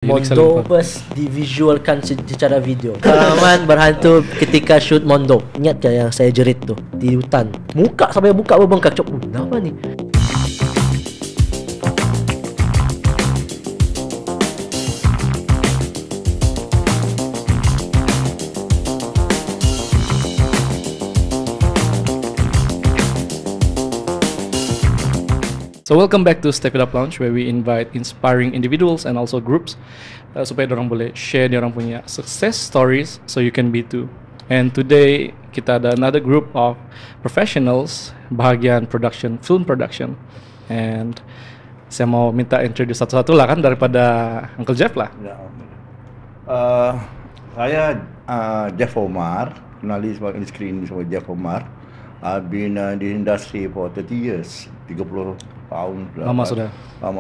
Mondo first divisualkan secara video. Pengalaman berhantu ketika shoot Mondo. Ingat ke yang saya jerit tu di hutan? Muka sampai buka berbengkak. Cok, apa ni? So welcome back to Step It Up Lounge, where we invite inspiring individuals and also groups supaya orang boleh share orang punya success stories so you can be too. And today kita ada another group of professionals bahagian production, film production. And saya mau minta introduce satu-satu lah kan daripada Uncle Jeff lah. Ya. Saya Jeff Omar, kenali sebagai screen sebagai Jeff Omar. I've been in the industry for 30 years, 30 tahun lama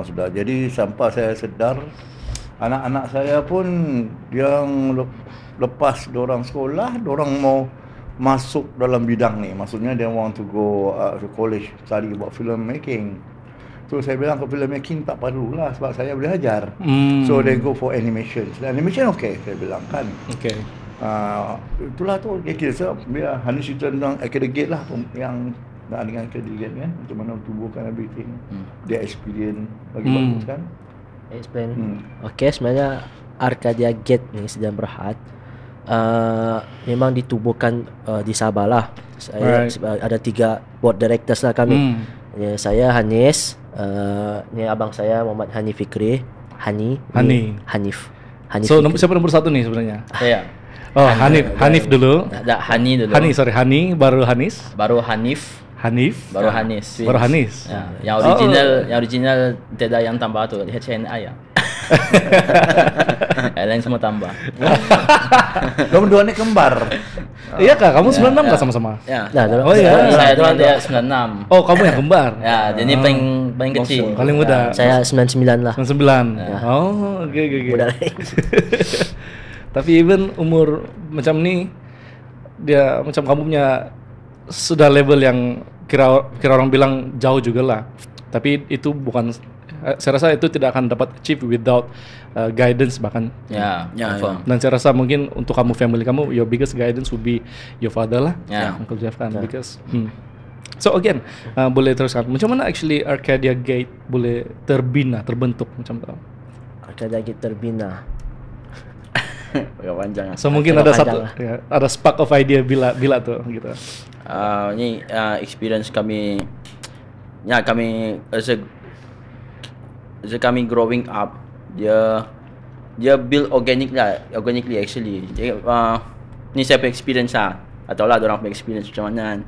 sudah. Jadi sampai saya sedar anak-anak saya pun yang lepas dorang sekolah, dorang mau masuk dalam bidang ni. Maksudnya they want to go to college study about filmmaking. So saya bilang ke filmmaking tak perlulah sebab saya boleh ajar. So they go for animation. Animation okay, saya bilang kan. Okay. Itulah tu kira biar Hanis cerita tentang Academy lah yang nak dengan Academy kan, macam mana tubuhkan everything. Dia experience bagi bagus kan. Explain. Okay, sebenarnya Arcadia Gate ni sedang Berhad memang ditubuhkan di Sabah lah. Saya ada 3 board directors lah kami. Ya, saya Hanis, ni abang saya Muhammad Hanif Fikri, Hanif. So siapa nombor 1 ni sebenarnya? Saya. Oh, Hanif dulu. Hani dulu. Hani baru Hanis. Baru Hanif. Baru Hanis. Baru Hanis. Ya, yang original tidak yang tambah tu HNI ya. Yang lain semua tambah. Kamu dua ni kembar. Iya kak, kamu 96 kah sama-sama? Ya. Oh iya. Saya dengan dia 96. Oh, kamu yang kembar. Ya, dia ni paling kecil. Paling muda. Saya 99 lah. 99. Oh, oke. Muda lain. Tapi even umur macam ni, dia macam kamu punya sudah level yang kira orang bilang jauh juga lah. Tapi itu bukan, saya rasa itu tidak akan dapat achieve without guidance bahkan. Ya. Dan saya rasa mungkin untuk kamu, family kamu, your biggest guidance would be your father lah, Uncle Jeff kan. Because so again, boleh teruskan. Macam mana actually Arcadia Gate boleh terbentuk macam tu? Arcadia Gate terbina. Panjang. So mungkin ada satu, ada spark of idea bila tu gitu. Ni experience kami. Ya, kami as kami growing up, dia build organically actually. Dia, ni saya punya experience lah. Atau lah orang punya experience macam mana kan.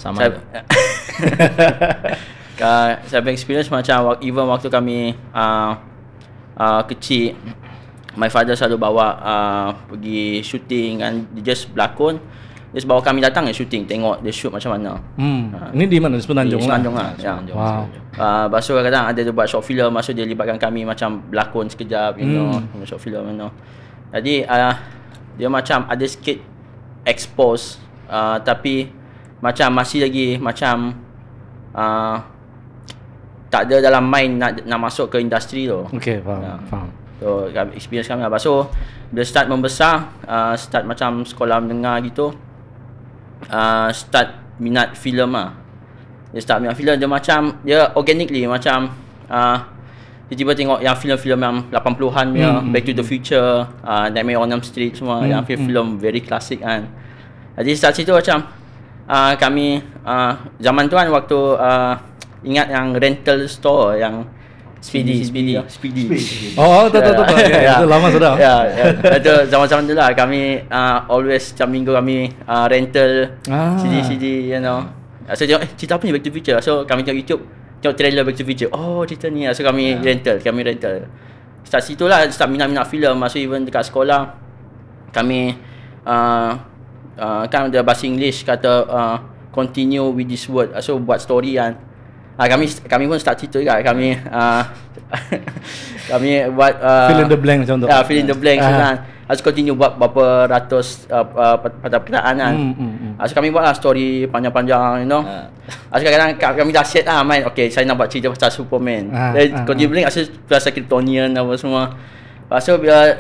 Sama. Saya punya experience macam even waktu kami kecil, my father selalu bawa pergi shooting kan, dia just berlakon. Dia bawa kami datang shooting, tengok dia shoot macam mana. Ini di mana? Di Semenanjung lah. Semenanjung lah. Ya. Wow. Lepas tu kadang-kadang ada dia buat short film, masa dia libatkan kami macam berlakon sekejap, you know, short film, you know. Jadi dia macam ada sikit expose, tapi macam masih lagi macam tak ada dalam mind nak masuk ke industri tu. Okay, faham. So experience kami. Lepas tu bila start membesar, start macam sekolah menengah gitu, start minat filem lah. Dia start minat filem, dia macam dia organically macam dia tiba tengok yang filem-filem yang 80-an punya, Back to the Future, Nightmare on Elm Street semua, yang filem very classic kan. Jadi start situ macam kami zaman tu kan waktu ingat yang rental store yang Speedy. Oh, tahu. Ya, itu lama sudah. Ya. Itu zaman-zaman tu lah kami always setiap minggu kami rental CD, you know. So tengok cerita apa ni Back to the Future. So kami tengok YouTube, tengok trailer Back to the Future. Oh, cerita ni. So kami rental. Start situ lah, start minat filem. Masa even dekat sekolah kami kan ada bahasa English kata continue with this word. So buat story kan. Kami pun start situ juga. Kami buat fill in the blank macam tu. Ya, fill in the blank kan. Harus continue buat berapa ratus pada perkiraan kan. So kami buatlah story panjang-panjang, you know. Kadang-kadang kami dah set lah main. Okay, saya nak buat cerita pasal Superman. Continue blank, rasa Kryptonian apa semua. Lepas tu bila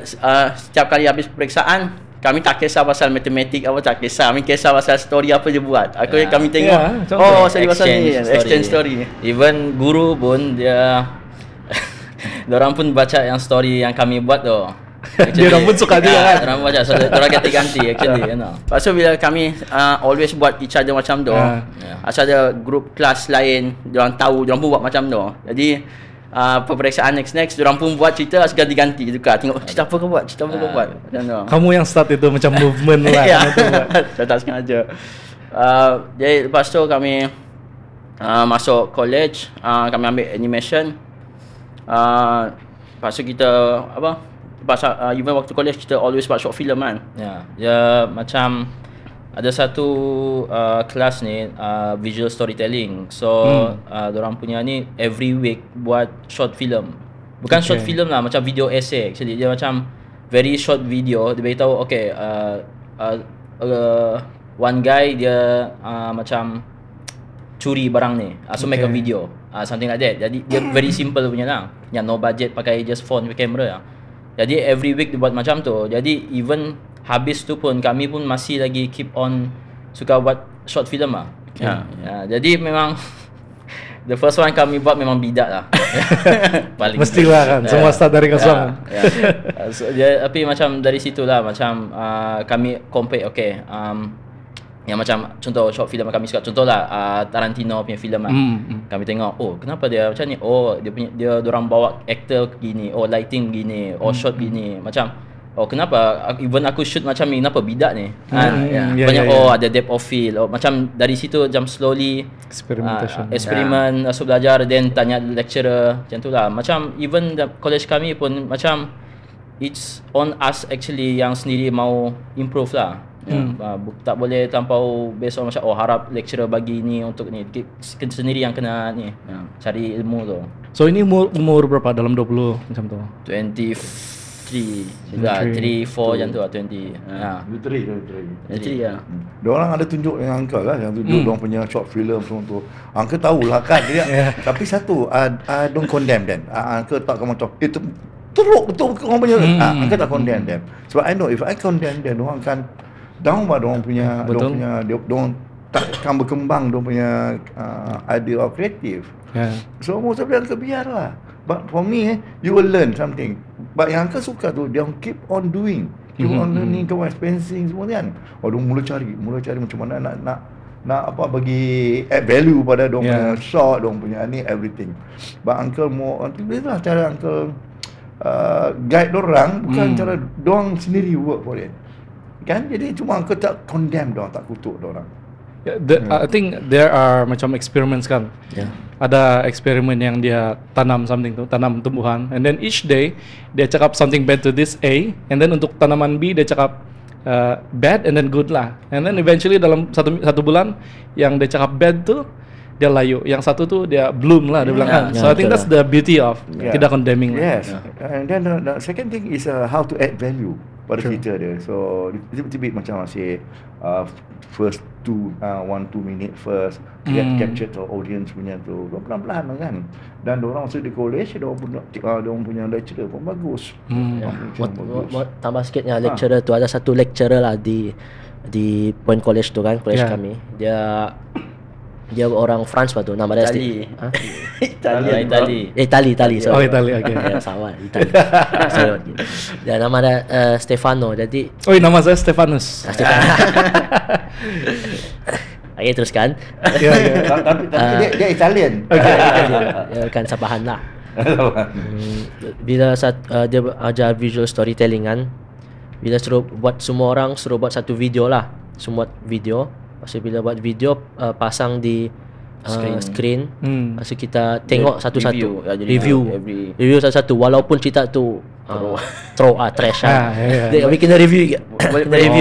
setiap kali habis peperiksaan, kami tak kisah pasal matematik apa, tak kisah. Kami kisah pasal story apa je buat. Kami tengok, story pasal ni, exchange story. Even guru pun dia orang pun baca yang story yang kami buat tu. Dia orang pun suka juga kan. Orang baca, so orang ganti-ganti actually, you know. Lepas tu bila kami always buat each other macam tu, asal ada group kelas lain, diorang tahu, diorang pun buat macam tu. Jadi peperiksaan next diorang pun buat cerita ganti-ganti juga. Tengok cerita apa kau buat, cerita apa kau buat. Macam tu. Kamu yang start itu macam movement lah. Ya, saya tak sengaja. Jadi lepas tu kami masuk college, kami ambil animation. Lepas tu kita even waktu college kita always buat short film kan. Ya, macam ada satu kelas ni visual storytelling. So dorang punya ni every week buat short film. Bukan short film lah, macam video essay actually. Dia macam very short video. Dia beritahu one guy dia macam curi barang ni. So make a video. Something like that. Jadi dia very simple punya lah. Yang no budget, pakai just phone with camera lah. Jadi every week dia buat macam tu. Jadi even habis tu pun kami pun masih lagi keep on suka buat short film lah. Jadi memang the first one kami buat memang bidak lah. Mestilah kan, semua start dari kosong. So, tapi macam dari situ lah macam kami compare yang macam contoh short film kami suka, contohlah Tarantino punya filem lah. Kami tengok, kenapa dia macam ni? Dia dorang bawa actor gini, lighting gini, shot gini. Macam kenapa even aku shoot macam ni, kenapa bidak ni? Banyak ada depth of field. Macam dari situ macam slowly eksperimen, so belajar, then tanya lecturer, macam tu lah. Macam even college kami pun macam it's on us actually yang sendiri mau improve lah. Tak boleh terlampau based on macam harap lecturer bagi ni untuk ni. Sendiri yang kena ni cari ilmu tu. So ini umur berapa dalam 20 macam tu? 23 juga, 3, 4 macam tu lah, 20. 23 lah. Diorang ada tunjuk yang Uncle lah, yang tunjuk diorang punya short film semua tu. Uncle tahulah kan dia. Tapi satu, I don't condemn them. Uncle tak macam itu teruk betul orang punya. Uncle tak condemn them. Sebab I know if I condemn them, diorang akan down bah diorang punya, diorang takkan berkembang diorang punya idea of creative. So most of them biarlah. But for me, you will learn something. But yang Uncle suka tu, dia keep on doing, keep on learning, keep on experiencing semua kan. Dia mula cari macam mana nak bagi add value pada dia punya shot, dia punya ni everything. But Uncle more lah cara Uncle guide dorang, bukan cara dorang sendiri work for it. Kan? Jadi cuma Uncle tak condemn dorang, tak kutuk dorang. I think there are macam experiments kan. Ada eksperimen yang dia tanam something tu, tanam tumbuhan, and then each day dia cakap something bad to this A, and then untuk tanaman B dia cakap bad and then good lah, and then eventually dalam satu bulan yang dia cakap bad tu dia layu, yang satu tu dia bloom lah, dia bilang kan. So I think that's the beauty of tidak condemning. Yes. And then the second thing is how to add value pada cerita dia. So little bit macam masih first 1-2 minute first capture the audience punya tu pelan-pelan kan. Dan diorang masa di college diorang punya lecturer pun bagus. Tambah sikitnya lecturer tu, ada satu lecturer lah di Point College tu kan, college kami. Dia orang France tu, nama dia Itali. So. Itali, okay. Sama, Itali. Dan nama dia Stefano. Jadi nama saya Stefanus. Okay, teruskan. Tapi dia Italian. Dia kan Sabahan lah. Bila dia ajar visual storytelling kan, bila suruh buat semua orang suruh buat satu video lah, semua video. Pasal bila buat video pasang di screen. Pasal kita tengok satu-satu, review satu-satu, walaupun cerita tu trash lah. Kami kena review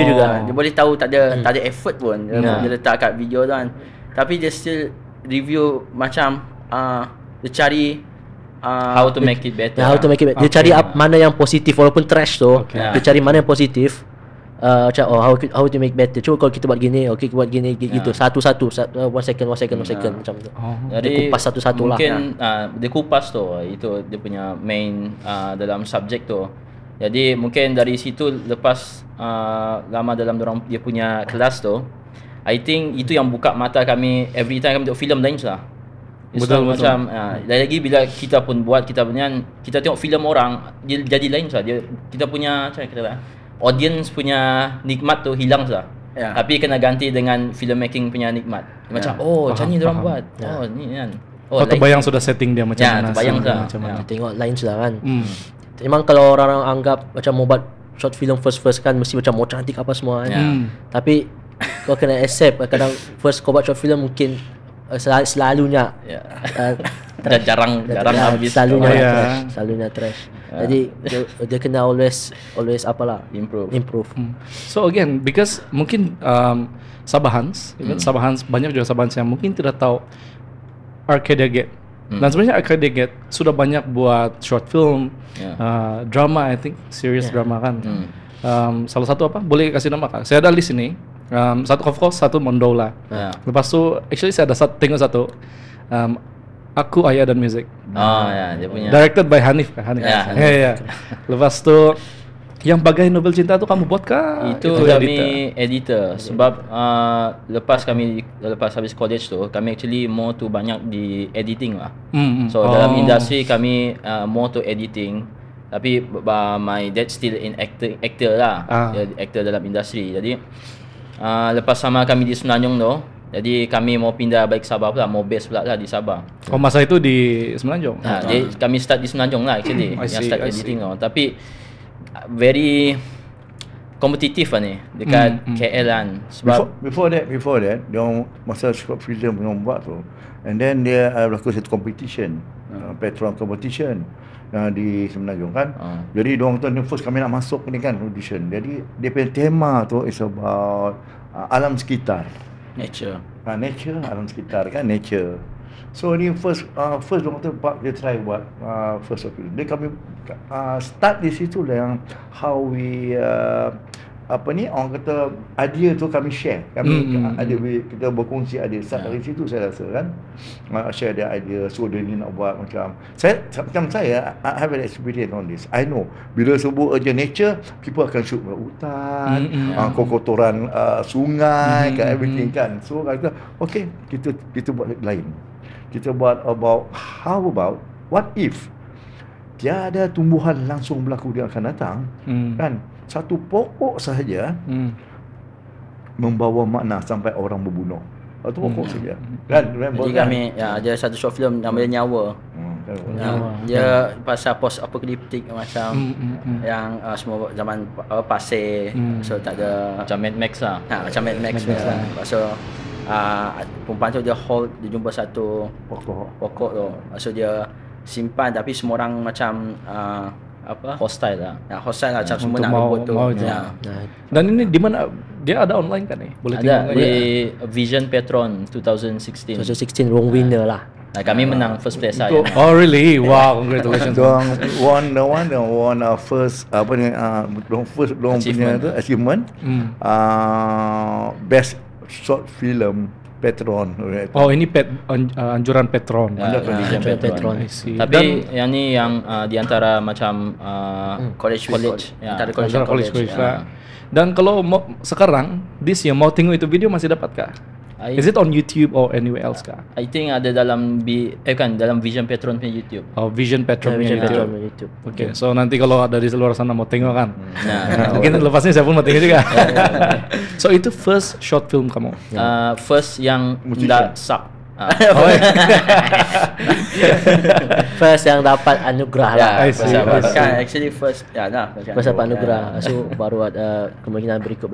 juga. Dia boleh tahu tak ada effort pun dia letak kat video tu kan. Tapi dia still review macam dia cari how to make it better. Dia cari mana yang positif walaupun trash tu. Dia cari mana yang positif. Macam how to make better. Cuba kalau kita buat gini, kita buat gini gitu. Satu-satu, 1 second macam tu. Jadi dia kupas satu-satu lah. Mungkin dia kupas tu, itu dia punya main dalam subjek tu. Jadi mungkin dari situ lepas lama dalam dia punya kelas tu, I think itu yang buka mata kami every time kami tengok filem lain lah. Betul. Macam lagi bila kita pun buat kita tengok filem orang dia jadi lain lah. Kita punya macam kata audience punya nikmat tu hilang lah. Tapi kena ganti dengan filmmaking punya nikmat. Macam macam ni diorang buat. Ni kan. Terbayang sudah setting dia macam mana. Terbayang lah. Tengok lain sudah kan. Memang kalau orang anggap macam mau buat short film first kan mesti macam mau cantik apa semua kan. Tapi kau kena accept kadang first kau buat short film mungkin selalunya jarang habis, selalunya trash. Jadi dia kena always apalah improve. So again because mungkin Sabahans banyak juga Sabahans yang mungkin tidak tahu Arcadia Gate. Dan sebenarnya Arcadia Gate sudah banyak buat short film, drama, I think serious drama kan. Salah satu apa? Boleh kasih nama Kak? Saya ada list ini. Satu Mondola. Lepas tu actually saya ada tengok satu Aku, Ayah dan Music. Dia punya. Directed by Hanif. Lepas tu yang Bagai Novel Cinta tu kamu buat kah? Itu kami editor. Sebab lepas habis college tu kami actually more to banyak di editing lah. So dalam industri kami more to editing. Tapi my dad still in actor lah. Dia actor dalam industri. Jadi lepas sama kami di Semenanjung tu, jadi kami mau pindah balik Sabah pula, mau base pula lah di Sabah. Masa itu di Semenanjung? Jadi kami start di Semenanjung lah actually. Yang start editing tu. Tapi very kompetitif lah ni dekat KL kan. Sebab before that dia masa short film yang buat tu, and then dia berlaku satu competition, Petron competition di Semenanjung kan. Jadi diorang tu first kami nak masuk ni kan audition. Jadi dia punya tema tu is about alam sekitar, nature, alam sekitar kan, nature. So ni first diorang tu dia try buat first of all. Dia kami start di situ lah yang how we orang kata idea tu kami share. Kami kita berkongsi idea. Start dari situ saya rasa kan. Share the idea. So dia ni nak buat macam saya I have an experience on this. I know bila sebut urgent nature, people akan shoot hutan, kotoran sungai, everything kan. So kata okay, kita buat lain. Kita buat how about what if tiada tumbuhan langsung berlaku dia akan datang kan, satu pokok sahaja membawa makna sampai orang berbunuh. Satu pokok saja kan. Jadi kami ada satu short film namanya Nyawa. Dia pasal post apokaliptik macam yang semua zaman pasir, so tak ada macam Mad Max lah. Macam Mad Max lah. So perempuan tu dia jumpa satu pokok tu. So dia simpan tapi semua orang macam hostile lah. Hostile lah, macam semua nak rebut tu. Dan ini di mana dia ada online kan ni? Boleh tengok di Vision Petron 2016. 2016 wrong winner lah. Kami menang first place lah. Oh really? Wow, congratulations. Won first first punya tu achievement. Best short film Petron. Ini anjuran Petron. Petron. Tapi yang ni yang di antara macam college. Antara college. Dan kalau sekarang this year mau tengok itu video masih dapat kah? Is it on YouTube or anywhere else kah? I think ada dalam dalam Vision Petron punya YouTube. Vision Petron punya YouTube. Okay, so nanti kalau ada di luar sana mau tengok kan. Mungkin lepasnya saya pun mau tengok juga. So itu first short film kamu? First yang tidak suck. First yang dapat anugerah lah. Actually first first dapat anugerah. So baru ada kemungkinan berikut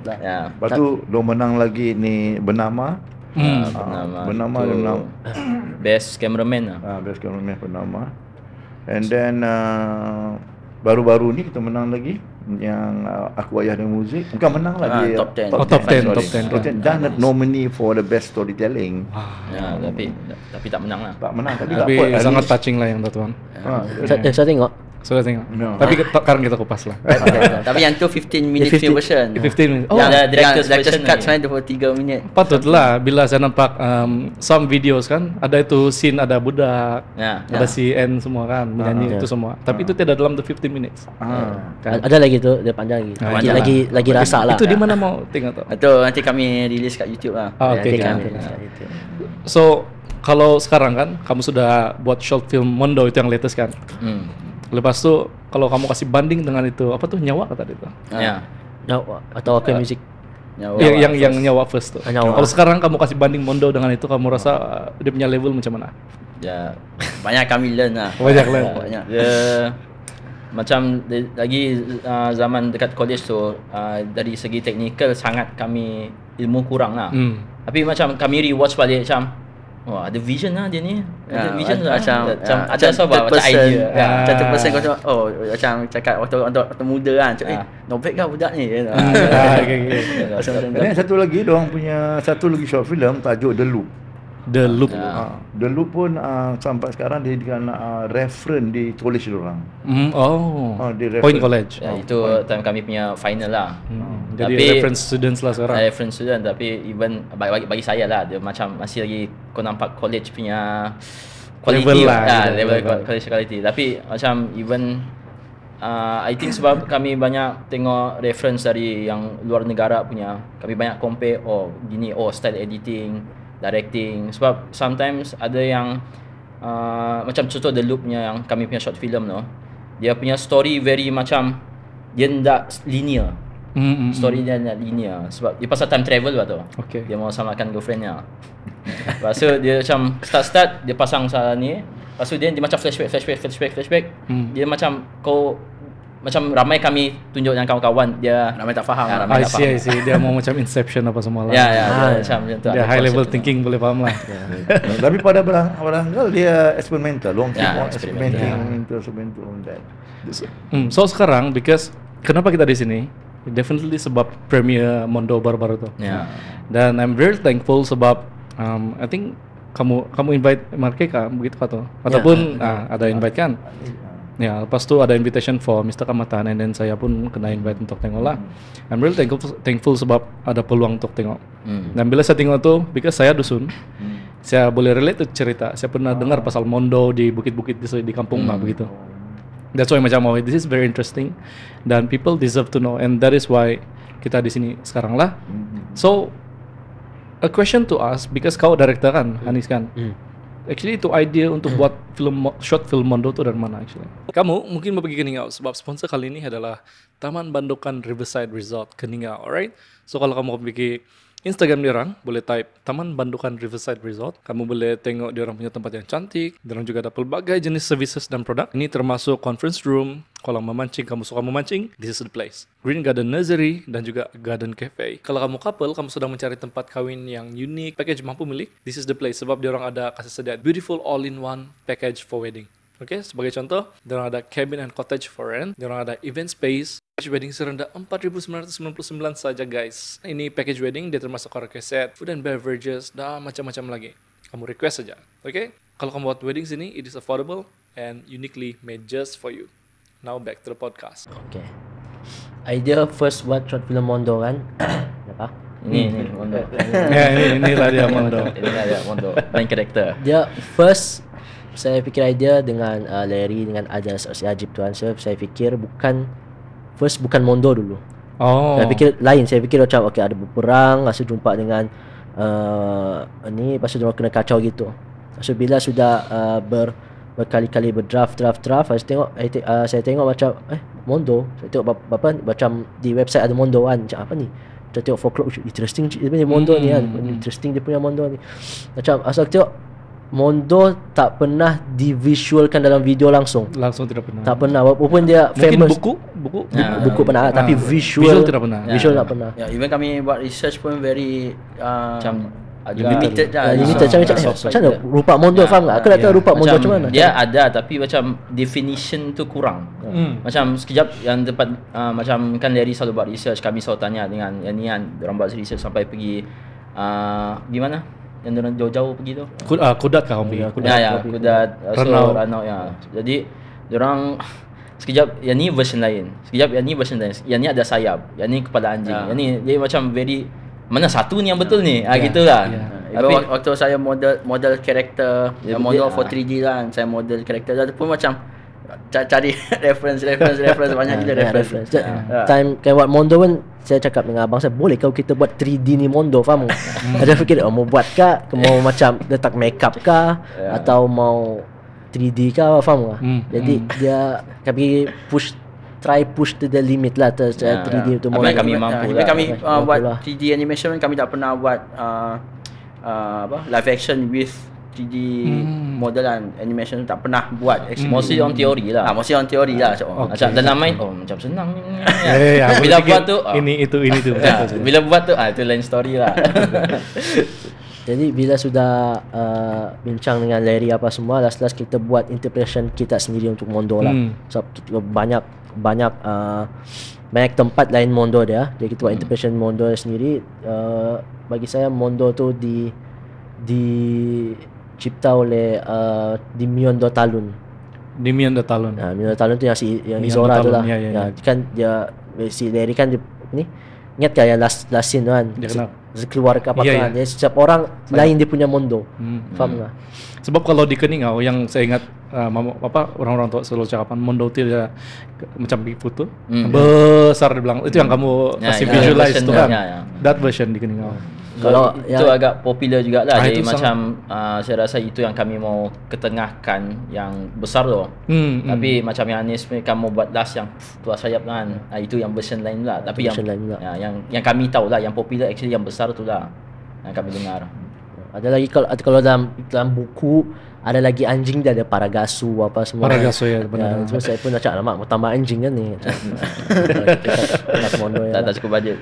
lah. Lepas tu dia menang lagi ni bernama Best Cameraman lah. Best Cameraman bernama. And then baru-baru ni kita menang lagi yang Aku, Ayah dan Music. Bukan menang lagi, top 10. Top 10. Dan nominee for the best storytelling. Tapi tak menang lah. Tak menang tapi sangat touching lah yang tu tuan. Saya tengok Sudah tengok. Tapi sekarang kita kupas lah. Tapi yang tu 15 minute film version. 15 minutes. Yang director's cut sebenarnya 23 minit. Patutlah bila saya nampak some videos kan, ada itu scene ada budak, ada si N semua kan menyanyi itu semua. Tapi itu tidak dalam the 15 minutes. Kan? Ada lagi tu dia panjang lagi. Lagi rasa lah. Itu di mana mau tengok tu? Itu nanti kami release kat YouTube lah. Okay. So kalau sekarang kan kamu sudah buat short film Mondo itu yang latest kan. Lepas tu kalau kamu kasih banding dengan itu apa tuh nyawa kata dia itu? Nyawa atau Oke Music. Yang nyawa first tuh. Kalau sekarang kamu kasih banding Mondo dengan itu kamu rasa dia punya level macam mana? Ya banyak kami learn lah. Banyak. Dia macam lagi zaman dekat college tu dari segi teknikal sangat kami ilmu kurang lah. Tapi macam kami rewatch balik macam ada vision lah dia ni. Ada vision lah macam ada sebab macam idea. Macam person kau tengok macam cakap waktu muda kan. Nobel kan budak ni. Dan satu lagi diorang punya satu lagi short film tajuk The Loop. The Loop. The Loop pun sampai sekarang dia dengan reference di college diorang. Point College. Itu time kami punya final lah. Jadi reference students lah sekarang. Reference student tapi even bagi saya lah dia macam masih lagi kau nampak college punya quality lah. Level college quality. Tapi macam even I think sebab kami banyak tengok reference dari yang luar negara punya. Kami banyak compare gini style editing, directing. Sebab sometimes ada yang macam contoh The Loop-nya yang kami punya short film tu. Dia punya story very macam dia tak linear. Story dia tak linear sebab dia pasal time travel lah tu. Dia mau selamatkan girlfriend-nya. Lepas tu dia macam start dia pasang salah ni. Lepas tu dia macam flashback. Dia macam macam ramai kami tunjuk dengan kawan-kawan dia ramai tak faham. I see. Dia mau macam Inception apa semua lah. Macam tu. Dia high level thinking boleh faham lah. Tapi pada barangkali dia experimental, long experimenting on that. So sekarang because kenapa kita di sini? Definitely sebab premiere Mondo baru-baru tu. Dan I'm very thankful sebab I think kamu invite Markeka begitu atau ataupun ada invite kan? Ya, lepas tu ada invitation for Mr. Kamatan and then saya pun kena invite untuk tengok lah. I'm really thankful sebab ada peluang untuk tengok. Dan bila saya tengok tu, because saya dusun, saya boleh relate tu cerita. Saya pernah dengar pasal Mondo di bukit-bukit di kampung lah begitu. That's why macam this is very interesting dan people deserve to know and that is why kita di sini sekarang lah. So a question to ask because kau director kan, Hanis kan? Actually itu idea untuk buat short film Mondo tu dari mana actually? Kamu mungkin mau pergi Keningau sebab sponsor kali ini adalah Taman Bandokan Riverside Resort Keningau, alright? So kalau kamu mau pergi Instagram diorang, boleh type Taman Bandokan Riverside Resort. Kamu boleh tengok diorang punya tempat yang cantik. Diorang juga ada pelbagai jenis services dan produk. Ini termasuk conference room, kolam memancing. Kamu suka memancing? This is the place. Green Garden Nursery dan juga Garden Cafe. Kalau kamu couple, kamu sedang mencari tempat kawin yang unik, package mampu milik, this is the place. Sebab diorang ada kasih sedia beautiful all-in-one package for wedding. Oke, sebagai contoh, diorang ada cabin and cottage for rent. Diorang ada event space. Package wedding serendah 4.999 saja guys. Ini package wedding, dia termasuk karaoke set, food and beverages, dan macam-macam lagi. Kamu request saja, oke? Kalau kamu buat wedding sini, it is affordable and uniquely made just for you. Now back to the podcast. Okay. Idea first buat short film Mondo kan? Apa? Ini Mondo. Inilah dia Mondo. Inilah dia Mondo. Main karakter. Dia first saya fikir idea dengan Larry dengan Ajas Ajib tuan. Saya fikir bukan Mondo dulu. Saya fikir lain. Saya fikir macam ada berperang, lepas tu jumpa dengan lepas tu dia kena kacau gitu. Lepas tu bila sudah berkali-kali berdraft, saya tengok macam Mondo. Saya tengok macam di website ada Mondo kan. Macam apa ni? Saya tengok folklore, interesting dia punya Mondo ni kan. Interesting dia punya Mondo ni. Macam asal tengok Mondo tak pernah divisualkan dalam video langsung tidak pernah. Tak pernah walaupun dia mungkin famous. Buku pernah tapi visual tidak pernah. Visual tak pernah. Ya, even kami buat research pun very macam limited lah. Limited macam mana rupa Mondo faham tak? Aku tak tahu rupa Mondo macam mana. Dia ada tapi macam definition tu kurang. Macam sekejap yang tempat macam kan Larry selalu buat research, kami selalu tanya dengan yang ni kan, orang buat research sampai pergi di mana? Yang diorang jauh-jauh pergi tu. Kudat kah kamu pergi? Kudat. So Ranau ya. Jadi diorang sekejap yang ni version lain, sekejap yang ni version lain, yang ni ada sayap, yang ni kepala anjing, yang ni dia macam very mana satu ni yang betul ni, gitulah. Tapi waktu saya model karakter, model for 3D lah, saya model karakter tu pun macam cari reference banyak gila reference. Time kayak buat Mondo pun saya cakap dengan abang saya, boleh kau kita buat 3D ni Mondo, faham? Ada fikir mau buat kah, mau macam letak makeup kah, atau mau 3D kah, faham tak? Jadi dia kami try push to the limit lah 3D tu. Kami mampu lah. Kami buat 3D animation, kami tak pernah buat live action with 3D modelan animation, tak pernah buat. Mostly on teori lah. Mostly on teori lah. Macam dalam main macam senang ni. Bila buat tu ini tu. Bila buat tu itu lain story lah. Jadi bila sudah bincang dengan Larry apa semua, last kita buat interpretation kita sendiri untuk Mondo lah. So kita banyak tempat lain Mondo dia. Jadi kita buat interpretation Mondo sendiri. Bagi saya Mondo tu dicipta oleh Dimion Dotalun. Dimion Dotalun tu yang Izora tu lah. Ya. Kan dia si Larry kan dia, ni ingat kan yang last scene tu kan, dia keluar ke apa kan, dia setiap orang lain dia punya Mondo. Faham tak? Sebab kalau di Keningau yang saya ingat orang-orang tua selalu cakapan Mondo tu dia macam Bigfoot tu besar dia bilang, itu yang kamu kasih visualize tu kan. That version di Keningau. Kalau itu agak popular jugalah. Jadi macam saya rasa itu yang kami mau ketengahkan yang besar tu. Tapi macam yang Anis kamu buat last yang keluar sayap kan, itu yang version lain lah. Tapi yang kami tahu lah, yang popular actually yang besar tu lah yang kami dengar. Ada lagi kalau dalam buku ada lagi anjing dia, ada Paragasu apa semua. Paragasu ya benar. Cuma saya pun nak cakap mau tambah anjing kan ni. Tak cukup budget.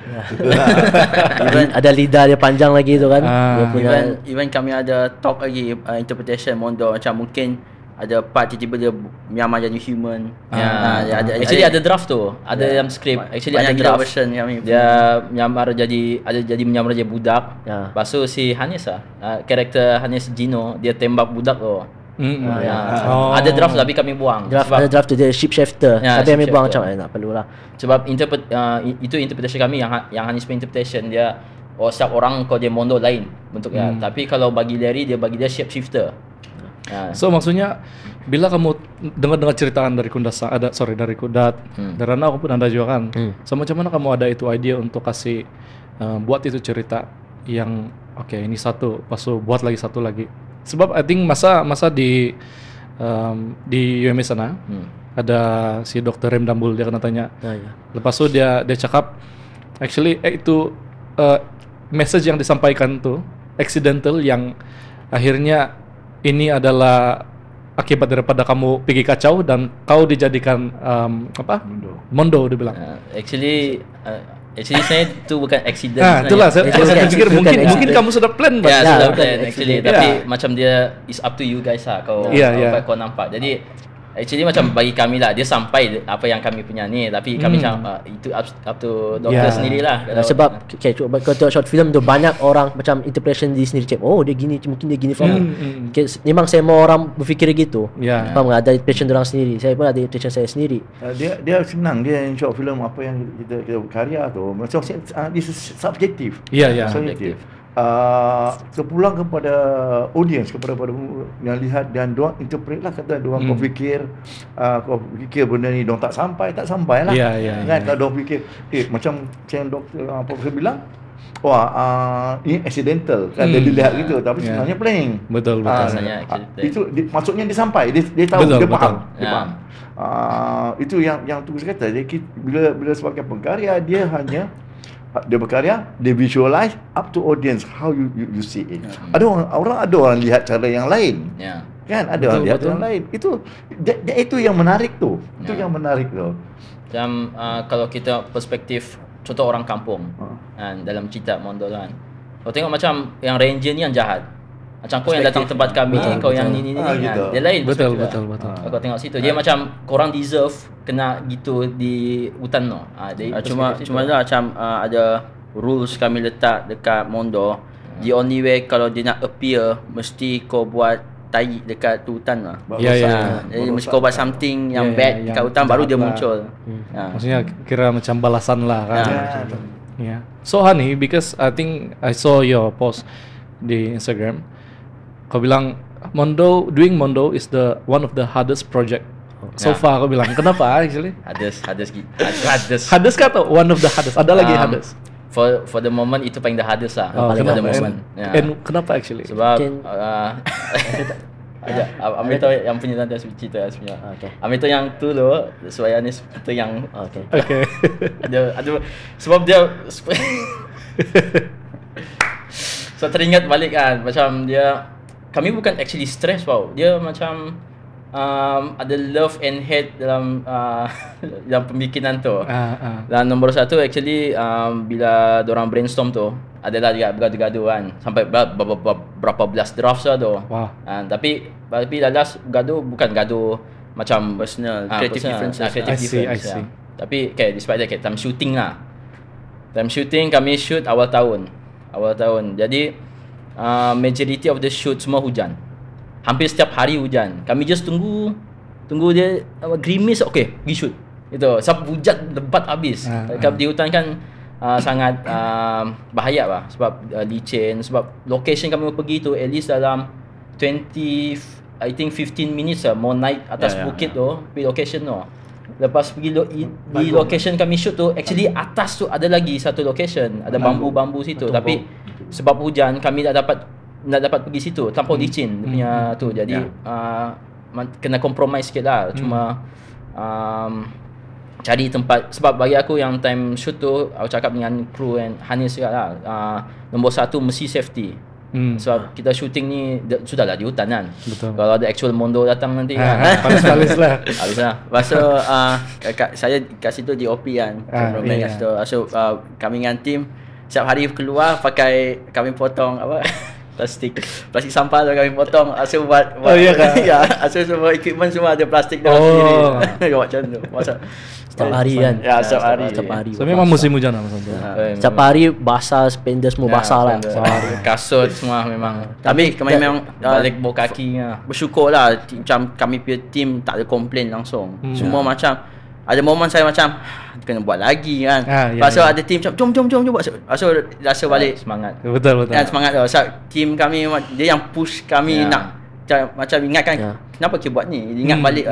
Ada lidah dia panjang lagi tu kan. Dia punya even kami ada talk lagi interpretation Mondo, macam mungkin ada part tiba-tiba dia menyamar jadi human. Actually ada draft tu, ada yang script. Actually ada draft version kami. Dia menyamar jadi budak. Lepas tu si Hanis karakter Hanis Gino, dia tembak budak tu. Ada draft tapi kami buang. Ada draft tu dia shapeshifter. Tapi kami buang macam nak perlulah. Sebab itu interpretation kami yang Hanis punya interpretation dia setiap orang kau dia Mondo lain bentuknya. Tapi kalau bagi Larry dia bagi dia shapeshifter. So maksudnya bila kamu dengar ceritaan dari Kundasa dari Kudat, dari Rana aku pun ada juga kan. So macam mana kamu ada itu idea untuk kasih buat itu cerita yang ini satu, pas buat lagi satu lagi. Sebab I think masa di UMS sana ada si Dr. Rem Dambul, dia kena tanya. Lepas tu dia cakap actually itu message yang disampaikan tuh accidental yang akhirnya ini adalah akibat daripada kamu pergi kacau dan kau dijadikan Mondo dia bilang. Actually saya itu bukan accident. Itulah saya pikir mungkin kamu sudah plan. Sudah plan actually. Tapi macam dia is up to you guys lah. Kau nampak. Jadi actually macam bagi kami lah, dia sampai apa yang kami punya ni, tapi kami macam itu up to doktor sendirilah. Sebab kalau tengok short film tu banyak orang macam interpretation di sendiri, cakap dia gini, mungkin dia gini, faham. Memang saya mau orang berfikir gitu. Faham tak? Ada interpretation orang sendiri. Saya pun ada interpretation saya sendiri. Dia senang dia short film apa yang kita karya tu macam this is subjektif. Subjektif. Terpulang kepada audience, kepada yang lihat dan diorang interpret lah, kata diorang kau fikir benda ni diorang tak sampai lah. Kan kalau diorang fikir macam doktor profesor bilang ini accidental kan, dia lihat gitu tapi sebenarnya planning. Betul. Itu maksudnya dia sampai, dia tahu, dia faham. Itu yang tugas kata dia, bila sebagai pengkarya dia hanya dia berkarya, dia visualize up to audience how you see it. Ada orang lihat cara yang lain. Kan ada orang lihat cara yang lain. Itu yang menarik tu. Itu yang menarik tu. Macam kalau kita perspektif contoh orang kampung kan, dalam cerita Mondo kan. Kau tengok macam yang ranger ni yang jahat. Macam kau yang datang tempat kami, kau yang ni kan. Dia lain. Betul. Kau tengok situ, dia macam korang deserve kena gitu di hutan no. Cuma lah macam ada rules kami letak dekat Mondo. The only way kalau dia nak appear mesti kau buat tai dekat tu hutan lah. Jadi mesti kau buat something yang bad dekat hutan baru dia muncul. Maksudnya kira macam balasan lah kan. So Hani, because I think I saw your post di Instagram, kau bilang doing Mondo is one of the hardest project so far. Kau bilang kenapa actually? Hardest kah atau one of the hardest? Ada lagi hardest? For the moment itu paling the hardest lah. Paling the moment. And kenapa actually? Sebab Amir tahu yang punya nanti cerita sebenarnya. Amir tu yang tu loh, supaya Anis tu yang Okay. ada sebab dia so teringat balik kan, macam dia, kami bukan actually stress wow. Dia macam ada love and hate dalam dalam pembikinan tu. Dan nombor satu actually bila dorang brainstorm tu adalah dia bergaduh-gaduh kan, sampai berapa belas draft tu. Tapi last gaduh bukan gaduh macam personal, creative differences. I see. Tapi despite that time shooting lah. Time shooting kami shoot awal tahun. Jadi majority of the shoot semua hujan. Hampir setiap hari hujan. Kami just tunggu dia gerimis, okay, pergi shoot. Itu sebab hujan lebat habis. Di hutan kan sangat bahaya lah sebab licin, sebab location kami pergi tu at least dalam 15 minutes lah mau naik atas bukit tu, pergi location tu. Lepas pergi di location kami shoot tu, actually atas tu ada lagi satu location, ada bambu-bambu situ. Tapi sebab hujan kami tak dapat pergi situ, terlampau licin dia punya tu. Jadi kena compromise sikit lah. Cuma cari tempat, sebab bagi aku yang time shoot tu, aku cakap dengan crew and Hanis juga lah, nombor satu mesti safety. Sebab kita shooting ni sudahlah di hutan kan. Betul. Kalau ada actual Mondo datang nanti kan palis lah. Habis lah. Lepas tu saya kat situ DOP kan, kat situ. So kami dengan team setiap hari keluar pakai, kami potong plastik sampah tu kami potong, asal buat asal semua equipment semua ada plastik dalam sendiri. Macam tu. Setiap hari kan. Setiap hari. So memang musim hujan lah maksudnya. Setiap hari basah, spender semua basah lah. Kasut semua memang. Tapi kami memang bau kaki bersyukur lah, macam kami punya team tak ada komplain langsung. Semua macam ada momen saya macam kena buat lagi kan. Lepas tu ada team macam jom buat. So rasa balik semangat. Betul. Semangat tu. So team kami dia yang push kami nak macam ingatkan kenapa kita buat ni. Ingat balik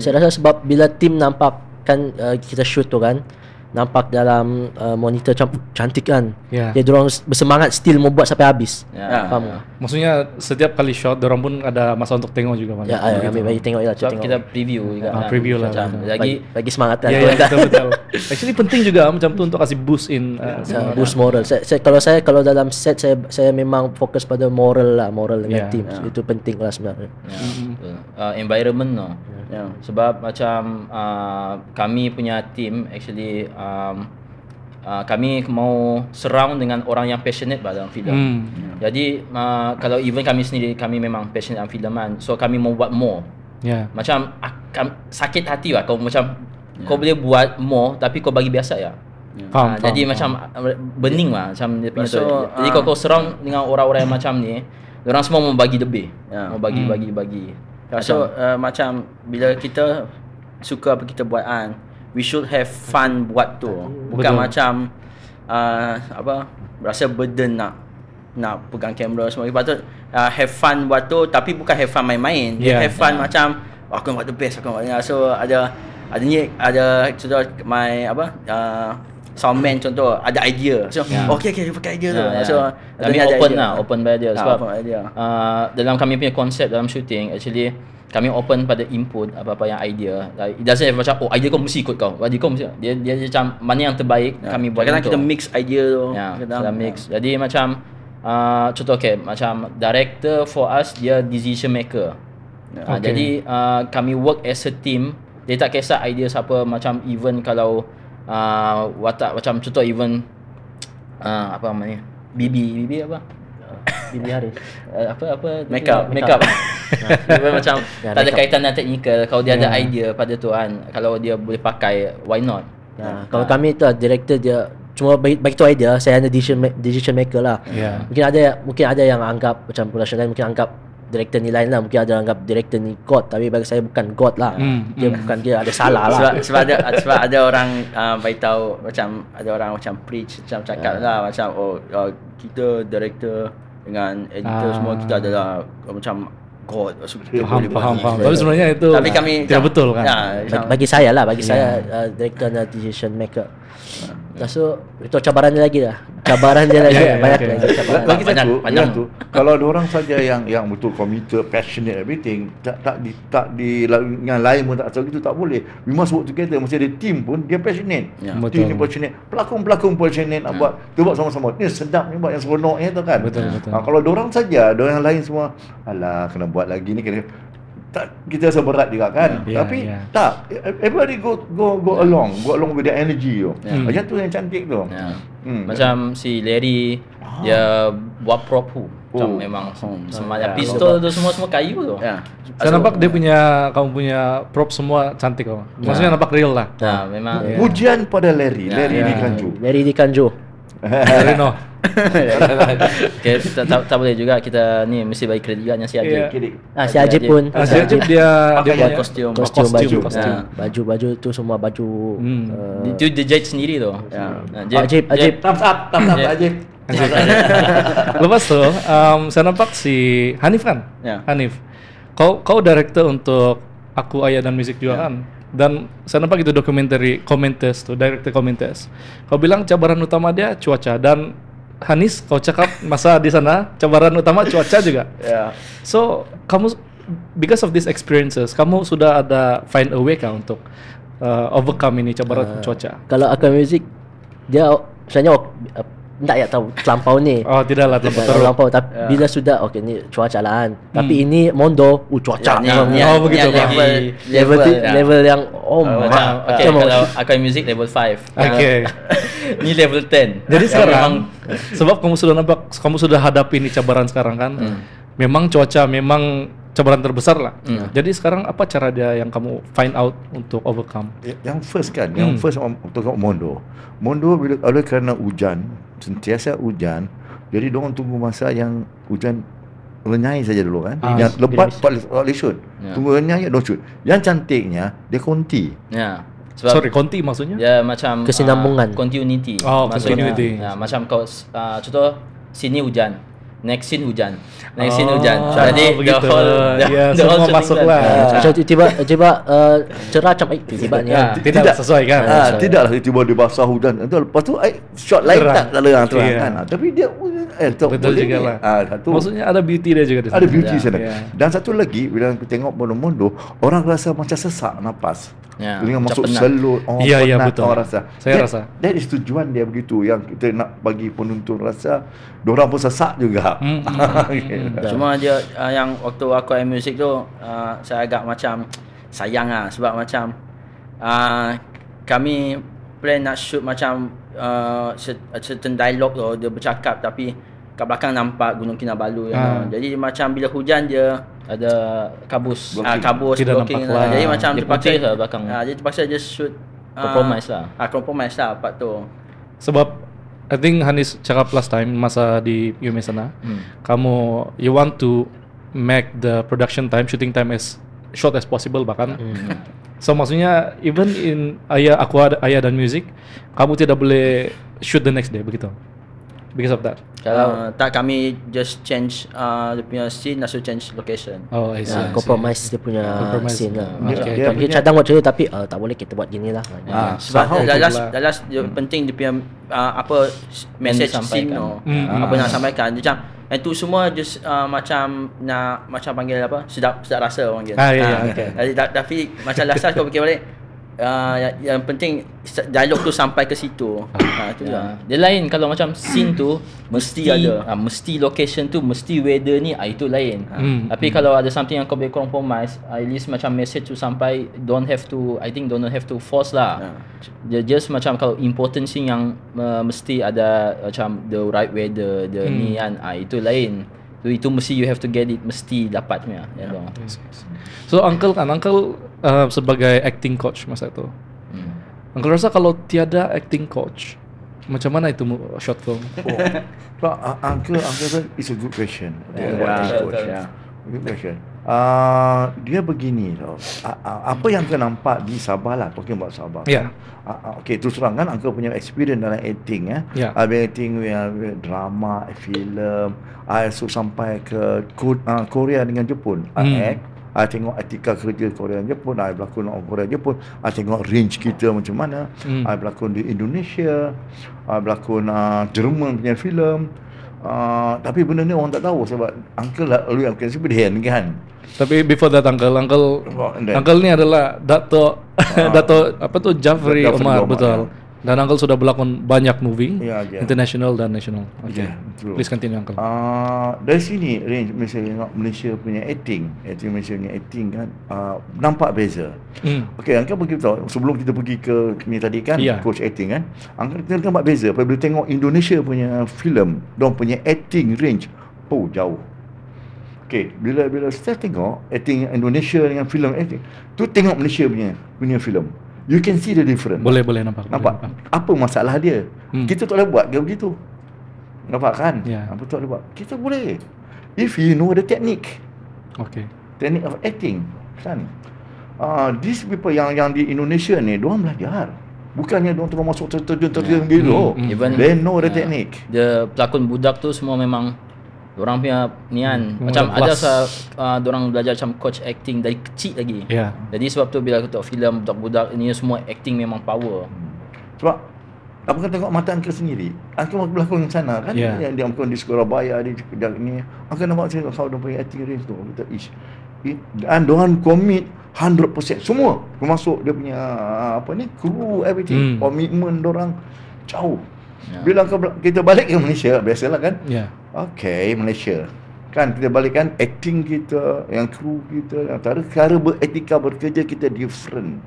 saya rasa sebab bila team nampak kan kita shoot tu kan, nampak dalam monitor cantik kan. Dia dorang bersemangat still mau buat sampai habis. Faham? Maksudnya setiap kali shot dorang pun ada masa untuk tengok juga kan. Kami bagi tengok lah. Sebab kita preview juga. Preview lah. Bagi semangat kan. Betul. Actually penting juga macam tu untuk kasih boost boost moral. Kalau dalam set saya memang fokus pada moral dengan team. Itu penting lah sebenarnya. Environment no. Sebab macam kami punya team actually kami mau surround dengan orang yang passionate dalam filem. Jadi kalau even kami sendiri, kami memang passionate dalam fileman, so kami mau buat more. Macam sakit hati lah kau macam kau boleh buat more tapi kau bagi biasa jadi macam bening lah macam dia punya tu. Jadi kau surround dengan orang-orang yang macam ni, orang semua mau bagi lebih, mau bagi. So macam bila kita suka apa kita buat we should have fun buat tu. Bukan macam rasa burden nak pegang kamera semua. Lepas tu have fun buat tu, tapi bukan have fun main-main. Have fun macam aku nak buat the best, aku nak buat. So ada contoh my soundman contoh ada idea. So okay pakai idea tu. So kami open by idea. Sebab dalam kami punya konsep dalam shooting actually kami open pada input apa-apa yang idea. It doesn't have macam idea kau mesti ikut kau. Idea kau mesti. Dia macam mana yang terbaik kami buat. Kadang-kadang kita mix idea tu. Kita mix. Jadi macam contoh macam director for us dia decision maker. Jadi kami work as a team. Dia tak kisah idea siapa, macam even kalau watak macam contoh even apa namanya? Bibi apa? Bibi Haris. Makeup. Macam tak ada kaitan dengan technical. Kalau dia ada idea pada tu kan, kalau dia boleh pakai, why not? Kalau kami tu director dia cuma bagi tu idea, saya hanya decision maker lah. Mungkin ada yang anggap macam production lain mungkin anggap director ni lain lah. Mungkin ada anggap director ni God, tapi bagi saya bukan God lah. Dia bukan, dia ada salah lah. Sebab ada orang beritahu macam, ada orang macam preach macam cakap lah macam kita director dengan editor semua kita adalah macam God. Faham. Tapi sebenarnya itu tidak betul kan. Bagi saya lah, saya director dan decision maker. So itu cabaran dia lagi lah. Cabaran dia lagi banyak lagi cabaran. Banyak tu. Kalau ada orang saja yang betul committed, passionate everything, tak di yang lain pun tak tahu, itu tak boleh. We must work together. Mesti ada team pun dia passionate. Team ni passionate. Pelakon passionate nak buat. Kita buat sama-sama. Ni sedap ni buat yang seronoknya tu kan. Betul. Kalau ada orang saja, ada yang lain semua, alah kena buat lagi ni, kena tak, kita rasa berat juga kan. Tapi tak, everybody go along with the energy tu. Macam tu yang cantik tu. Macam si Larry dia buat prop macam memang semuanya pistol tu semua kayu tu. Saya nampak dia kamu punya prop semua cantik kok. Maksudnya nampak real lah. Memang. Pujian pada Larry di Kanju. Larry di Kanju. Reno. Okay, tak boleh juga kita ni mesti bagi kredit juga yang si Ajib. Si Ajib pun. Si Ajib dia buat kostum, baju tu semua baju. Itu dia jahit sendiri tu. Ajib. Thumbs up Ajib. Lepas tu saya nampak si Hanif kan? Hanif. Kau director untuk Aku Ayah dan Musik juga kan? Dan saya nampak itu dokumentari Komentes tu, director Komentes. Kau bilang cabaran utama dia cuaca, dan Hanis kau cakap masa di sana cabaran utama cuaca juga. So kamu because of these experiences, kamu sudah ada find a way kah untuk overcome ini cabaran cuaca? Kalau Aku Music dia sebenarnya tak ya tahu terlampau ni. Tidaklah terlampau. Tapi bila sudah ni cuaca lah kan. Tapi ini Mondo cuaca. Begitu. Level yang kalau Aku Music level 5. Ni level 10. Jadi sekarang sebab kamu sudah hadapi ini cabaran sekarang kan. Memang cuaca memang cabaran terbesar lah. Jadi sekarang apa cara dia yang kamu find out untuk overcome? Yang first kan, untuk Mondo bila oleh kerana hujan, sentiasa hujan, jadi diorang tunggu masa yang hujan renyai saja dulu kan. Yang lebat boleh shoot. Tunggu renyai don't shoot. Yang cantiknya dia konti. Konti maksudnya? Ya macam kesinambungan. Continuity. Continuity. Macam kau contoh sini hujan, next scene hujan. Jadi begitu. Semua masuklah. Tiba-tiba cerah macam tiba-tiba ni. Tidak sesuai kan? Tidaklah tiba-tiba dia basah hujan. Lepas tu shot lain tak terang kan. Tapi dia betul juga lah. Maksudnya ada beauty dia juga. Ada beauty sana. Dan satu lagi bila aku tengok Mondo, orang rasa macam sesak nafas. Dengan masuk selut, betul. Orang rasa. Saya rasa. That is tujuan dia begitu, yang kita nak bagi penonton rasa diorang pun sesak juga. Cuma dia yang waktu Aku Ayah Music tu saya agak macam sayang lah, sebab macam kami plan nak shoot macam certain dialog tu dia bercakap, tapi kat belakang nampak Gunung Kinabalu jadi macam bila hujan dia ada kabus blocking jadi macam terpaksa lah belakang. Jadi terpaksa just shoot compromise lah part tu. Sebab I think Hanis cakap last time masa di UMA sana, you want to make the production time, shooting time as short as possible bahkan. So maksudnya even in Aku Ayah dan Music, kamu tidak boleh shoot the next day begitu. Because of that. Kalau tak, kami just change dia punya scene, langsung change location. I see. Compromise dia punya scene lah. Kita cadang buat cerita, tapi tak boleh kita buat gini lah. Sebab last penting dia punya apa message scene tu, apa nak sampaikan. Dia macam itu semua just macam nak macam panggil apa, sedap rasa orang panggil. Tapi macam last kau fikir balik, yang penting dialog tu sampai ke situ. Itu lah. Dia lain kalau macam scene tu mesti ada, mesti location tu, mesti weather ni, itu lain. Tapi kalau ada something yang kau boleh compromise, at least macam message tu sampai, don't have to force lah. Dia just macam kalau important scene yang mesti ada macam the right weather, the ni kan, itu lain. Itu mesti you have to get it, mesti dapat punya. So uncle sebagai acting coach masa itu, uncle rasa kalau tiada acting coach, macam mana itu short film? Uncle is a good question. Good question. Dia begini tau. Apa yang kau nampak di Sabah lah, talking about Sabah. Yeah. Okay, terus terang kan Uncle punya experience dalam acting Yeah. I've been acting with drama, film. I also sampai ke Korea dengan Jepun. I tengok etika kerja Korea dan Jepun. I berlakon orang Korea Jepun. I tengok range kita macam mana. I berlakon di Indonesia. I berlakon Jerman punya filem. Tapi benda ni orang tak tahu sebab Uncle lah lalu yang seperti hand kan. Tapi before that Uncle ni adalah Dato apa tu Jafri Omar, betul. Ya. Dan Uncle sudah berlakon banyak movie, Ya. international dan national. Okay. Ya, betul. Please continue Uncle. Dari sini range Malaysia punya acting Malaysia punya acting kan nampak beza. Okey, Uncle beritahu sebelum kita pergi ke ni tadi kan, coach acting kan. Uncle kita nampak beza apabila tengok Indonesia punya filem, dong punya acting range jauh. Okey, bila saya tengok acting Indonesia dengan filem acting, tu tengok Malaysia punya filem. You can see the difference. Boleh nampak. Apa masalah dia? Kita tak boleh buat ke begitu. Nampak kan? Yeah. Apa tak boleh buat? Kita boleh. If you know the technique. Okay. Technique of acting, kan? These people yang di Indonesia ni, diorang belajar. Bukannya diorang terus masuk terjun gitu. Even they know the technique. The pelakon budak tu semua memang orang punya nian. Macam ada orang belajar macam coach acting dari kecil lagi. Yeah. Jadi sebab tu bila aku tengok filem budak-budak ini semua acting memang power. Sebab apa kan tengok mata Uncle sendiri. Uncle berlakon di sana kan. Yeah. Dia berlakon di Surabaya di ni. Uncle nampak how dia punya acting range tu. Kita dan diorang commit 100% semua. Termasuk dia punya crew everything. Komitmen diorang jauh. Yeah. Bila kita balik ke Malaysia, biasalah kan. Yeah. Okay, Malaysia kan kita balik kan acting kita, yang kru kita, antara cara beretika bekerja kita different.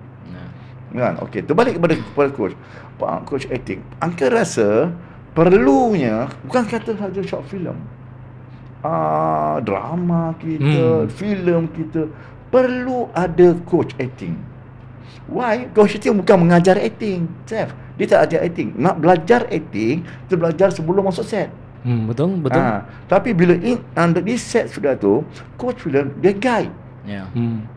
Kan? Okay, terbalik kepada coach. Coach acting. Uncle rasa perlunya bukan kata saja short film. Drama kita, filem kita perlu ada coach acting. Why? Coach acting bukan mengajar acting, Chef. Dia tak ajar acting. Nak belajar acting, kita belajar sebelum masuk set. Betul. Tapi bila under this set sudah tu, coach film dia guide. Yeah.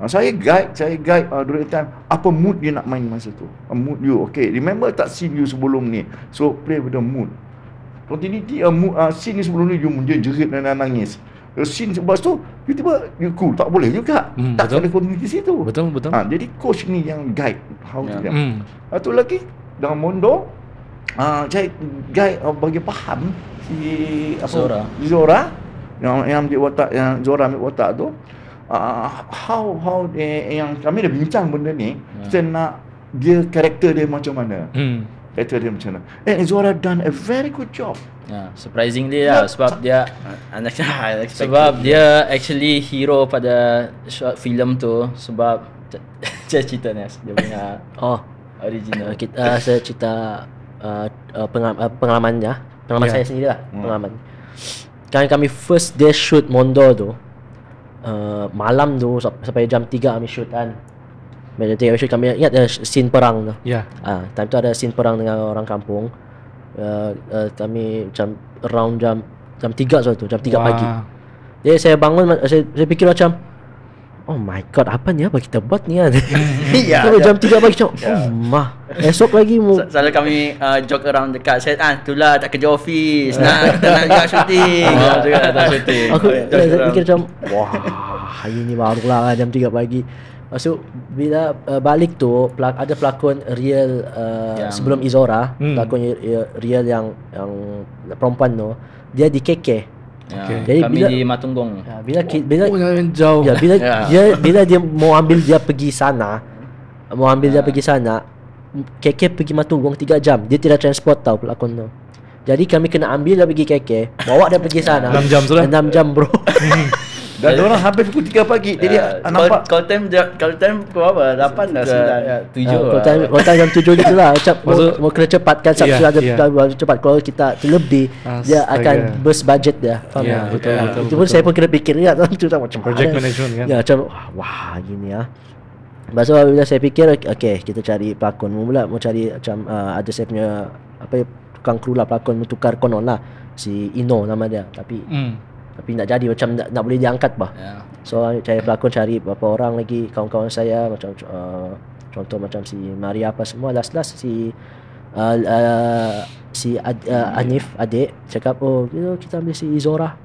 Saya guide during time apa mood dia nak main masa tu. Mood you. Okay, remember tak scene you sebelum ni. So play with the mood. Continuity scene ni sebelum ni you menjerit dan nangis. Scene lepas tu tiba-tiba you cool, tak boleh juga. Tak ada continuity situ. Betul. Jadi coach ni yang guide how to do. Satu lagi dalam Mondo saya guide bagi faham si Zora yang ambil watak, yang Zora ambil watak tu, how yang kami dah bincang benda ni, kita nak dia karakter dia macam mana. Karakter dia macam mana. Zora done a very good job. Surprisingly lah, sebab dia sebab dia actually hero pada short film tu. Sebab cerita ni dia punya original. Saya cerita pengalamannya, saya sendiri lah. Pengalaman kami first day shoot Mondo tu, malam tu sampai jam 3 kami shoot kan. Jam 3 kami shoot, kami ingat ada scene perang tu. Time tu ada scene perang dengan orang kampung. Kami macam around jam 3 tu, jam 3 pagi. Jadi saya bangun, saya fikir macam, oh my god, apa apa kita buat ni kan. Jam 3 pagi macam, esok lagi selalu kami joke around dekat set, itulah tak kerja office, nak juga shooting. Aku fikir macam, wah, hari ni barulah jam 3 pagi. So bila balik tu ada pelakon real sebelum Izora, pelakon real yang perempuan tu, dia di KK. Jadi kami di Matunggong. Bila jauh. Bila dia mau ambil dia pergi sana, KK pergi Matunggong 3 jam. Dia tidak transport tau pelakon tu. Jadi kami kena ambil dia pergi KK, bawa dia pergi sana. 6 jam sudah. 6 jam bro. Dan orang habis pukul 3 pagi. Jadi nampak Call time pukul apa? 8 dah 9 7. Call time jam 7 gitulah. Mau kena cepat kan, Sabtu ada cepat. Kalau kita terlebih, dia akan burst budget dia. Faham? Betul. Itu pun saya pun kena fikir ya, tu macam project management kan. Ya, macam wah gini ya. Lepas tu bila saya fikir, okay, kita cari pelakon. Mula mau cari macam ada saya punya tukang kru lah, pelakon tukar konon lah, si Ino nama dia. Tapi nak jadi macam nak boleh diangkat bah. So saya pelakon cari beberapa orang lagi kawan-kawan saya macam contoh macam si Maria apa semua, last Anif adik cakap kita ambil si Izora.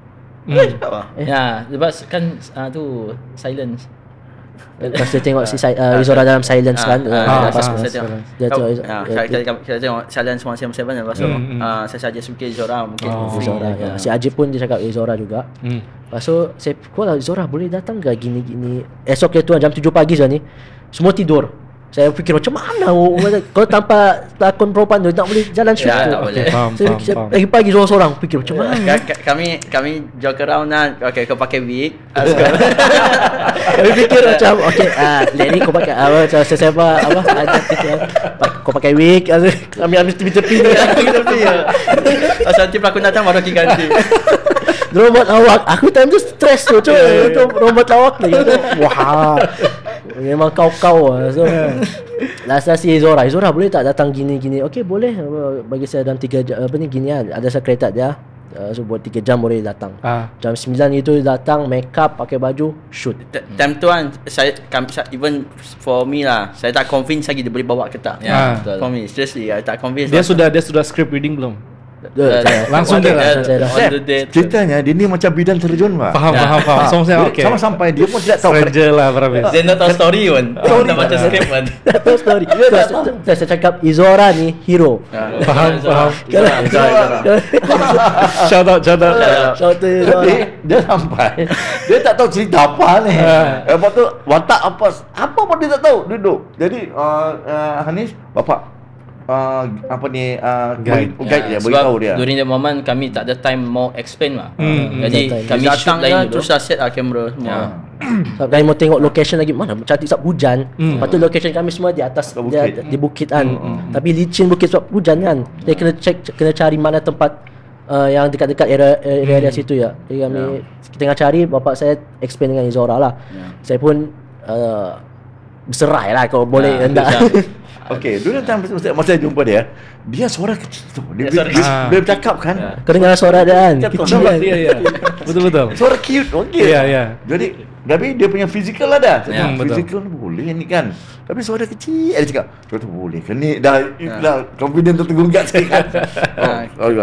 Ya, lepas kan tu Silence. Lepas dia tengok si Izora dalam Silence kan. Lepas dia kita tengok Silence 177 lepas tu saya saja suka Izora mungkin. Izora. Si Ajib pun dia cakap Izora juga. Lepas tu saya call Izora boleh datang ke gini-gini. Esok dia tu jam 7 pagi sudah ni. Semua tidur. Saya fikir macam mana kalau tanpa lakon perempuan tu tak boleh jalan shoot. Ya, tak boleh. Lagi pagi seorang-seorang fikir macam mana. Kami joke around lah. Okay, kau pakai wig. Kami fikir macam Lenny kau pakai apa saya ada fikir kau pakai wig. Kami ambil tepi-tepi ni. Nanti pelakon datang baru kita ganti. Robot lawak. Aku time tu stress tu. Robot lawak lagi. Wah. Memang kau lah. So last si Izora boleh tak datang gini-gini? Okey boleh. Bagi saya dalam 3 jam gini kan. Ada sekretariat dia. So buat 3 jam boleh datang. Jam 9 itu datang, make up, pakai baju, shoot. Time tu kan saya even for me lah, saya tak convince lagi dia boleh bawa ke tak. For me seriously I tak convince. Dia sudah script reading belum? Langsung dia ceritanya dia ni macam bidang terjun pak. Faham. Sama sampai dia pun tidak tahu stranger lah berapa. Dia tak tahu story pun. Tak baca script pun. Tak tahu story. Saya cakap Izora ni hero. Faham. Shout out. Dia sampai dia tak tahu cerita apa ni. Lepas tu watak apa pun dia tak tahu, duduk. Jadi Hanis bapak guide dia beritahu dia. During the moment kami tak ada time mau explain lah. Jadi kami datang lain terus dah set lah kamera semua. Sebab kami mau tengok location lagi mana cantik sebab hujan. Lepas tu location kami semua di atas di bukit kan. Tapi licin bukit sebab hujan kan. Dia kena cari mana tempat yang dekat-dekat area situ ya. Jadi kami tengah cari, bapak saya explain dengan Izora lah. Saya pun berserai lah kalau boleh hendak. Okey, dulu masa saya jumpa dia suara kecil tu. Dia bercakap kan. Kedengar suara dia kan. Kecil. Ya. Betul. Suara cute. Okey. Ya. Jadi tapi dia punya fizikal ada. Fizikal boleh ni kan. Tapi suara kecil dia cakap, "Tu boleh ke ni?" Dah confident tergunggat sikit kan.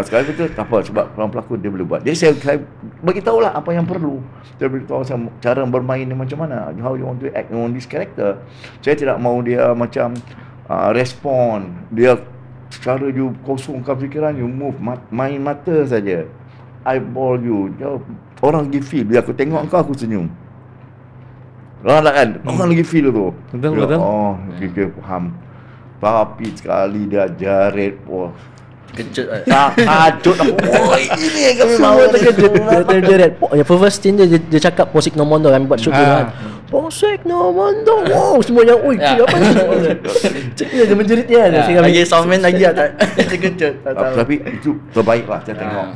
Sekarang itu tak apa sebab pelakon dia boleh buat. Jadi saya bagi tahulah apa yang perlu. Saya beritahu cara bermain ni macam mana. How you want to act on this character. Saya tidak mahu dia macam respon dia cara you kosongkan fikiran you move main mata saja eyeball you orang lagi feel bila aku tengok kau aku senyum orang kan orang lagi feel tu betul kita faham tapi sekali dia Jared kejut takut aku ini yang kami mahu terkejut first scene dia cakap Posik Nomondo kami buat shoot kan Posik Nomondo semuanya apa ni dia menjerit dia lagi soundman lagi tak terkejut tapi itu terbaik lah saya tengok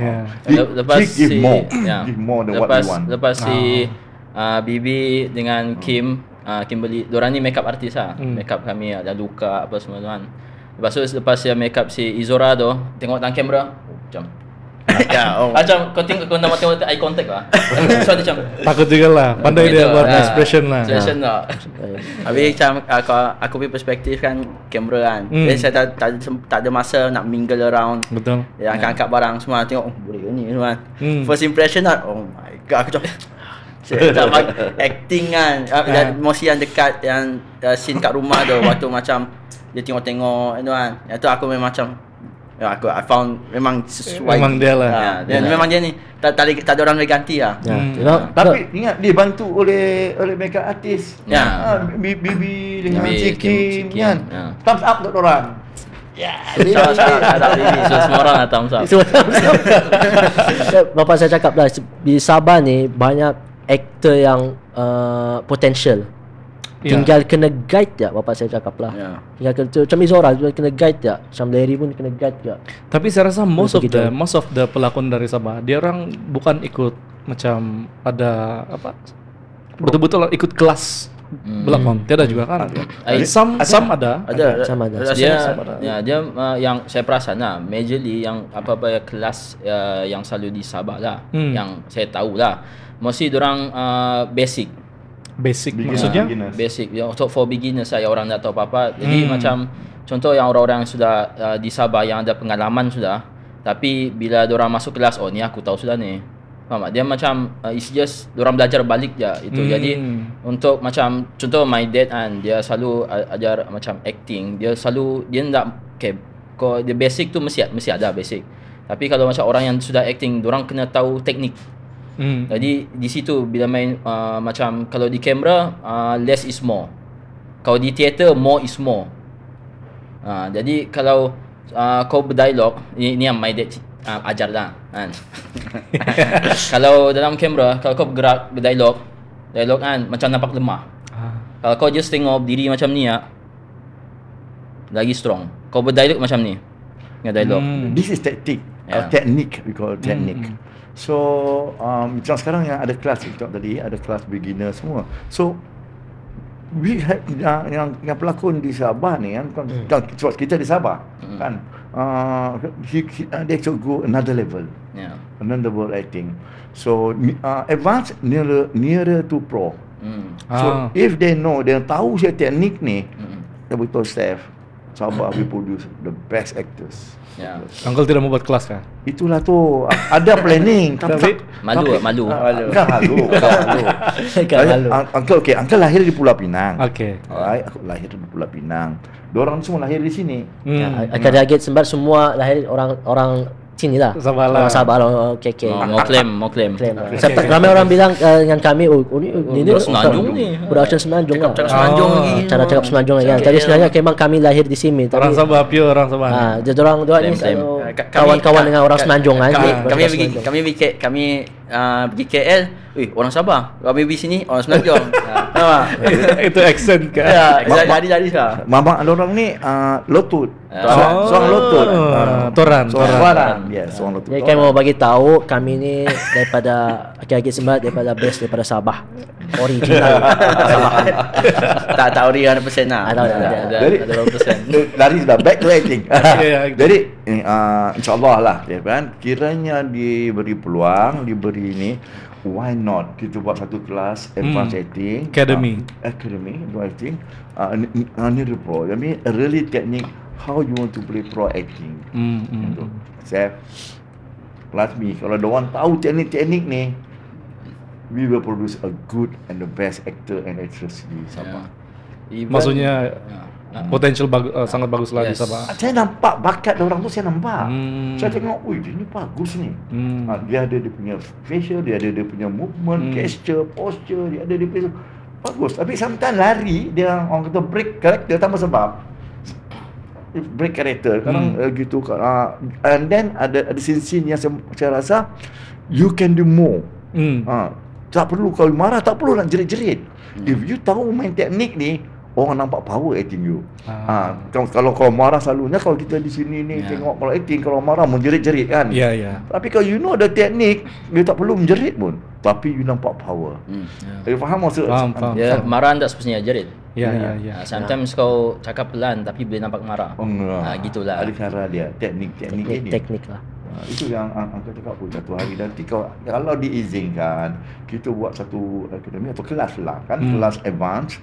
lepas give more than what we want lepas si Bibi dengan Kimberly diorang ni makeup artist lah makeup kami ada luka apa semua tu kan. Lepas dia make up si Izora tu, tengok dalam kamera, macam macam kau tengok eye contact lah. So dia macam takut juga lah, pandai dia buat expression lah. Habis macam aku punya perspektif kan kamera kan. Jadi saya tak ada masa nak mingle around. Betul. Yang angkat barang semua tengok boleh ke ni semua. First impression lah, oh my god aku macam acting kan. Emosi yang dekat yang scene kat rumah tu waktu macam dia tengok-tengok tu kan. Yang tu aku memang macam I found memang sesuai. Memang dia lah. Memang dia ni tak ada orang boleh ganti lah. Tapi ingat dia bantu oleh makeup artist. Bibi dengan Cikim kan. Thumbs up untuk orang. Semua orang lah thumbs up. Bapak saya cakap lah di Sabah ni banyak aktor yang potential. Tinggal kena guide je, bapak saya cakap lah. Tinggal macam Izora kena guide je, macam Larry pun kena guide je. Tapi saya rasa most of the pelakon dari Sabah, dia orang bukan ikut macam ada apa, betul-betul ikut kelas Belakon tiada juga kan? Some ada. Sama ada. Dia yang saya perasan majorly yang apa kelas yang selalu di Sabah lah, yang saya tahu lah. Mostly dorang basic maksudnya? Basic yang for beginners lah, yang orang tak tahu apa-apa. Jadi macam contoh yang orang-orang yang sudah di Sabah yang ada pengalaman sudah, tapi bila dorang masuk kelas, oh ni aku tahu sudah ni. Faham tak? Dia macam it's just dorang belajar balik je itu. Jadi untuk macam contoh my dad kan, dia selalu ajar macam acting. Dia nak kalau dia basic tu mesti ada basic. Tapi kalau macam orang yang sudah acting, dorang kena tahu teknik. Jadi di situ bila main macam kalau di kamera less is more. Kalau di teater more is more. Jadi kalau kau berdialog, ini yang my dad ajar lah kan. Kalau dalam kamera, kalau kau berdialog kan macam nampak lemah. Kalau kau just tengok diri macam ni lagi strong. Kau berdialog macam ni dengan dialog. This is technique, we call it technique. So macam sekarang yang ada kelas kita tadi, ada kelas beginner semua. So we have, yang pelakon di Sabah ni kan, kita di Sabah kan, they should go another level, another level acting. So advanced nearer to pro. So if they know, dia tahu saya teknik ni, dia betul staff Sabah we produce the best actors. Uncle tidak mau buat kelas kan? Itulah tu, ada planning. tapi malu. Bukan malu. Uncle lahir di Pulau Pinang. Alright, aku lahir di Pulau Pinang. Diorang semua lahir di sini. Arkadia Sembar semua lahir orang sini lah. Sabah lah. Mau claim. Ramai orang bilang dengan kami, ini Semenanjung ni. Production Semenanjung lah. Cara cakap Semenanjung kan. Tapi sebenarnya memang kami lahir di sini. Orang Sabah, pure orang Sabah. Jadi orang ni kawan-kawan dengan orang Semenanjung kan. Kami pergi KL, orang Sabah. Kami pergi sini orang Semenanjung. Itu accent kan. Jadi lah. Mama orang ni lotut. Seorang lotut. Toran. Yes, seorang lotut. Jadi kami mau bagi tahu kami ni daripada Arkadia Sembar, daripada best, daripada Sabah. Original. Tak tahu dia 100% lah. Jadi lari sudah back to acting. Jadi insyaAllah lah kan, kiranya diberi peluang, diberi ni, why not kita buat satu kelas advanced acting academy untuk acting near pro. I mean really technique how you want to play pro acting. Chef plus me, kalau ada orang tahu teknik ni, we will produce a good and the best actor and actress di Sabah. Maksudnya potential sangat bagus lah di Sabah. Saya nampak bakat orang tu, saya nampak. Saya tengok, dia ni bagus ni. Dia ada dia punya facial, dia ada dia punya movement, gesture, posture, dia ada dia punya bagus. Tapi sometimes lari, dia orang kata break character tanpa sebab. Break character, kadang gitu. And then ada scene yang saya rasa you can do more. Tak perlu kalau marah, tak perlu nak jerit-jerit. If you tahu main teknik ni, orang nampak power acting you. Kalau marah selalunya kalau kita di sini ni tengok kalau acting, kalau marah menjerit-jerit kan. Tapi kalau you know ada teknik, you tak perlu menjerit pun, tapi you nampak power. You faham maksud? Faham. Marah tak sepatutnya jerit. Sometimes ya. Kau cakap pelan tapi boleh nampak marah. Gitulah. Ada cara dia, teknik ini. Teknik lah. Itu yang Uncle cakap pun satu hari nanti kalau diizinkan kita buat satu akademi atau kelas lah kan, kelas advance.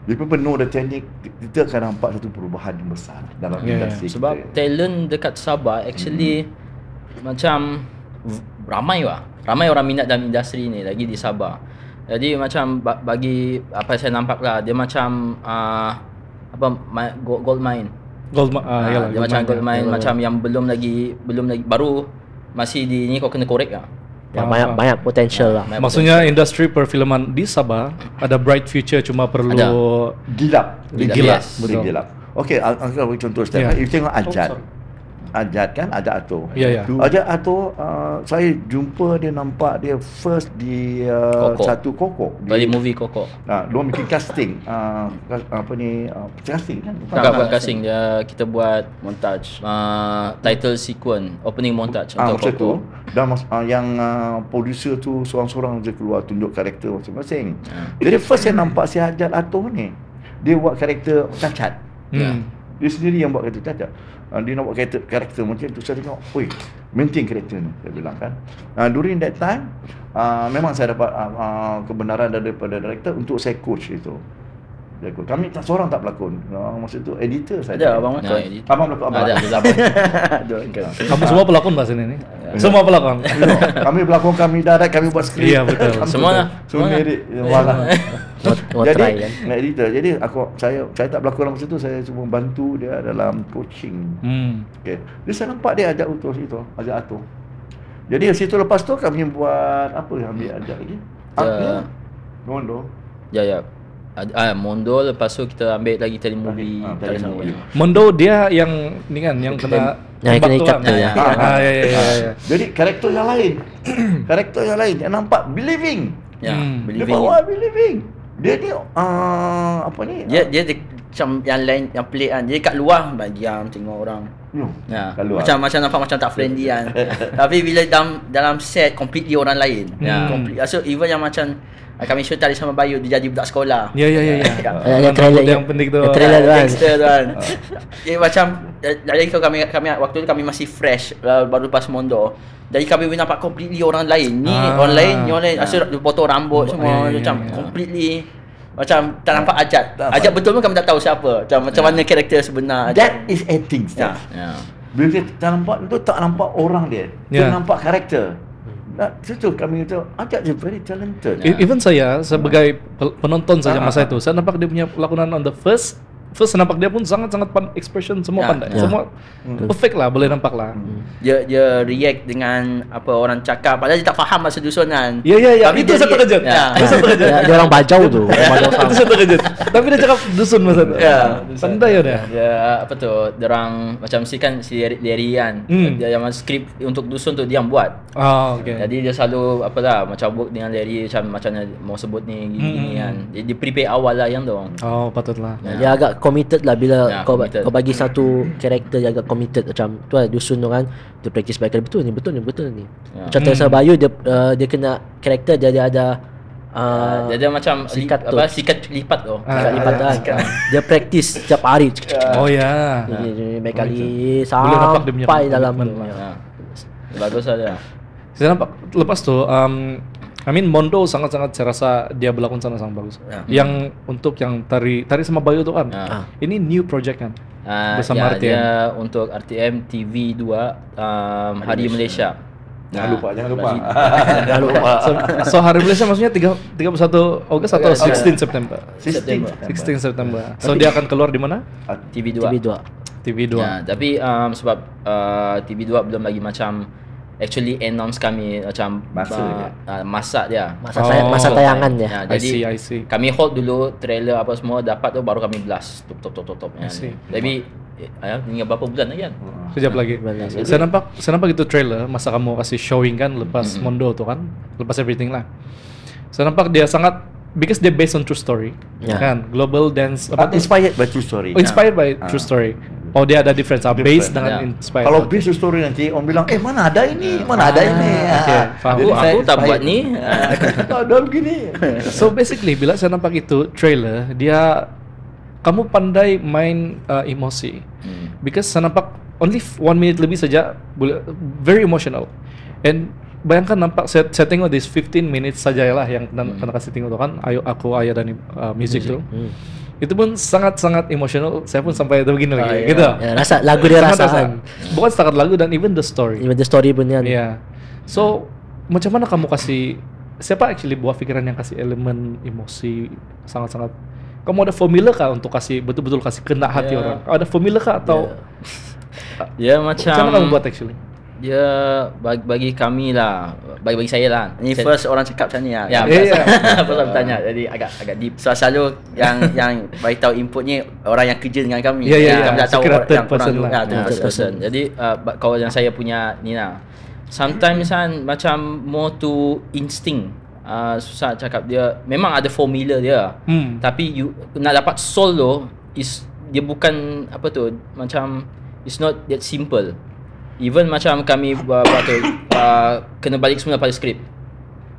Bila penuh the teknik, kita akan nampak satu perubahan yang besar dalam industri. Sebab kita, talent dekat Sabah actually macam ramai orang minat dalam industri ni lagi di Sabah. Jadi macam bagi apa saya nampak lah, dia macam gold mine. Dia macam gold mine, macam yang belum lagi baru masih di ni, kau kena korek lah. Banyak potential lah. Maksudnya industri perfilman di Sabah ada bright future, cuma perlu gilap. Betul. Okey, Uncle bagi contoh step. You tengok Ajat. Ajat kan, Ajat Ato. Ya. Ajat Ato, saya jumpa dia, nampak dia first di satu Koko. Bali movie Koko. Diorang bikin casting. Casting kan? Bukan casting, dia kita buat montage. Title sequence, opening montage untuk masa Koko. tu. Dan yang producer tu seorang-seorang je keluar tunjuk karakter masing-masing. Jadi first saya nampak si Ajat Ato ni, dia buat karakter cacat. Dia sendiri yang buat karakter cacat. Dia nak buat karakter macam tu. Saya tengok, oi, maintain karakter ni, saya bilang kan. During that time, memang saya dapat kebenaran daripada director untuk saya coach itu. Kami seorang tak pelakon. Masa tu editor saja. Ada abang pelakon. Abang pelakon. Ada. Kamu semua pelakon bahasa ini. Semua pelakon. Kami pelakon, kami direct, kami buat skrip. Iya betul. Semua lah. Semua edit. Malah. Try kan. Nak editor. Jadi saya tak berlakon masa tu, saya cuma bantu dia dalam coaching. Okay. Jadi saya nampak dia ajak utus itu, ajak Ato. Jadi situ lepas tu kami buat apa yang ambil ajak lagi? Mondo. Ya. Mondo, lepas tu kita ambil lagi telemovie. Mondo dia yang ni kan, yang kena kena ikat tu ya. Ya. Jadi karakter yang lain. Karakter yang lain yang nampak believing. Ya, Dia bawa believing. Dia ni apa ni? Dia macam yang lain, yang pelik kan. Dia kat luar diam tengok orang. Ya. Macam nampak macam tak friendly kan. Tapi bila dalam set completely orang lain. Ya. So even yang macam kami shoot tadi sama Bayu, dia jadi budak sekolah. Ya. Yang trailer yang penting tu. Trailer tu kan. Gangster tu kan. Dia macam jadi kami waktu tu kami masih fresh, baru lepas Mondo. Jadi kami nampak completely orang lain. Ni orang lain asal potong rambut semua macam completely macam tak nampak Ajat. Ajat betul pun kami tak tahu siapa. Macam mana karakter sebenar Ajat. That is acting style. Bila kita tak nampak tu, tak nampak orang dia. Kita nampak karakter. Situ kami kata Ajat je very talented. Even saya sebagai penonton saja masa itu, saya nampak dia punya lakonan on the first nampak dia pun sangat-sangat expression semua pandai. Semua perfect lah, boleh nampak lah. Dia react dengan apa orang cakap, padahal dia tak faham bahasa dusunan. Ya. Tapi Itu satu kejut. Dia orang bajau tu. Itu satu kejut. Tapi dia cakap dusun masa itu. Pandai ya dia. Dia apa tu, dia orang macam si Larry kan. Dia yang skrip untuk dusun tu dia yang buat. Okay. Jadi dia selalu apalah macam work dengan Larry macam mau sebut ni gini kan. Dia prepare awal lah yang tu. Patutlah. Dia agak committed lah bila kau bagi satu Hmm. karakter yang agak committed macam tu lah, dusun tu kan. Dia practice baik betul ni. Macam Teresa Bayu dia kena karakter dia ada dia ada macam sikat sikat lipat tu. Sikat lipat kan. Dia practice setiap hari. Oh ya. Baik kali nampak dia punya sampai dalam komitmen Bagus lah dia. Saya nampak lepas tu Mondo sangat-sangat saya rasa dia berlakon sangat bagus. Yang untuk yang tari sama Bayu tu kan. Ini new project kan. Bersama RTM. Dia untuk RTM TV 2 Hari Malaysia. Jangan lupa. So Hari Malaysia maksudnya 31 Ogos atau 16 September? 16 September. So dia akan keluar di mana? TV 2. TV 2. Ya, tapi sebab TV 2 belum lagi macam actually announce kami macam masa dia. Masa tayangan dia. Jadi I see. kami hold dulu trailer apa semua dapat tu baru kami blast. Top. Tapi tinggal berapa bulan lagi kan? Sekejap lagi. Saya nampak itu trailer masa kamu kasih showing kan lepas Mondo tu kan, lepas everything lah. Saya nampak dia sangat because dia based on true story kan, global dance inspired by true story. Inspired by true story. Oh dia ada difference, based dengan inspired. Kalau based on story nanti orang bilang mana ada ini. Okay, faham. Aku tak buat ni. Ada begini. So basically bila saya nampak itu trailer, dia kamu pandai main emosi. Because saya nampak only 1 minute lebih saja very emotional. And bayangkan nampak saya tengok this 15 minutes saja lah yang kena kasih tengok tu kan, Ayah dan music tu. Itu pun sangat-sangat emosional. Saya pun sampai begini lagi gitu. Ya, rasa lagu dia rasa. Bukan setakat lagu dan even the story. Even the story pun kan. Yeah. So macam mana kamu kasih, siapa actually buat fikiran yang kasih elemen emosi sangat-sangat? Kamu ada formula kah untuk kasih betul-betul kasih kena hati orang? Ada formula kah atau Ya macam macam mana kamu buat actually? Dia bagi kami lah, bagi saya lah. Ni first orang cakap macam ni lah. Ya, first bertanya. Jadi agak deep. So selalu yang bagi tahu input ni orang yang kerja dengan kami. Kami tak tahu yang orang person. Jadi kalau yang saya punya ni lah. Sometimes kan macam more to instinct. Susah cakap, dia memang ada formula dia. Tapi you nak dapat soul tu dia bukan apa tu, macam it's not that simple. Even macam kami buat tu kena balik semula pada skrip.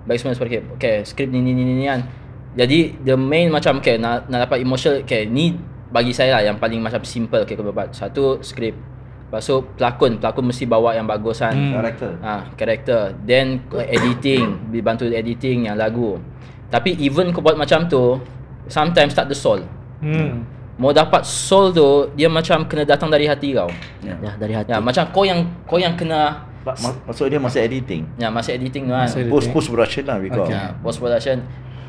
Balik semula pada skrip. Okay, skrip ni kan. Jadi the main macam nak dapat emotional, ni bagi saya lah yang paling macam simple. Kau buat satu skrip. Lepas tu pelakon mesti bawa yang bagus kan. Karakter. Then editing, dibantu editing yang lagu. Tapi even kau buat macam tu, sometimes tak ada soul. Mau dapat soul tu, dia macam kena datang dari hati kau. Dari hati. Macam kau yang kena. Maksud dia masa editing. Masa editing tu kan. Post production lah post production.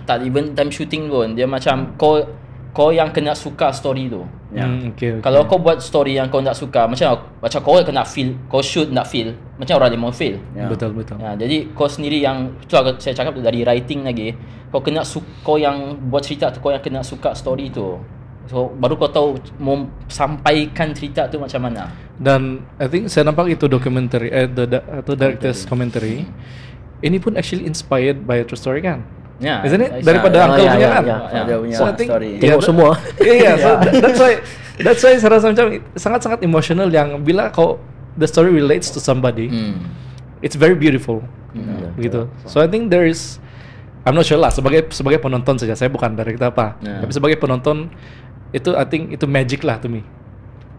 Tak even time shooting pun, dia macam kau yang kena suka story tu. Kalau kau buat story yang kau tak suka, macam kau kena feel, kau shoot tak feel, macam orang dia mau feel. Betul. Jadi kau sendiri yang tu saya cakap tu, dari writing lagi, kau kena kau yang buat cerita tu, kau yang kena suka story tu. So baru kau tahu mau sampaikan cerita tu macam mana. Dan I think saya nampak itu documentary atau director's commentary. Ini pun actually inspired by a true story kan? Isn't it? Daripada uncle punya kan? Dia punya story. Tengok semua. So that's why saya rasa macam sangat-sangat emotional yang bila the story relates to somebody, it's very beautiful. Gitu. So I think there is, I'm not sure lah, sebagai penonton saja, saya bukan director apa. Tapi sebagai penonton itu I think itu magic lah to me.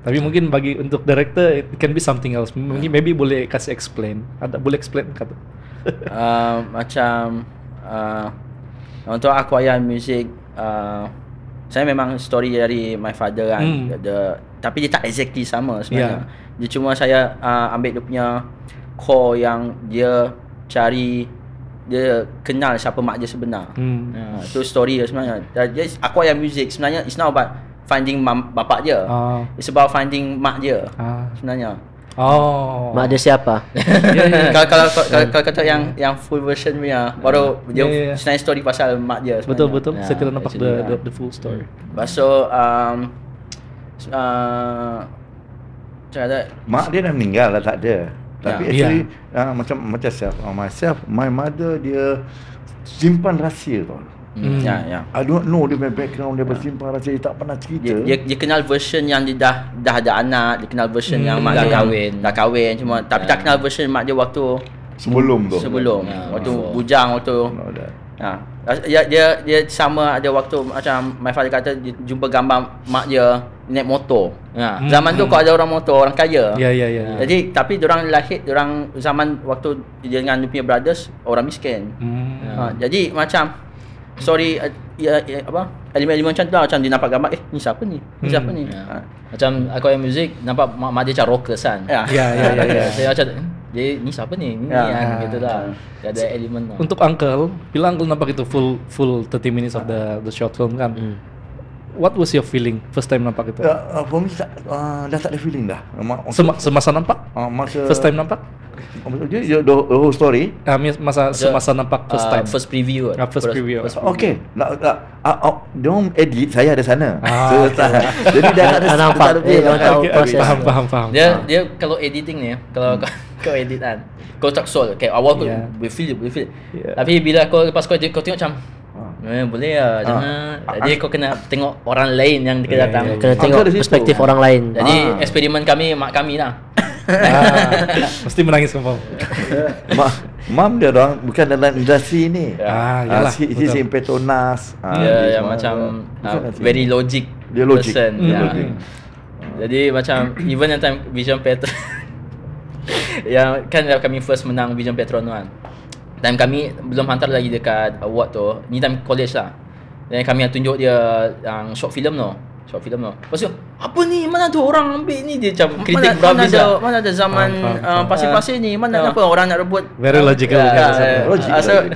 Tapi mungkin untuk director it can be something else. Mungkin maybe boleh kasih explain. Boleh explain kata. Macam untuk Acquire Music, saya memang story dari my father kan. Tapi dia tak exactly sama sebenarnya. Dia cuma saya ambil dia punya core yang dia cari, dia kenal siapa mak dia sebenar. Itu story dia sebenarnya. Acquire Music sebenarnya it's not about finding bapak dia. It's about finding mak dia sebenarnya. Mak dia siapa? Kalau kata yang full version punya, baru dia sebenarnya story pasal mak dia sebenarnya. Betul. Saya tidak nampak the full story. So mak dia dah meninggal lah, tak ada. Tapi actually macam myself, my mother dia simpan rahsia tau. I don't know dia punya background, dia bersimpan rahsia, dia tak pernah cerita. Dia kenal version yang dia dah ada anak, dia kenal version yang mak dia dah kahwin cuma, tapi tak kenal version mak dia waktu sebelum waktu bujang, waktu dia sama ada waktu macam my father kata dia jumpa gambar mak dia naik motor. Zaman tu kalau ada orang motor, orang kaya. Jadi tapi diorang lahir, diorang zaman waktu dia dengan dia punya brothers orang miskin. Jadi macam story elemen-elemen macam tu lah, macam dia nampak gambar ni siapa ni? Macam Acquire Music nampak mak dia macam rockers kan. Saya macam dia ni siapa ni? Ni kan gitu lah. Dia ada elemen lah. Untuk uncle, bila uncle nampak itu full 30 minutes of the short film kan. What was your feeling first time nampak itu? For me dah tak ada feeling dah. Semasa nampak? First time nampak? The whole story? Semasa nampak first time. First preview. First preview. Okay. Diorang edit, saya ada sana. Jadi dah tak ada nampak. Faham. Dia kalau editing ni, kalau kau edit kan, kau tak soul. Awal kau boleh feel. Tapi bila lepas kau edit, kau tengok macam boleh lah, jangan. Jadi kau kena tengok orang lain yang dia datang. Kena tengok perspektif orang lain. Jadi eksperimen kami, mak kami lah. Mesti menangis confirm. Mam dia orang bukan dalam industri ni. Yalah. He's in Petronas. Dia macam very logic. Dia logic. Jadi macam even yang time Vision Petron yang kan kami first menang Vision Petron tu kan. Time kami belum hantar lagi dekat award tu. Ni time college lah. Dan kami tunjuk dia yang short film tu. Lepas tu, apa ni? Mana tu orang ambil ni? Dia macam kritik berhabis lah. Mana ada zaman pasir-pasir ni? Mana apa orang nak rebut? Very logical. So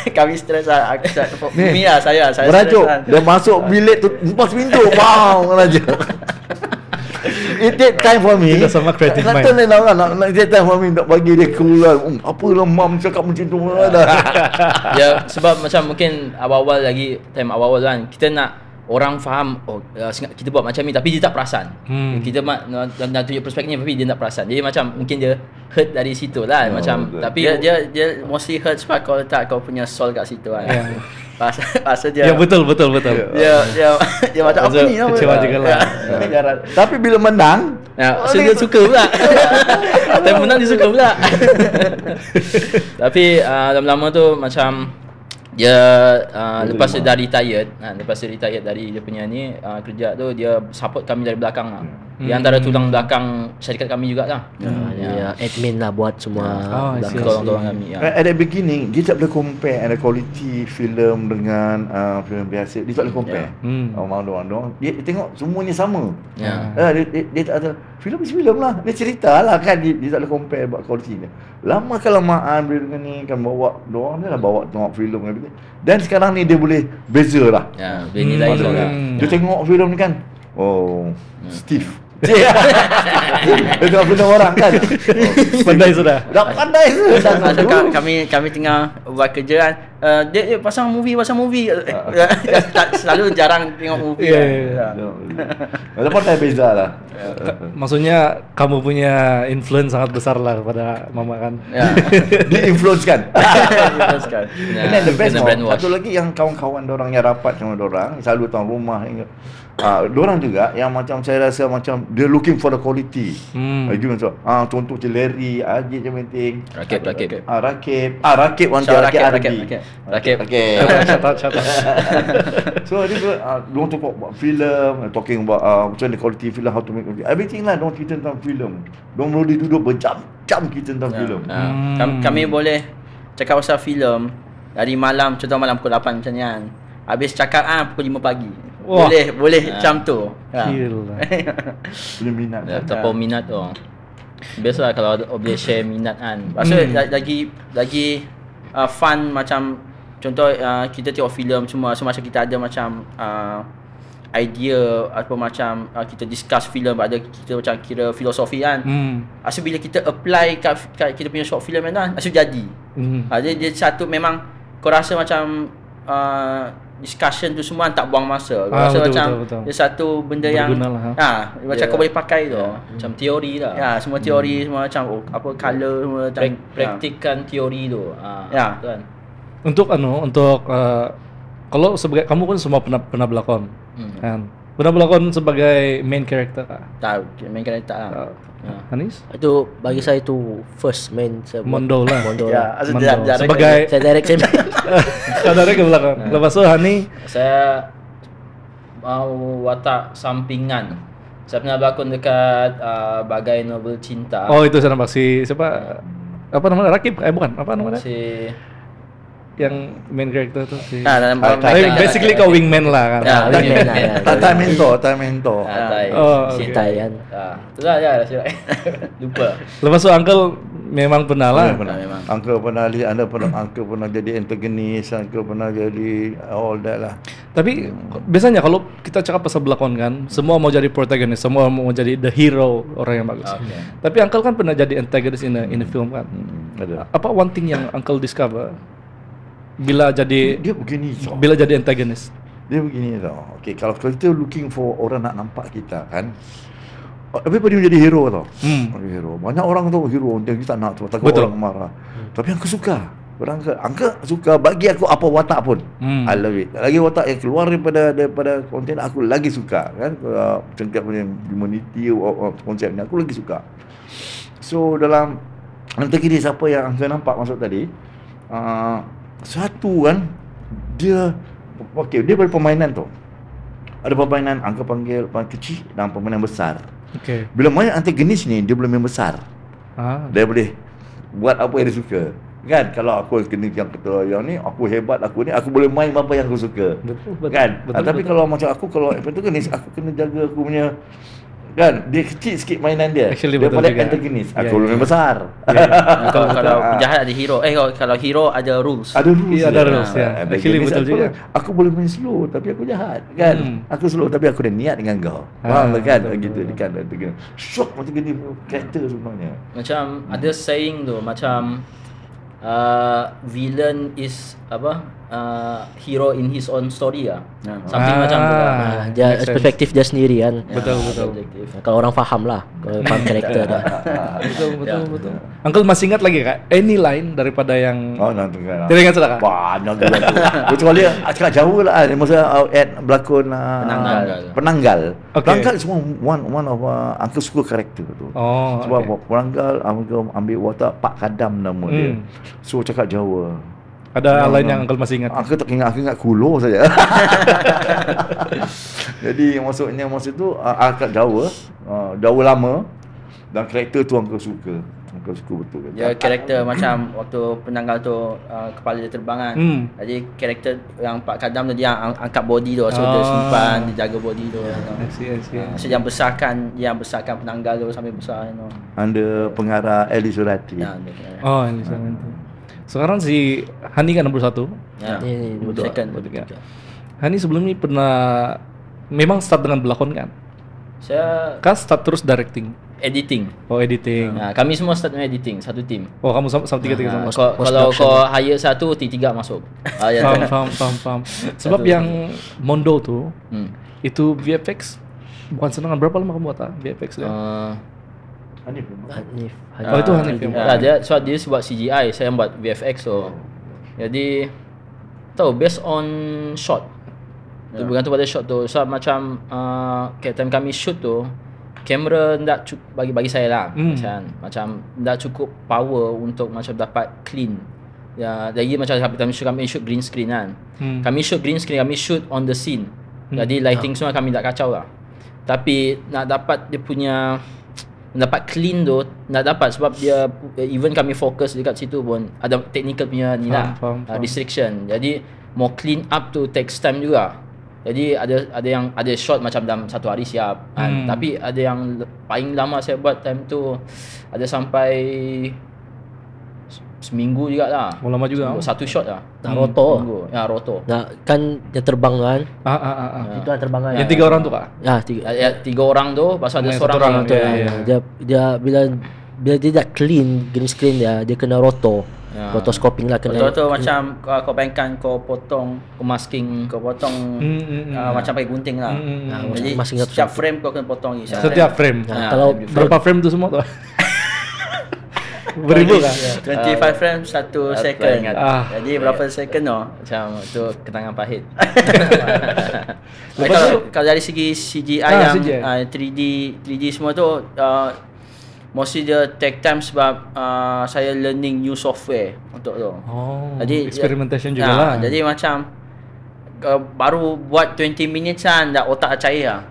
kami stress lah. Ni lah saya berajuk. Dia masuk bilik tu, lepas pintu. Bang! Berajuk. it take time for me. Tidak sama creative mind. Nak take time for me nak bagi dia keluar. Apalah mam cakap macam tu dah. Ya, sebab macam mungkin awal-awal lagi, time awal-awal kan, kita nak orang faham kita buat macam ni tapi dia tak perasan. Kita nak tunjuk perspektifnya tapi dia tak perasan. Jadi macam mungkin dia hurt dari situ lah. Macam betul. Tapi dia mostly hurt sebab kau letak kau punya soul kat situ kan. Pasal dia. Ya betul. Dia macam apa ni? Kecewa juga lah. Tapi bila menang, dia suka pula. Time menang dia suka pula. Tapi lama-lama tu macam dia lepas dia dah retired, dari dia punya ni kerja tu, dia support kami dari belakang lah. Dia antara tulang belakang syarikat kami jugalah. Dia admin lah buat semua tolong kami. At the beginning dia tak boleh compare ada quality filem dengan filem biasa. Dia tak boleh compare. Orang dia tengok semuanya sama. Dia tak ada filem lah. Dia cerita lah kan, dia tak boleh compare buat quality ni. Lama kelamaan bila dengan ni kan bawa diorang ni lah bawa tengok filem kan. Dan sekarang ni dia boleh beza lah. Dia nilai lah. Dia tengok filem ni kan. Steve. Dia tengok filem orang kan. Pandai sudah. Dah pandai sudah. Masa kami tengah buat kerja kan, dia pasang movie. Selalu jarang tengok movie. Dah pandai beza lah. Maksudnya kamu punya influence sangat besar lah kepada mama kan. Dia influence kan. And then the best satu lagi yang kawan-kawan dorang yang rapat sama dorang, selalu tuan rumah dorang juga yang macam saya rasa macam dia looking for the quality. Contoh macam Larry, Ajit macam penting. Rakib So dia don't talk about film, talking about macam the quality film, how to make everything lah. Don't kita tentang film. Don't boleh duduk berjam-jam kita tentang film. Kami boleh cakap pasal film dari malam, contoh malam pukul 8 macam ni kan. Habis cakap pukul 5 pagi. Boleh macam tu. Boleh minat. Ataupun minat tu. Biasalah kalau boleh share minat kan. Maksudnya lagi fun macam contoh kita tengok filem semua, so macam kita ada macam idea atau macam kita discuss filem, ada kita macam kira filosofi kan. Asyik bila kita apply kat kita punya short film kan, asyik jadi. Dia satu memang kau rasa macam discussion tu semua tak buang masa. Kau rasa macam dia satu benda yang macam kau boleh pakai tu. Macam teori lah. Semua teori semua macam apa color semua praktikan teori tu. Kan. Untuk kalau sebagai kamu kan semua pernah berlakon. Kan. Pernah berlakon sebagai main character kah? Tak, main character lah. Anis? Itu bagi saya itu first main Mondo lah. Sebagai saya direct saya. Kau direct ke belakang. Lepas tu Hani, saya mau watak sampingan. Saya pernah berlakon dekat Bagai Novel Cinta. Oh itu saya nampak siapa? Apa namanya? Rakib? Bukan. Apa namanya? Yang main character tu si. Basically kau wingman lah kan. Wingman lah. mentor. Sintai kan. Itulah lupa. Lepas tu Uncle memang pernah lah. Memang. Uncle pernah lihat, Uncle pernah jadi antagonis, Uncle pernah jadi all that lah. Tapi biasanya kalau kita cakap pasal berlakon kan, semua mau jadi protagonist, semua mau jadi the hero, orang yang bagus. Tapi Uncle kan pernah jadi antagonist in a film kan. Apa one thing yang Uncle discover bila jadi antagonis? Dia begini tau. Okay, kalau kita looking for orang nak nampak kita kan, everybody menjadi hero tau. Hero. Banyak orang tu hero, kita tak nak tu, takut orang marah. Tapi aku suka. Angka suka bagi aku apa watak pun. I love it. Lagi watak yang keluar daripada konten aku lagi suka kan. Contoh punya humanity konsepnya aku lagi suka. So dalam nanti kini siapa yang Angka nampak masuk tadi, satu kan dia dia berpermainan tu. Ada permainan Angka panggil kecil dan permainan besar. Bila main antagonis ni dia boleh main besar. Dia boleh buat apa yang dia suka. Kan kalau aku kena yang kata yang ni aku hebat, aku boleh main apa yang aku suka. Betul. Tapi kalau macam aku kalau antagonis aku kena jaga aku punya Kan dia kecil sikit mainan dia. Actually, dia betul paling juga. antagonis. Yeah, Aku lebih besar. Kalau penjahat ada hero. Kalau hero ada rules. Ada rules. Iya, ada rules, ya. Actually, betul juga. Aku boleh main slow tapi aku jahat kan. Aku slow tapi aku ada niat dengan kau. Faham kan? Gitu kan. Shock macam gini karakter sebenarnya. Macam ada saying tu macam villain is hero in his own story lah. Something macam tu lah. Dia perspektif dia sendiri kan. Betul. Kalau orang faham lah, kalau faham karakter dah. Betul. Uncle masih ingat lagi Kak? Any line daripada yang Nanti kan. Tidak ingat sudah Kak? Banyak juga tu. Kecuali cakap jauh lah. Masa berlakon Penanggal. Okay. Penanggal semua one of Uncle suka karakter tu. Sebab Penanggal Uncle ambil watak Pak Kadam nama dia. So cakap Jawa. Ada lain yang Uncle masih ingat? Aku tak ingat, aku ingat kulo saja. Jadi maksudnya masa tu akak Jawa, Jawa lama dan karakter tu Uncle suka. Uncle suka betul kan. Dia karakter macam waktu Penanggal tu kepala dia terbang kan. Jadi karakter yang Pak Kadam tu dia angkat body tu, so dia simpan, dia jaga body tu. I see. So yang besarkan Penanggal tu sampai besar Under pengarah Eli Surati. Ini sama itu. Sekarang si Hani kan nombor 1. Ya. Ini betul. Second. Hani sebelum ini pernah memang start dengan berlakon kan? Saya Start terus directing. editing. Editing. Kami semua start dengan editing, satu tim. Kamu sama tiga-tiga sama. Kalau kau hire satu, tiga masuk. Faham. Sebab yang Mondo tu itu VFX bukan senang. Berapa lama kamu buat VFX dia? Hanif. Itu Hanif. Dia buat CGI, saya yang buat VFX tu. Jadi based on shot. Bergantung pada shot tu. So macam time kami shoot tu, kamera tak cukup bagi saya lah. Macam tak cukup power untuk macam dapat clean. Ya, lagi macam kami shoot green screen kan. Kami shoot green screen, kami shoot on the scene. Jadi lighting semua kami tak kacau lah. Tapi nak dapat dia punya clean tu nak dapat sebab dia even kami fokus dekat situ pun ada technical punya ni lah, restriction. Jadi more clean up tu takes time juga. Jadi ada shot macam dalam satu hari siap kan. Tapi ada yang paling lama saya buat time tu ada sampai seminggu juga lah. Lama juga. Satu shot lah. Roto. Ya, roto. Nah, kan dia terbang kan. Ya. Itu kan terbang kan. Yang 3 orang tu Kak? Ya, 3 orang tu, pasal ada seorang tu. Dia bila dia dah clean green screen dia kena roto. Rotoscoping lah kena. Roto macam kau bayangkan kau potong, kau masking, kau potong macam pakai gunting lah. Jadi setiap frame kau kena potong lagi. Setiap frame. Kalau berapa frame tu semua tu? Beribu kan? 25 frames 1 second. Jadi berapa second tu? Macam tu kenangan pahit. Kalau dari segi CGI yang 3D semua tu mostly dia take time sebab saya learning new software untuk tu. Jadi experimentation juga lah. Jadi macam baru buat 20 minutes kan dah otak dah cair lah.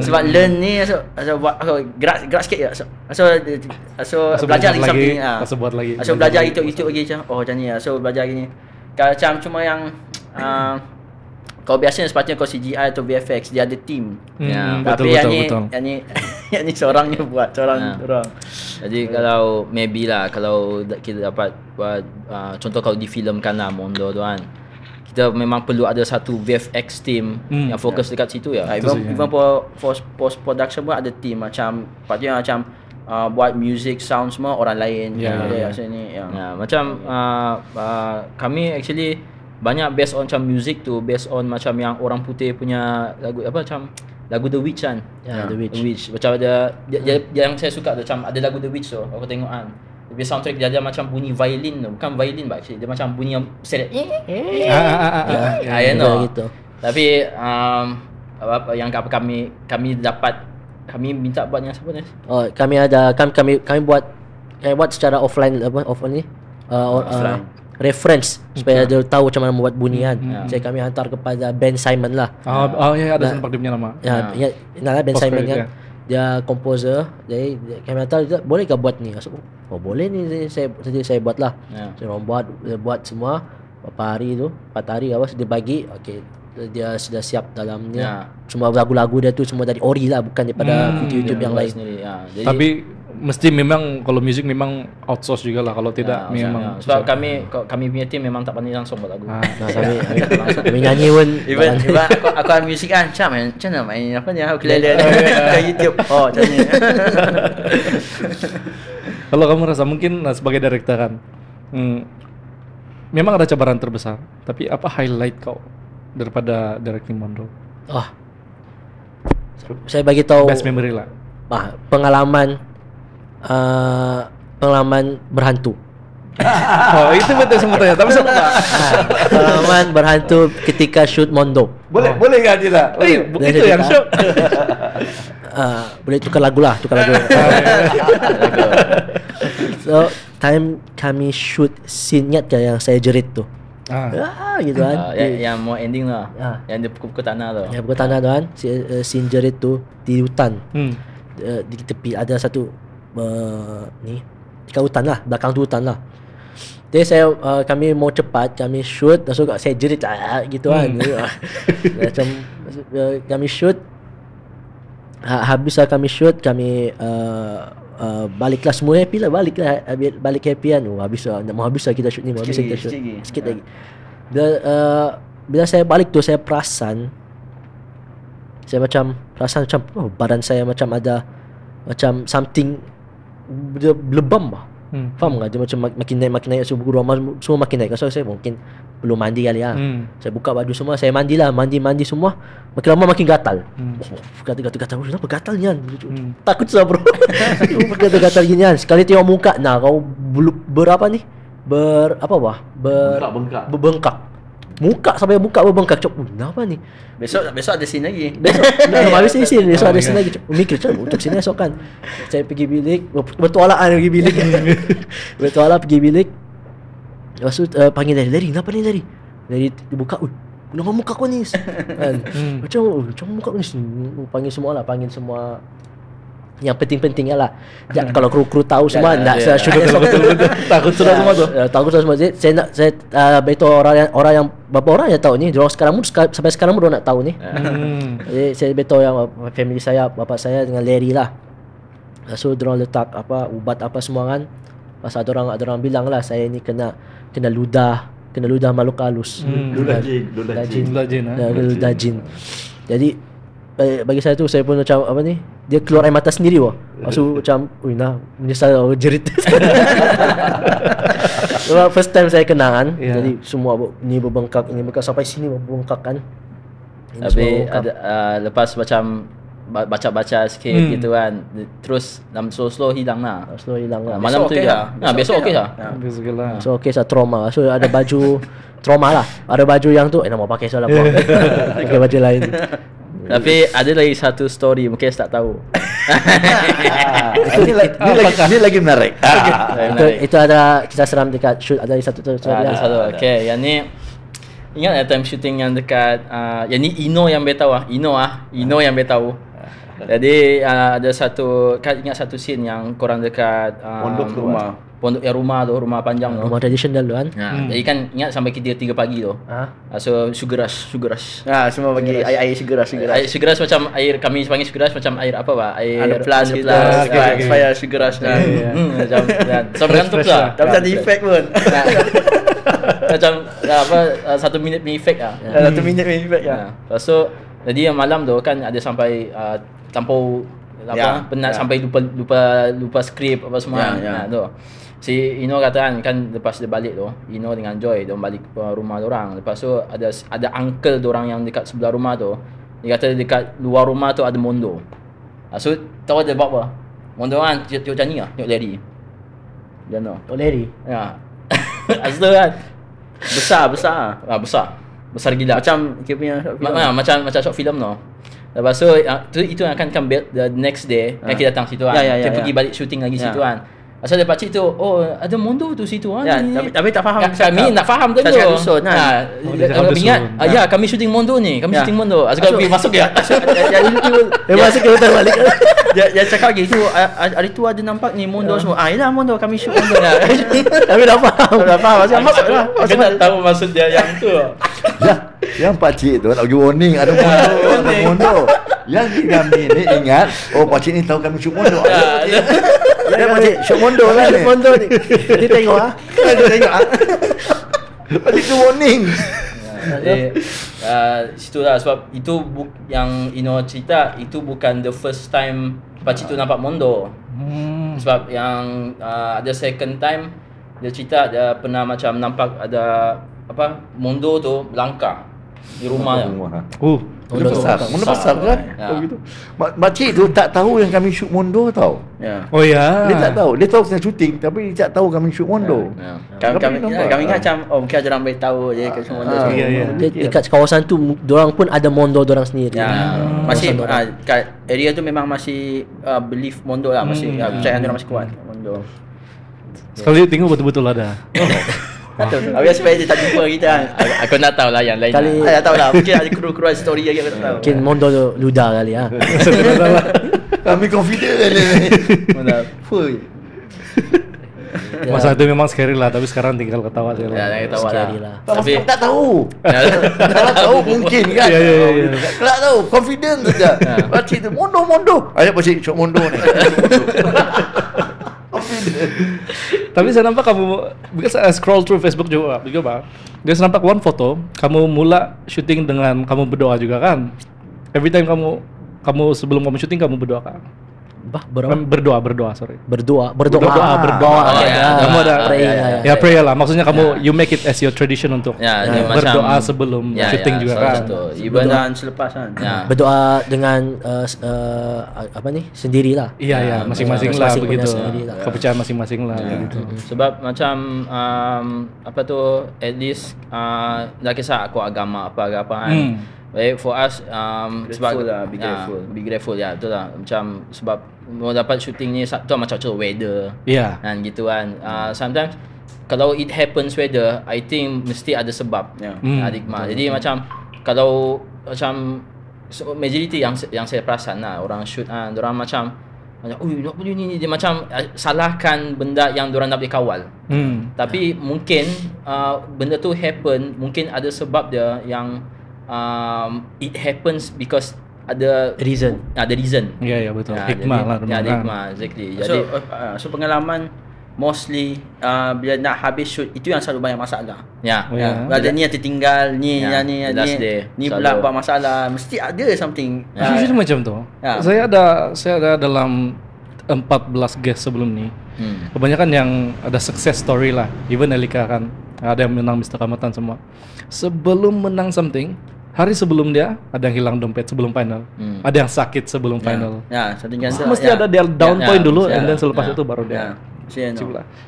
sebab learn ni gerak sikit je. So belajar lagi something. Buat lagi. So belajar YouTube lagi macam macam ni lah. So belajar gini. Kalau macam cuma yang kau biasanya sepatutnya kau CGI atau VFX dia ada team. Tapi yang ni seorangnya buat seorang. Jadi kalau maybe lah kalau kita dapat buat contoh kalau difilmkan lah Mondo tu kan. Kita memang perlu ada satu VFX team yang fokus dekat situ ya. Even post production pun ada team macam patutnya macam buat music sound semua orang lain ni. Macam kami actually banyak based on macam music tu based on macam yang orang putih punya lagu macam lagu The Witch kan. The Witch. Macam ada dia yang saya suka tu macam ada lagu The Witch tu aku tengok kan. Dia soundtrack dia ada macam bunyi violin tu. Bukan violin actually. Dia macam bunyi yang seret. Gitu. Tapi kami minta buat yang siapa ni? Kami buat secara offline offline ni. Reference supaya dia tahu macam mana membuat bunyi kan. Jadi kami hantar kepada Ben Simon lah. Ada sempat dia punya nama. Ben Simon kan. Dia composer. Jadi kami hantar dia boleh ke buat ni? Boleh ni saya buat lah. Saya buat semua 4 hari dia bagi okey dia sudah siap dalamnya. Semua lagu-lagu dia tu semua dari ori lah, bukan daripada video YouTube yang lain. Sendiri, jadi, tapi mesti memang kalau musik memang outsource juga lah, kalau tidak memang. Sebab kami punya team memang tak pandai langsung buat lagu. Kami nyanyi pun. Even aku ambil musik kan, macam mana main apa ni? Ukulele ke YouTube. Oh, macam ni. Kalau kamu rasa mungkin sebagai director kan, memang ada cabaran terbesar, tapi apa highlight kau daripada directing Mondo? Saya bagi tahu best memory lah. Pengalaman berhantu. Oh, itu betul semua tanya. Tapi saya lupa. Pengalaman berhantu ketika shoot Mondo. Boleh enggak kita? Itu yang shock. Boleh tukar lagu lah, So, time kami shoot scene, ingat ke yang saya jerit tu? Gitu kan. Yang mau ending lah. Yang dia pukul tanah tu. Yang pukul tanah tu kan. Scene jerit tu di hutan. Di tepi ada satu ni dekat hutan lah, belakang tu hutan lah. Jadi kami mau cepat, kami shoot, langsung saya jerit gitu kan. Macam kami shoot, habis lah kami shoot, kami baliklah semua happy lah, balik happy kan. Mau habis lah kita shoot ni, sikit lagi. Bila saya balik tu, saya perasan macam badan saya macam ada macam something dia lebam lah. Faham tak? Dia macam makin naik semua makin naik. So saya mungkin belum mandi kali lah. Saya buka baju semua, saya mandilah, mandi semua. Makin lama makin gatal. Gatal. Kenapa gatal ni kan? Takut saya bro. Gatal gini kan. Sekali tengok muka, kau berapa ni? Berbengkak. Muka sampai muka berbengkak. Kenapa ni? Besok ada scene lagi. Besok habis ni scene. Besok ada scene lagi. Mikir macam untuk scene esok kan. Saya pergi bilik, bertualaan pergi bilik. Pergi bilik. Lepas tu panggil Larry, kenapa ni Larry? Larry buka, kenapa muka kau ni? Macam muka kau ni. Panggil semua yang penting-penting lah. Kalau kru tahu semua tak saya shoot takut sudah semua tu. Takut sudah semua. Saya beritahu orang yang berapa orang yang tahu ni. Diorang sampai sekarang pun nak tahu ni. Jadi saya beritahu yang family saya, bapa saya dengan Larry lah. So diorang letak ubat apa semua kan. Pas ada orang bilang lah saya ni kena ludah makhluk halus. Ludah jin. Jadi bagi saya tu, saya pun macam dia keluar air mata sendiri wah. Maksud macam menyesal jerit. First time saya kena kan. Jadi semua ni berbengkak sampai sini berbengkak kan. Tapi lepas macam baca sikit gitu kan, terus slow hilang lah. Malam tu juga. Besok okey lah. So okey trauma. So ada baju trauma lah. Ada baju yang tu nak mau pakai solat apa. Pakai baju lain. Tapi ada lagi satu story mungkin saya tak tahu. Ini lagi menarik. Itu ada kisah seram dekat shoot, ada satu story. Okey, yang ni ingat time shooting yang dekat yang ni Ino yang beritahu Ino yang beritahu. Jadi ada satu, kan ingat satu scene yang korang dekat rumah panjang tu. Rumah tradisional tu kan. Jadi kan ingat sampai kita 3 pagi tu. So sugar rush. Semua bagi air sugar rush. Air sugar rush macam air, kami panggil sugar rush macam air apa bah? Air plus supaya sugar rush. Macam so bergantung lah. Tapi tak ada efek pun. Macam 1 minit punya efek lah. 1 minit punya efek lah. Lepas tu jadi malam tu kan ada sampai tampau penat sampai lupa skrip apa semua. Tu. Si Ino kata kan lepas dia balik tu, Ino dengan Joy dia balik ke rumah dorang. Lepas tu ada uncle dorang yang dekat sebelah rumah tu. Dia kata dekat luar rumah tu ada Mondo. So tahu dia buat apa? Mondo kan tengok macam ni lah, tengok Larry. Dia no. Larry. Ya. Asal kan. Besar gila. Macam dia punya macam short film tu. Lepas tu itu akan build the next day kan kita datang situ kan. Kita pergi balik shooting lagi situ kan. Asal dia pakcik tu, ada Mondo tu situ kan. Tapi tak faham. Kami nak faham tu. Tak cakap dusun kan. Ingat, kami shooting Mondo ni. Shooting Mondo. Asal kami masuk ya. Masuk ke hutan balik. Dia cakap gitu, hari tu ada nampak ni Mondo semua. Yalah Mondo, kami shoot Mondo. Tapi dah faham. Masuk lah. Kita tahu maksud dia yang tu. Yang pakcik tu nak bagi warning ada mondo. Yang kami ni ingat, pakcik ni tahu kami shoot mondo. Ya pakcik shoot mondo lah ni. Mondo ni. Dia tengok Pakcik tu warning. Jadi situlah sebab itu yang Ino cerita itu bukan the first time pakcik tu nampak mondo. Sebab yang ada second time dia cerita dia pernah macam nampak ada mondo tu langkah di rumah dia. Mondo besar kan? Begitu. Makcik tu tak tahu yang kami shoot mondo tau. Ya. Oh ya. Dia tak tahu. Dia tahu saya shooting tapi dia tak tahu kami shoot mondo. Kami ingat macam mungkin ada orang beritahu je ke semua mondo. dekat kawasan tu dorang pun ada mondo dorang sendiri. Masih kat area tu memang masih belief mondo lah, masih percayaan dorang masih kuat mondo. Sekali tengok betul-betul ada. Habis supaya dia tak jumpa kita kan. Aku nak tahu lah yang lain. Kali tak tahu lah. Mungkin ada kru story lagi aku tak tahu. mungkin mondo tu ludah kali Kami confident ni. Mana full. Masa itu memang scary lah, tapi sekarang tinggal ketawa saja. Ya, ketawa Scary lah. lah. Tapi Tak tahu. Kalau tahu mungkin kan. Tak tahu, confident saja. Pakcik tu mondo. Ada pakcik shoot mondo ni. Tapi saya nampak kamu, because I scroll through Facebook juga, dia nampak one foto, kamu mula syuting dengan kamu berdoa juga kan? Every time kamu sebelum kamu syuting kamu berdoa kan? Berdoa, sorry. Berdoa. Kamu ada prayer lah. Maksudnya kamu you make it as your tradition untuk berdoa sebelum syuting juga kan. Even dan selepas kan. Berdoa dengan sendirilah. Iya, masing-masing lah begitu. Sendirilah. Kepercayaan masing-masing lah begitu. Sebab macam at least dah kisah aku agama apa kan. Baik for us sebab lah, be grateful ya, betul lah. Macam sebab mau dapat shooting ni tu macam weather. Ya. Kan gitu kan. Sometimes kalau it happens weather, I think mesti ada sebab. Hikmah. Jadi macam kalau macam majority yang saya perasan lah orang shoot orang macam nak boleh ni dia macam salahkan benda yang diorang nak boleh kawal. Tapi mungkin benda tu happen mungkin ada sebab dia yang it happens because ada reason. Ya betul. Hikmah lah. Ada hikmah, exactly. Jadi so pengalaman mostly bila nak habis shoot itu yang selalu banyak masalah. Ada ni yang tertinggal, ni pula buat masalah, mesti ada something. Usually macam tu. Saya ada dalam 14 guest sebelum ni. Kebanyakan yang ada success story lah. Even Elika kan ada yang menang Mr. Kamatan semua. Sebelum menang something, hari sebelum dia ada yang hilang dompet sebelum final. Ada yang sakit sebelum final. Mesti ada dia down point dulu and then selepas itu baru dia.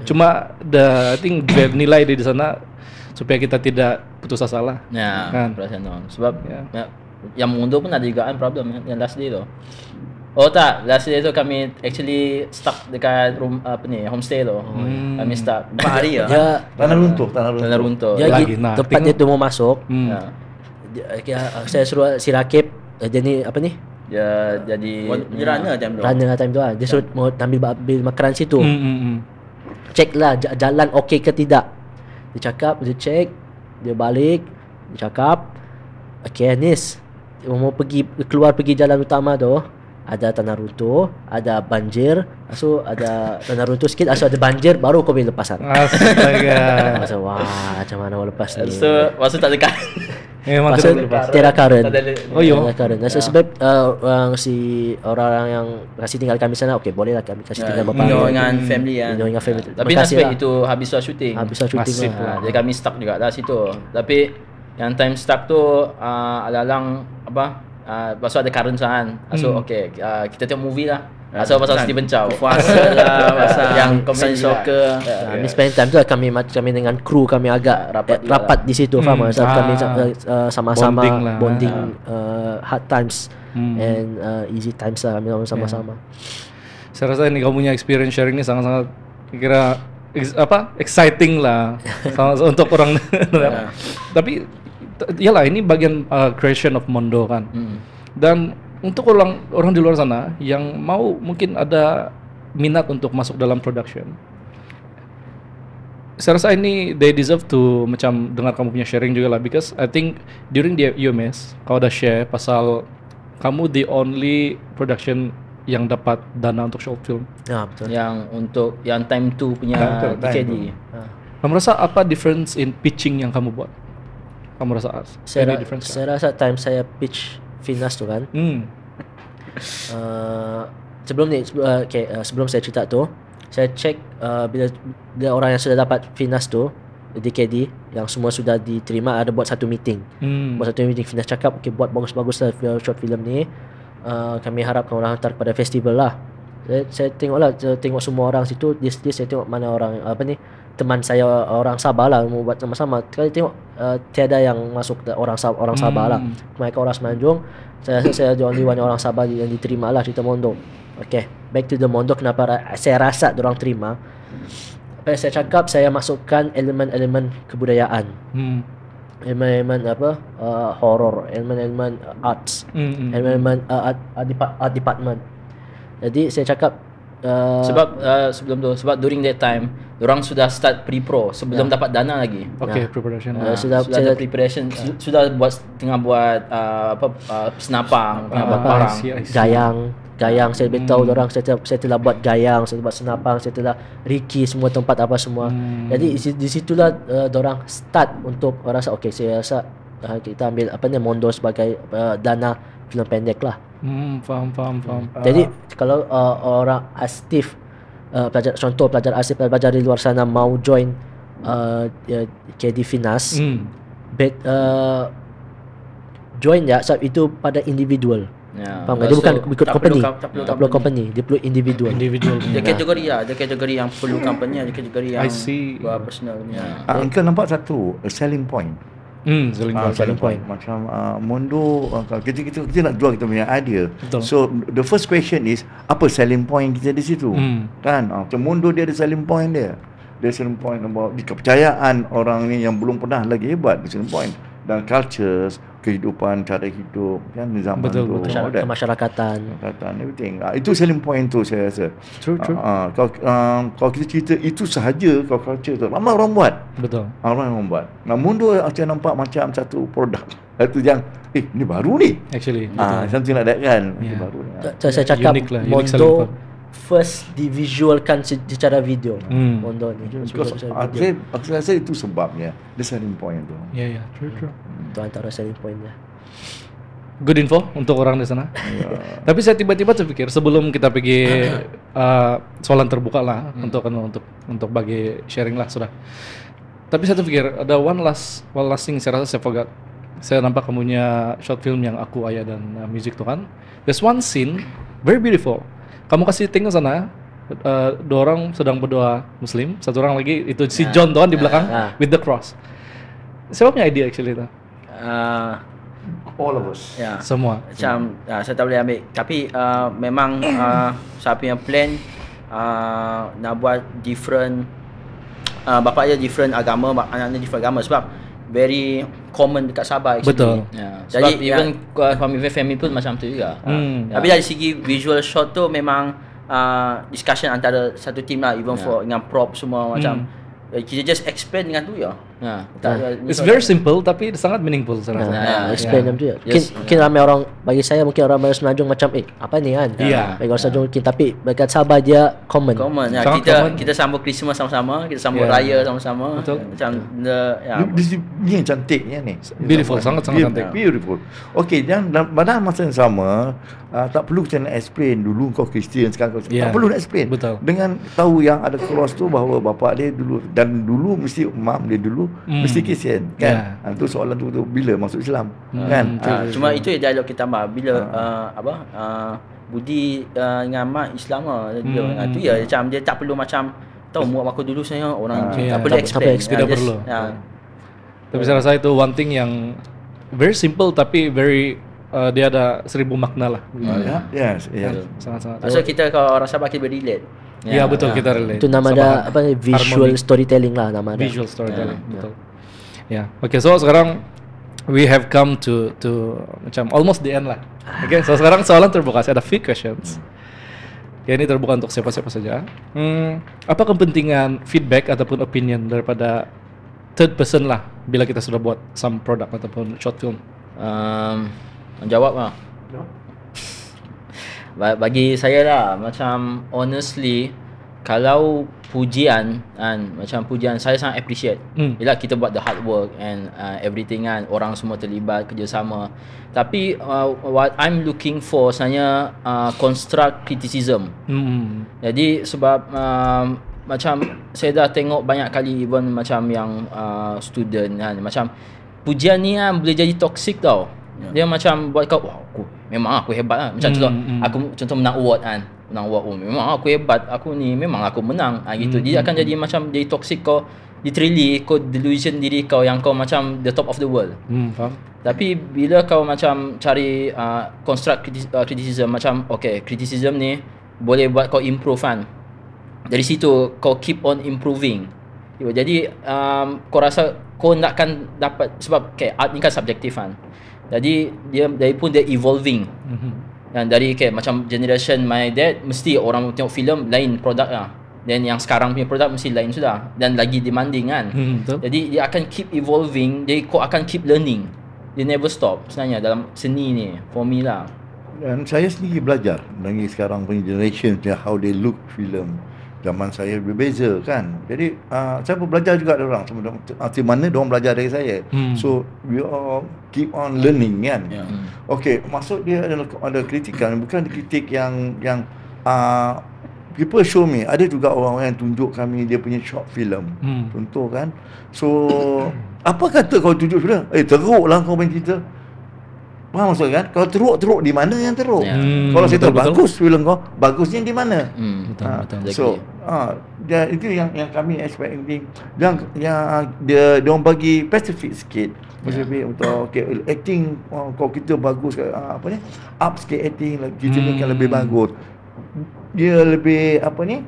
Cuma I think nilai di sana supaya kita tidak putus asa lah. Kan? Sebab yang mundur pun ada juga kan problem yang last day tu. Last day tu kami actually stuck dekat homestay tu. Kami stuck 4 hari ya. Tanah runtuh. Jadi tempat dia tu mau masuk. Saya suruh si Rakib jadi dia jadi runner time tu lah. Dia suruh mau ambil makanan situ. Check lah jalan okey ke tidak. Dia check, dia balik, dia cakap, okay Anis, mau keluar pergi jalan utama tu, ada tanah runtuh, ada banjir, ada tanah runtuh sikit, ada banjir, baru kau boleh lepasan. Astaga. Macam mana mau lepas ni? Masa tak dekat. Tiada current. Tiada current. Sebab si orang yang kasih tinggal kami sana, okey boleh lah kami kasih tinggal bapa dengan family Tapi nasib itu habis shooting lah. Jadi kami stuck juga lah situ. Tapi yang time stuck tu alang pasal ada current kan. Okay, kita tengok movie lah. Pasal Steven Chow puasa lah, pasal yang komen soccer. Kami spend time tu kami dengan kru kami agak rapat di situ, faham? Kami sama-sama bonding hard times and easy times lah, kami sama-sama. Saya rasa ini kamu punya experience sharing ni sangat-sangat kira exciting lah untuk orang. Tapi iyalah ini bagian creation of Mondo kan. Dan untuk orang di luar sana yang mau mungkin ada minat untuk masuk dalam production, saya rasa ini they deserve to macam dengar kamu punya sharing juga lah, because I think during the UMS kau udah share pasal kamu the only production yang dapat dana untuk short film. Ya betul. Yang untuk yang time 2 punya DKD. Kamu rasa apa difference in pitching yang kamu buat? Kamu rasa Saya rasa time saya pitch Finas tu kan. Sebelum saya cerita tu, saya check bila orang yang sudah dapat Finas tu DKD yang semua sudah diterima, ada buat satu meeting. Buat satu meeting, Finas cakap okay, buat bagus-bagus lah short film ni. Kami harapkan orang hantar kepada festival lah. Saya tengok semua orang situ. Dia saya tengok mana orang teman saya orang Sabah lah mau buat sama-sama. Kali tengok tiada yang masuk orang Sabah lah. Mereka orang Semenanjung. Saya the only one orang Sabah yang diterima lah cerita Mondo. Okay, back to the Mondo. Kenapa saya rasa orang terima? Apa yang saya cakap, saya masukkan elemen-elemen kebudayaan. Elemen-elemen horror, elemen-elemen arts, elemen art department. Jadi saya cakap sebab during that time orang sudah start pre-pro sebelum dapat dana lagi. Okay, pre-production. Sudah preparation, sudah tengah buat senapang, tengah buat parang. Gayang saya beritahu orang, saya telah buat gayang, saya buat senapang, saya telah Ricky semua tempat apa semua. Jadi di situlah orang start untuk rasa okay, saya rasa kita ambil Mondo sebagai dana filem pendek lah. Faham. Jadi kalau orang aktif pelajar asif, pelajar di luar sana mau join KD Finas, join ya, sebab itu pada individual. Faham tak? Dia bukan ikut company. Tak perlu company, dia perlu individual. Dia kategori yang perlu company, ada kategori yang personal punya. Engkau nampak satu selling point. Selling point. Macam Mondo, kita nak jual kita punya idea. Betul. So the first question is apa selling point kita di situ? Kan? Macam Mondo dia ada selling point dia. Dia selling point about di kepercayaan orang ni yang belum pernah lagi hebat, selling point, dan cultures, kehidupan, cara hidup kan zaman betul. Kemasyarakatan, everything. Itu selling point tu saya rasa. True. Kalau kita cerita itu sahaja, kalau culture tu ramai orang buat. Betul. Ramai orang buat. Mondo saya nampak macam satu produk. Satu yang ni baru ni. Actually. Something like that kan. Baru ni. Saya cakap Mondo first divisualkan secara video. Mondo ni. Aku rasa itu sebabnya the selling point tu. Ya, true. Itu antara selling pointnya. Good info untuk orang di sana. Tapi saya tiba-tiba terpikir sebelum kita pergi soalan terbuka lah untuk bagi sharing lah sudah. Tapi saya terpikir ada one last thing saya rasa saya forgot. Saya nampak kamunya short film yang Aku, Ayah dan Music tu kan. There's one scene very beautiful. Kamu kasih tengok sana. Dua orang sedang berdoa Muslim, satu orang lagi itu si John tuan di belakang with the cross. Siapa punya idea actually itu? All of us. Semua. Macam saya tak boleh ambil, tapi memang saya punya plan nak buat different, bapa dia different agama, anak-anak different agama, sebab very common dekat Sabah actually. Betul. Jadi even family pun macam tu juga. Tapi dari segi visual shot tu memang discussion antara satu team lah, even for dengan prop semua macam kita just explain dengan tu ya. It's very simple tapi sangat meaningful saya rasa. Explain them tu. Mungkin ramai orang, bagi saya mungkin orang Semenanjung macam apa ni kan. Bagi orang Semenanjung mungkin, tapi bagi Sabah dia common. Kita sambut Christmas sama-sama, kita sambut raya sama-sama. Betul. Macam ni yang cantiknya ni. Beautiful, sangat cantik. Beautiful. Okey, dan pada masa yang sama tak perlu kita nak explain dulu kau Kristian, sekarang kau tak perlu nak explain. Betul. Dengan tahu yang ada cross tu bahawa bapa dia dulu dan dulu mesti mak dia dulu mesti Kristian kan. Itu soalan tu bila masuk Islam kan. Cuma itu dialog kita tambah bila Budi dengan mak Islam lah. Itu ya macam dia tak perlu macam tahu mak aku dulu saya orang tak perlu explain. Tidak perlu. Tapi saya rasa itu one thing yang very simple tapi very dia ada 1000 makna lah. Sangat-sangat. So kita kalau orang Sabah kita relate. Ya betul, kita relate. Itu nama ada visual storytelling lah nama ada. Visual storytelling. Betul. Okay, so sekarang we have come to macam almost the end lah. Okay, so sekarang soalan terbuka. Saya ada few questions. Ya, ini terbuka untuk siapa-siapa saja. Apa kepentingan feedback ataupun opinion daripada third person lah bila kita sudah buat some product ataupun short film? Jawab lah. Bagi saya lah, macam honestly, kalau pujian kan, macam pujian saya sangat appreciate. Bila kita buat the hard work and everything kan, orang semua terlibat kerjasama. Tapi what I'm looking for sebenarnya construct criticism. Jadi sebab macam saya dah tengok banyak kali even macam yang student kan, macam pujian ni kan boleh jadi toxic tau. Dia macam buat kau, wah aku hebat lah. Macam contoh menang award kan. Menang award, memang aku hebat, aku ni memang aku menang gitu. Dia akan jadi macam jadi toxic, kau literally kau delusion diri kau yang kau macam the top of the world. Faham. Tapi bila kau macam cari construct criticism, macam okay, criticism ni boleh buat kau improve kan. Dari situ kau keep on improving. Jadi kau rasa kau nakkan dapat, sebab okay, art ni kan subjektif kan. Jadi dia evolving. Dan dari macam generation my dad, mesti orang tengok filem lain produk lah. Dan yang sekarang punya produk mesti lain sudah. Dan lagi demanding kan. Jadi dia akan keep evolving. Jadi kau akan keep learning. Dia never stop sebenarnya dalam seni ni. For me lah. Dan saya sendiri belajar dari sekarang punya generation, how they look film. Zaman saya berbeza kan. Jadi saya pun belajar juga dari orang. Macam mana diorang belajar dari saya. So we all keep on learning kan. Okay, maksud dia ada kritikan, bukan kritik yang people show me. Ada juga orang yang tunjuk kami dia punya short film. Contoh kan. So apa kata kau tunjuk sudah? Teruk lah kau main cerita. Faham maksud kan? Kalau teruk di mana yang teruk? Kalau saya tahu bagus filem kau, bagusnya di mana? Betul. So dia itu yang kami expect ini. Yang dia orang bagi specific sikit. Specific untuk acting, kau kita bagus apa ni? Up sikit acting, kita ni kan lebih bagus. Dia lebih apa ni?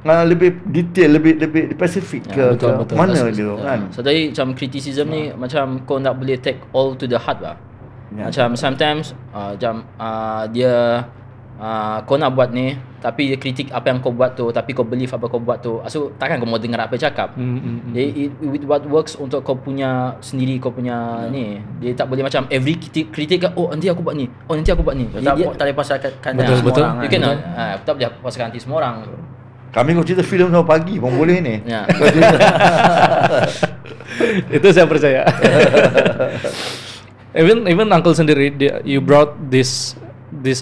Lebih detail, lebih spesifik ke mana dia kan. So tadi macam criticism ni macam kau nak boleh take all to the heart lah. Macam sometimes dia kau nak buat ni tapi dia kritik apa yang kau buat tu, tapi kau believe apa kau buat tu. So takkan kau mau dengar apa dia cakap. Jadi with what works untuk kau punya sendiri, kau punya ni. Dia tak boleh macam every kritik nanti aku buat ni. Nanti aku buat ni. Tak boleh pasalkan semua orang. You cannot. Tak boleh pasalkan hati semua orang. Kami kau cerita filem sampai pagi pun boleh ni. Itu saya percaya. Even Uncle sendiri, you brought this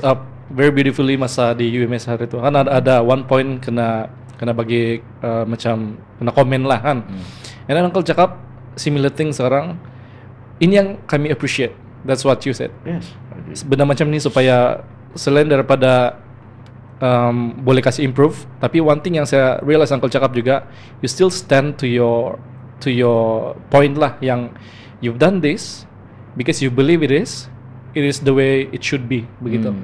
up very beautifully masa di UMS hari itu. Kan ada one point kena bagi macam kena komen lah kan. And then Uncle cakap similar thing sekarang. Ini yang kami appreciate. That's what you said. Yes. Benda macam ni supaya selain daripada boleh kasih improve, tapi one thing yang saya realize Uncle cakap juga, you still stand to your point lah, yang you've done this because you believe it is the way it should be, begitu.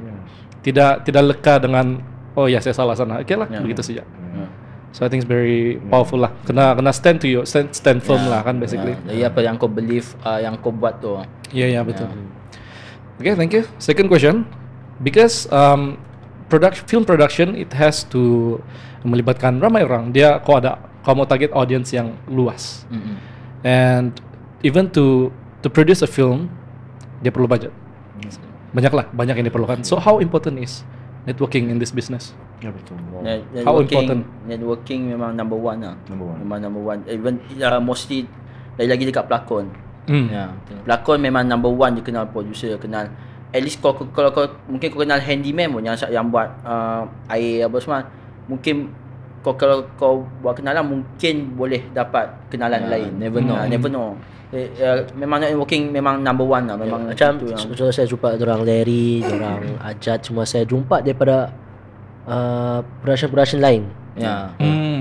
Tidak leka dengan ya saya salah sana. Okay lah, begitu saja. So I think it's very powerful lah. Kena stand to your stand firm lah kan basically. Jadi apa yang kau believe, yang kau buat tu. Ya betul. Okay, thank you. Second question, because film production it has to melibatkan ramai orang. Kau mau target audience yang luas. And even to produce a film, dia perlu budget. Banyak yang diperlukan. So how important is networking in this business? Ya betul. How important? Networking memang number one lah. Memang number one. Even mostly lagi dekat pelakon. Pelakon memang number one. Dia kenal producer, kenal. At least kalau mungkin kau kenal handyman pun yang buat air apa semua. Mungkin kalau kau buat kenalan, mungkin boleh dapat kenalan lain. Never know. Memang networking memang number one lah. Memang macam saya jumpa orang Larry, orang Ajat, semua saya jumpa daripada production lain.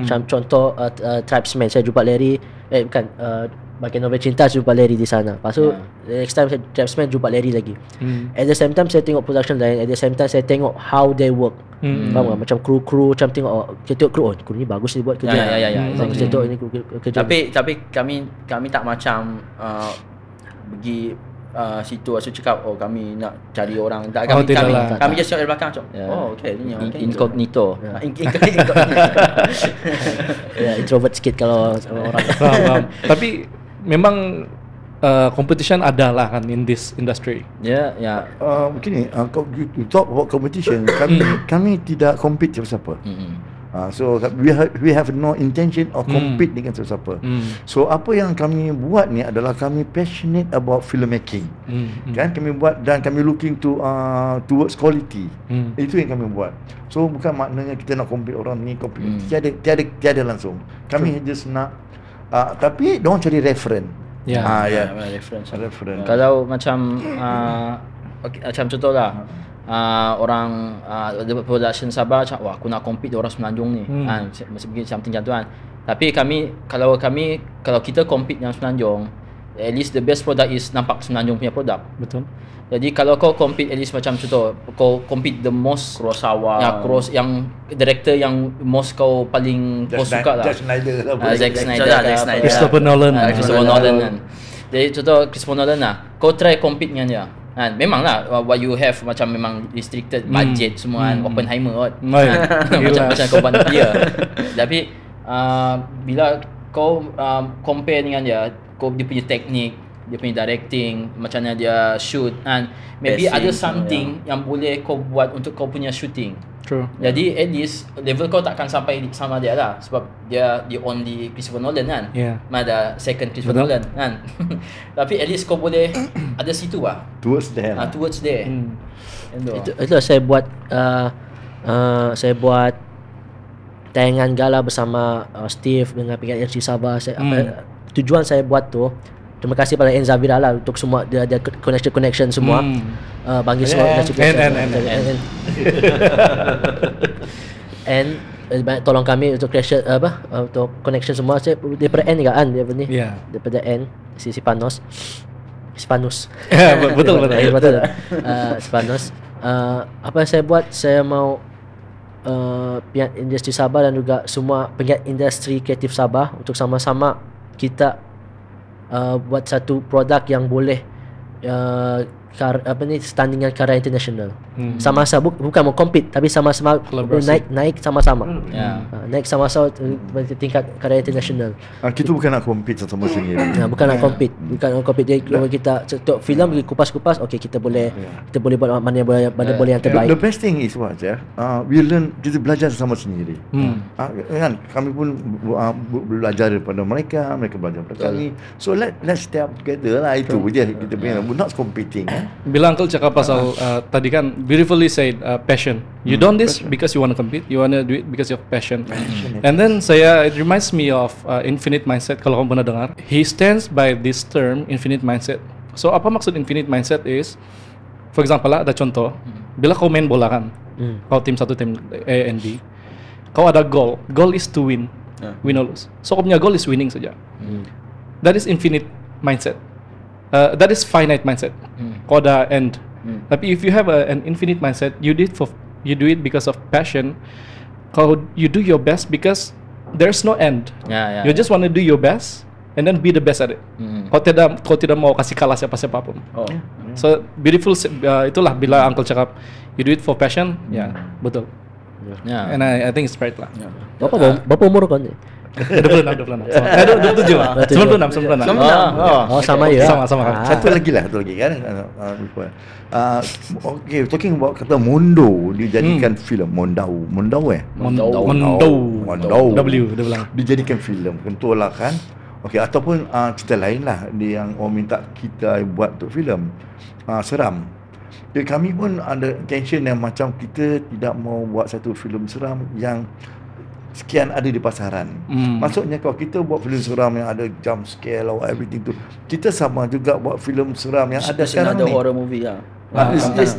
Macam contoh Tribesman, saya jumpa Larry, Bagian Novel Cinta saya jumpa Larry di sana. Lepas tu next time saya Tribesman jumpa Larry lagi. At the same time saya tengok production lain. At the same time saya tengok how they work. Faham tak? Macam kru macam tengok kita tengok kru ni bagus ni buat kerja. Kita tengok ini kerja. Tapi kami tak macam pergi situ Asu cakap kami nak cari orang tak kami just cakap dari belakang cakap okey ni incognito. Ya, introvert sikit kalau orang. Tapi memang competition ada lah kan in this industry. Begini, kalau you talk about competition, kami tidak compete siapa-siapa. So we have no intention of compete dengan siapa-siapa. So apa yang kami buat ni adalah kami passionate about filmmaking. Kan kami buat dan kami looking to towards quality. Itu yang kami buat. So bukan maknanya kita nak compete orang ni compete. Tiada langsung. Kami just nak tapi diorang cari reference. Reference. Kalau macam macam contohlah orang production Sabah cakap wah aku nak compete orang Semenanjung ni mesti something macam tu kan. Tapi kalau kita compete dengan Semenanjung, at least the best product is nampak Semenanjung punya produk. Betul. Jadi kalau kau compete at least macam contoh kau compete the most Kurosawa yang director yang most kau paling kau suka lah. Zack Snyder Zack Snyder, Christopher Nolan kan. Jadi contoh Christopher Nolan lah, kau try compete dengan dia kan. Memang lah what you have macam memang restricted budget semua kan. Oppenheimer kot macam kau bantu dia. Tapi bila kau compare dengan dia punya teknik, dia punya directing, macam mana dia shoot and maybe ada something yang boleh kau buat untuk kau punya shooting. True. Jadi at least level kau takkan sampai sama dia lah sebab dia only Christopher Nolan kan. Ada second Christopher Nolan kan. Tapi at least kau boleh ada situ lah. Towards there. Itu saya buat tayangan gala bersama Steve dengan pihak LC Sabah. Tujuan saya buat tu, terima kasih pada Enza Vira lah untuk semua dia ada connection semua. Bagi semua and banyak tolong kami untuk creation untuk connection semua. Saya daripada N juga kan dia ni. Daripada N si Panos. Betul. Panos. Apa yang saya buat, saya mau pihak industri Sabah dan juga semua pihak industri kreatif Sabah untuk sama-sama kita buat satu produk yang boleh standingan karya international. Sama-sama bukan mau compete tapi sama-sama naik sama-sama. Naik sama-sama tingkat karya international. Kita bukan nak compete sama sendiri. Bukan nak compete. Jadi kalau kita untuk filem kupas-kupas kita boleh buat mana boleh yang terbaik. The best thing is what we learn, kita belajar sama sendiri. Kan kami pun belajar daripada mereka belajar daripada kami. So let's step together lah. Itu je kita punya. We're not competing. Bila Uncle cakap pasal tadi kan beautifully said passion. You done this because you want to compete, you want to do it because you have passion. And then it reminds me of infinite mindset. Kalau kamu pernah dengar, he stands by this term infinite mindset. So apa maksud infinite mindset is, for example lah, ada contoh, bila kau main bola kan, kau tim satu tim A and B, kau ada goal is to win or lose. So kau punya goal is winning saja. That is infinite mindset. That is finite mindset. Kau ada end. Tapi if you have an infinite mindset, you do it because of passion. You do your best because there's no end. You just want to do your best and then be the best at it. Kau tidak mau kasih kalah siapa-siapa pun. So beautiful. Itulah bila Uncle cakap you do it for passion. Betul. And I think it's right lah. Berapa umur kau ni? 26. 27 lah. 96. Sama ya. Sama. Satu lagi kan. Okay, talking about kata Mondo dijadikan filem. Mondo. W dia bilang. Dijadikan filem. Contohlah kan. Okay, ataupun cerita lain lah yang orang minta kita buat untuk filem. Seram. Jadi kami pun ada intention yang macam kita tidak mau buat satu filem seram yang sekian ada di pasaran. Maksudnya kalau kita buat filem seram yang ada jump scare lah, everything tu, kita sama juga buat filem seram yang ada sekarang ni. Horror movie lah.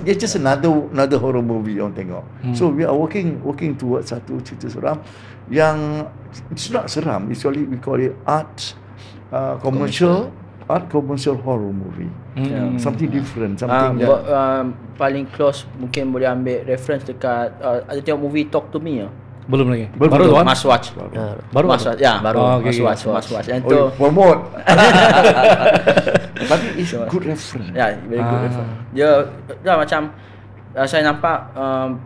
It's just another horror movie orang tengok. So we are working towards satu cerita seram yang it's not seram, actually we call it art commercial horror movie. Something different, something paling close mungkin boleh ambil reference dekat ada tengok movie Talk to Me . Belum lagi. Baru Tuan? Must watch. Baru Must watch. Ya, baru. okay, Must watch. Yang tu. Promote. Tapi it's good reference. Ya, very good reference. Dia macam saya nampak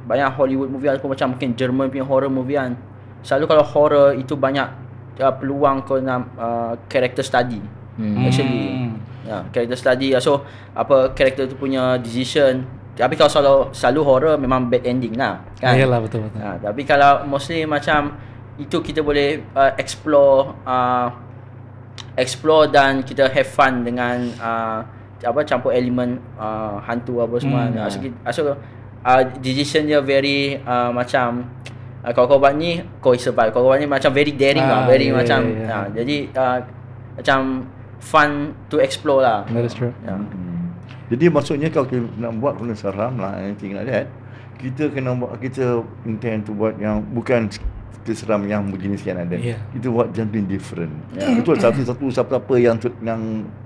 banyak Hollywood movie ataupun macam mungkin German punya horror movie kan. Selalu kalau horror itu banyak peluang kau nak character study. Actually. Ya, character study. So apa character tu punya decision. Tapi kalau selalu horror memang bad ending lah kan. Iyalah betul. Tapi kalau mostly macam itu kita boleh explore dan kita have fun dengan campur elemen hantu apa semua. So decision dia very macam kalau kau buat ni kau survive. Kalau kau buat ni macam very daring lah, very macam jadi macam fun to explore lah. That is true. Jadi maksudnya kalau kita nak buat benda seram lah, anything like that, kita kena buat, kita intend to buat yang bukan seram yang begini sekian ada. Kita buat something different. Betul, satu siapa yang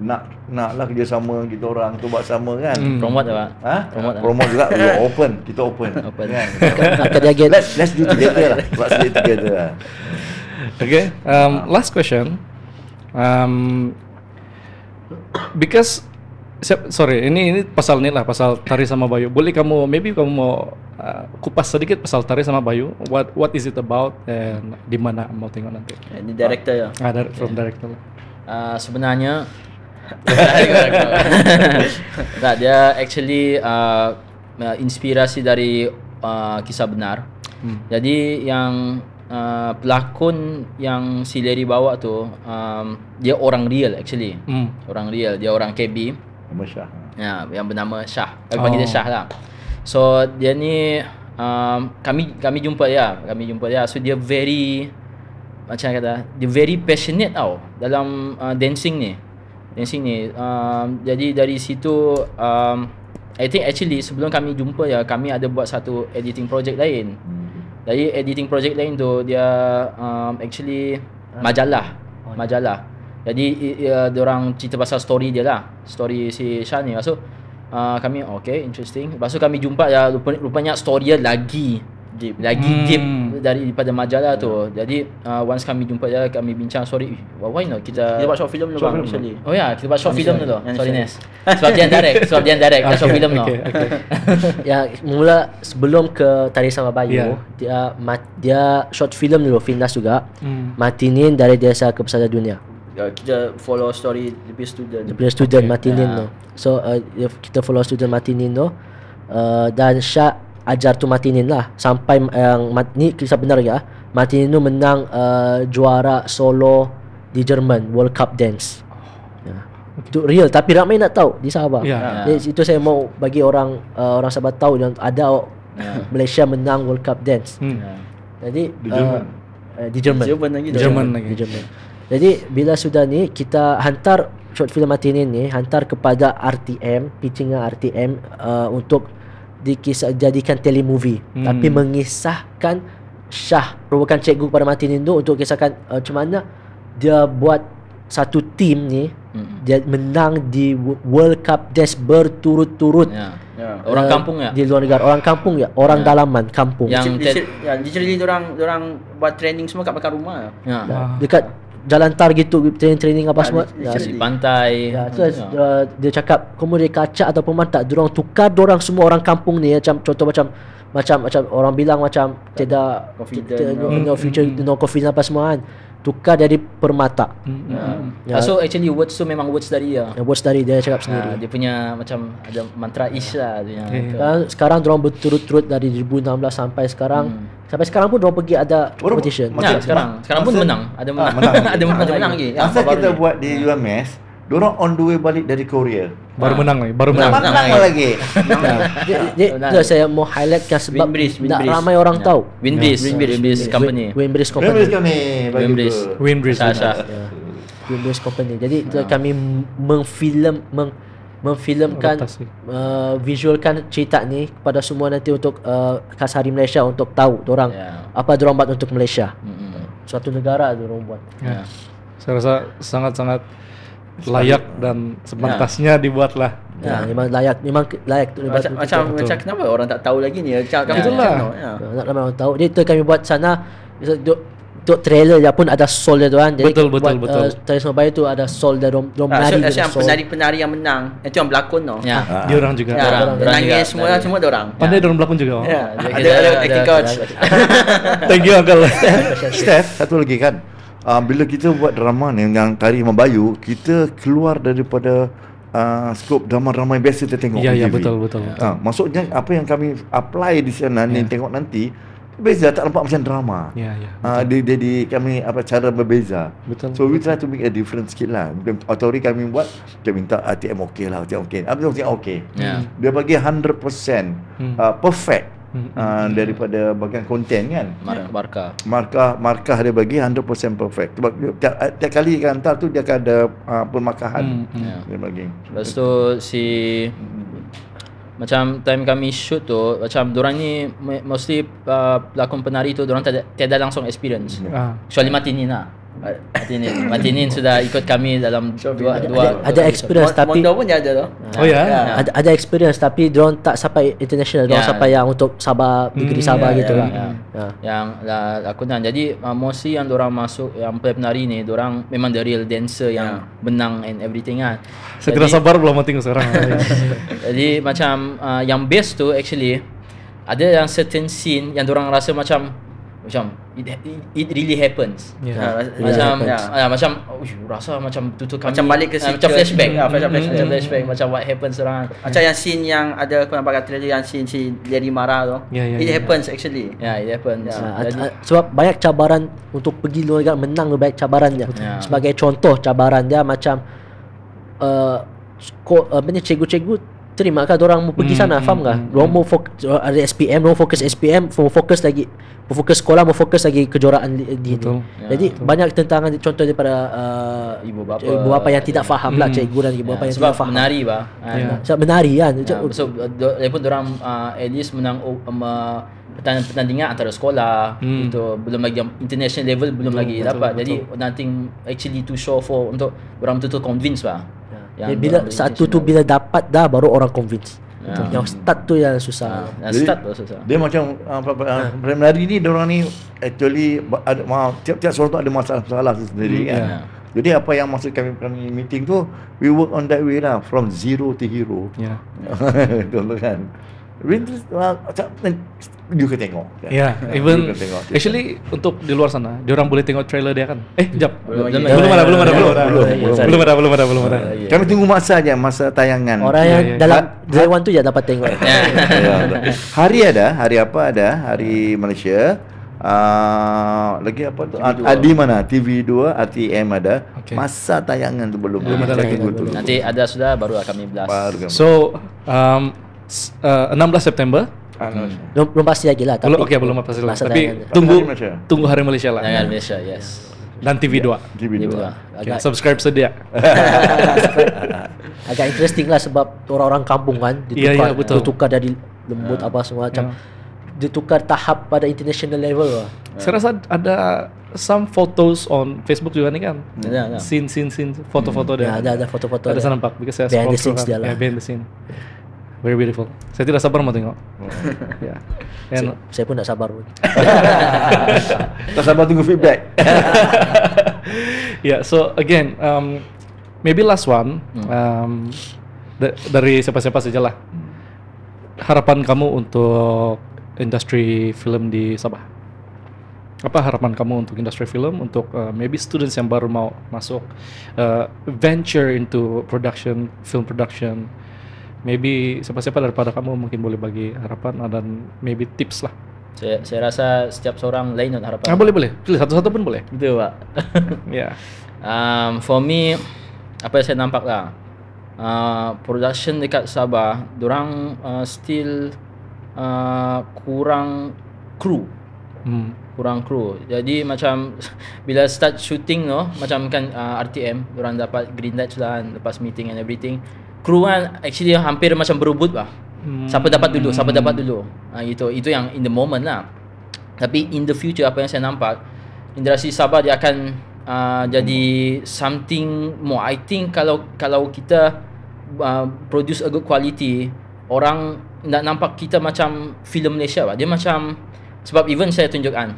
nak lah kerjasama kita orang tu buat sama kan. Promote tak? Promote juga. Kita open. Kan? Let's do together lah. Let's do together lah. Okay. Last question. Because sorry, ini pasal ni lah, pasal Tari Sama Bayu. Boleh maybe kamu mau kupas sedikit pasal Tari Sama Bayu. What is it about and di mana mau tengok nanti? Ini director ya. From director. Sebenarnya dia actually inspirasi dari kisah benar. Jadi yang pelakon yang si Larry bawa tu dia orang real actually. Orang real, dia orang KB. Nama Syah. Ya, yang bernama Syah. Panggil dia Syah lah. So dia ni kami jumpa dia. So dia very macam kata, dia very passionate tau dalam dancing ni. Jadi dari situ I think actually sebelum kami jumpa ya, kami ada buat satu editing project lain. Jadi editing project lain tu dia actually majalah. Jadi diorang cerita pasal story dia lah, story si Syah ni. So kami okay, interesting. Lepas tu kami jumpa ya, rupanya story dia lagi deep daripada majalah tu. Jadi once kami jumpa dia, kami bincang story, why not kita buat short film dulu bang actually. Oh ya, kita buat short film dulu. Sorry Nes. Sebab dia direct short film dulu. Ya, mula sebelum ke Tari Sama Bayu, dia short film dulu, Finnas juga. Matinin dari Desa ke Pesada Dunia. Kita follow story dia student Matinin tu. So kita follow student Matinin tu, dan Syah ajar tu Matinin lah sampai yang ni kisah benar ya. Matinin tu menang juara solo di Jerman World Cup Dance. Itu real tapi ramai nak tahu di Sabah. Itu saya mau bagi orang Sabah tahu yang ada Malaysia menang World Cup Dance. Jadi di Jerman lagi. Jadi bila sudah ni kita hantar short film Matinin ni, hantar kepada RTM, pitching RTM untuk jadikan telemovie. Tapi mengisahkan Syah merupakan cikgu kepada Matinin tu untuk kisahkan macam mana dia buat satu tim ni dia menang di World Cup Dance berturut-turut. Orang kampung ya. Di luar negara, orang kampung ya, orang dalaman kampung. Yang literally orang buat training semua kat belakang rumah. Dekat jalan tar gitu, training apa semua di pantai. Dia cakap kamu dari kaca ataupun mantap, dorang tukar dorang semua orang kampung ni contoh macam orang bilang macam tidak no confident apa semua kan, tukar dari permata. So actually words tu memang words dari dia. Words dari dia cakap sendiri. Dia punya macam ada mantra ish lah dia. Sekarang dorang berturut-turut dari 2016 sampai sekarang. Sampai sekarang pun dorang pergi ada competition. Sekarang pun menang. Ada menang lagi. Masa kita buat di UMS, dorang on the way balik dari Korea. Baru menang lagi. Dia saya mau highlightkan sebab tak ramai orang tahu. Windbreeze Company. Windbreeze Company. Jadi kami memfilmkan visualkan cerita ni kepada semua nanti untuk Kasari Malaysia untuk tahu dorang apa dorang buat untuk Malaysia. Suatu negara dorang buat. Saya rasa sangat-sangat layak dan sepantasnya dibuatlah Memang layak tu. Macam kenapa orang tak tahu lagi ni? Itulah. Nak ramai orang tahu. Dia tu kami buat sana untuk trailer dia pun ada soul dia tu kan. Jadi Betul. Trailer Surabaya tu ada soul dia rom menari. Yang penari-penari yang menang, itu yang berlakon tu. Dia orang juga. Nangis semua dia orang. Pandai dia orang berlakon juga. Ada acting coach. Thank you Uncle. Steph, satu lagi kan. Bila kita buat drama ni yang Tari Membayu, kita keluar daripada skop drama-drama yang biasa kita tengok di TV. Ya, betul. Maksudnya apa yang kami apply di sana ni tengok nanti beza, tak nampak macam drama. Jadi kami cara berbeza. Betul. So we try to make a different skill lah. Authority kami buat, kita minta RTM okey lah, RTM okey. Okey. Dia bagi 100% perfect. Daripada bahagian konten kan, markah dia bagi 100% perfect. Sebab tiap kali kan hantar tu dia akan ada permarkahan dia bagi. Lepas tu macam time kami shoot tu, macam dorang ni mostly pelakon penari tu dorang tiada langsung experience. Kecuali Martinin lah. Martinin sudah ikut kami dalam dua ada experience tapi Mondo pun dia ada tu. Ada experience tapi dorang tak sampai international, dorang sampai yang untuk Sabah, negeri Sabah gitu lah. Yang lakonan. Jadi mostly yang dorang masuk yang penari ni, dorang memang the real dancer yang benang and everything kan. Saya tidak sabar belum tengok sekarang. Jadi macam yang best tu actually ada yang certain scene yang dorang rasa macam it really happens. Macam rasa macam tu kami macam balik ke macam flashback. Flashback macam what happens orang. Macam yang scene yang ada kau nampak kat trailer yang scene Larry marah tu. It happens actually. It happens. Sebab banyak cabaran untuk pergi luar negara, menang banyak cabaran dia. Sebagai contoh cabaran dia macam cikgu-cikgu terima kan orang mau pergi sana, faham kan? Orang mau ada SPM, orang fokus SPM, mau fokus sekolah, mau fokus lagi kejuaraan di itu. Jadi banyak tentangan, contoh daripada ibu bapa yang tidak faham lah, cikgu dan ibu bapa yang tidak faham. Menari bah. Sebab menari kan. So pun orang at least menang pertandingan antara sekolah itu, belum lagi international level belum lagi dapat. Jadi nothing actually to show for untuk orang betul-betul convince bah. Bila satu tu bila dapat dah baru orang convince. Yang start tu yang susah. Dia macam menari ni, diorang ni actually ada tiap-tiap seorang tu ada masalah sendiri kan. Jadi apa yang maksud kami meeting tu, we work on that way lah, from zero to hero. Betul kan. You can tengok. Even actually untuk di luar sana, diorang boleh tengok trailer dia kan. Belum ada. Kami tunggu masa tayangan. Orang yang dalam Taiwan tu je dapat tengok. Hari Malaysia. Lagi apa tu? Di mana? TV2, RTM ada. Masa tayangan tu belum ada lagi. Nanti ada sudah baru kami blast. So 16 September. Belum pasti lagi lah. Belum pasti lah. Tapi tunggu Hari Malaysia lah. Hari Malaysia, yes. Dan TV2. Subscribe sedia. Agak interesting lah sebab orang-orang kampung kan ditukar dari lembut apa semua macam ditukar tahap pada international level lah. Saya rasa ada some photos on Facebook juga nih kan. Scene foto-foto dia. Ada foto-foto. Ada saya nampak because saya behind the scenes dia lah. Behind the scene. Very beautiful. Saya tidak sabar mau tengok. Saya pun tak sabar pun. Tak sabar tunggu feedback. So again, maybe last one, dari siapa-siapa saja lah. Harapan kamu untuk industri film di Sabah? Apa harapan kamu untuk industri film, untuk maybe students yang baru mau masuk, venture into film production? Maybe siapa-siapa daripada kamu mungkin boleh bagi harapan dan maybe tips lah. Saya rasa setiap seorang lain harapan. Boleh. Pilih satu-satu pun boleh. Betul, Pak. For me, apa yang saya nampak lah, production dekat Sabah, dorang still kurang kru. Kurang kru. Jadi macam bila start shooting macam kan RTM, dorang dapat green light sudah, lepas meeting and everything. Kru kan actually hampir macam berebut lah. Siapa dapat dulu. Itu yang in the moment lah. Tapi in the future apa yang saya nampak, industri Sabah dia akan jadi something more. I think kalau kita produce a good quality, orang nak nampak kita macam filem Malaysia lah. Dia macam, sebab even saya tunjukkan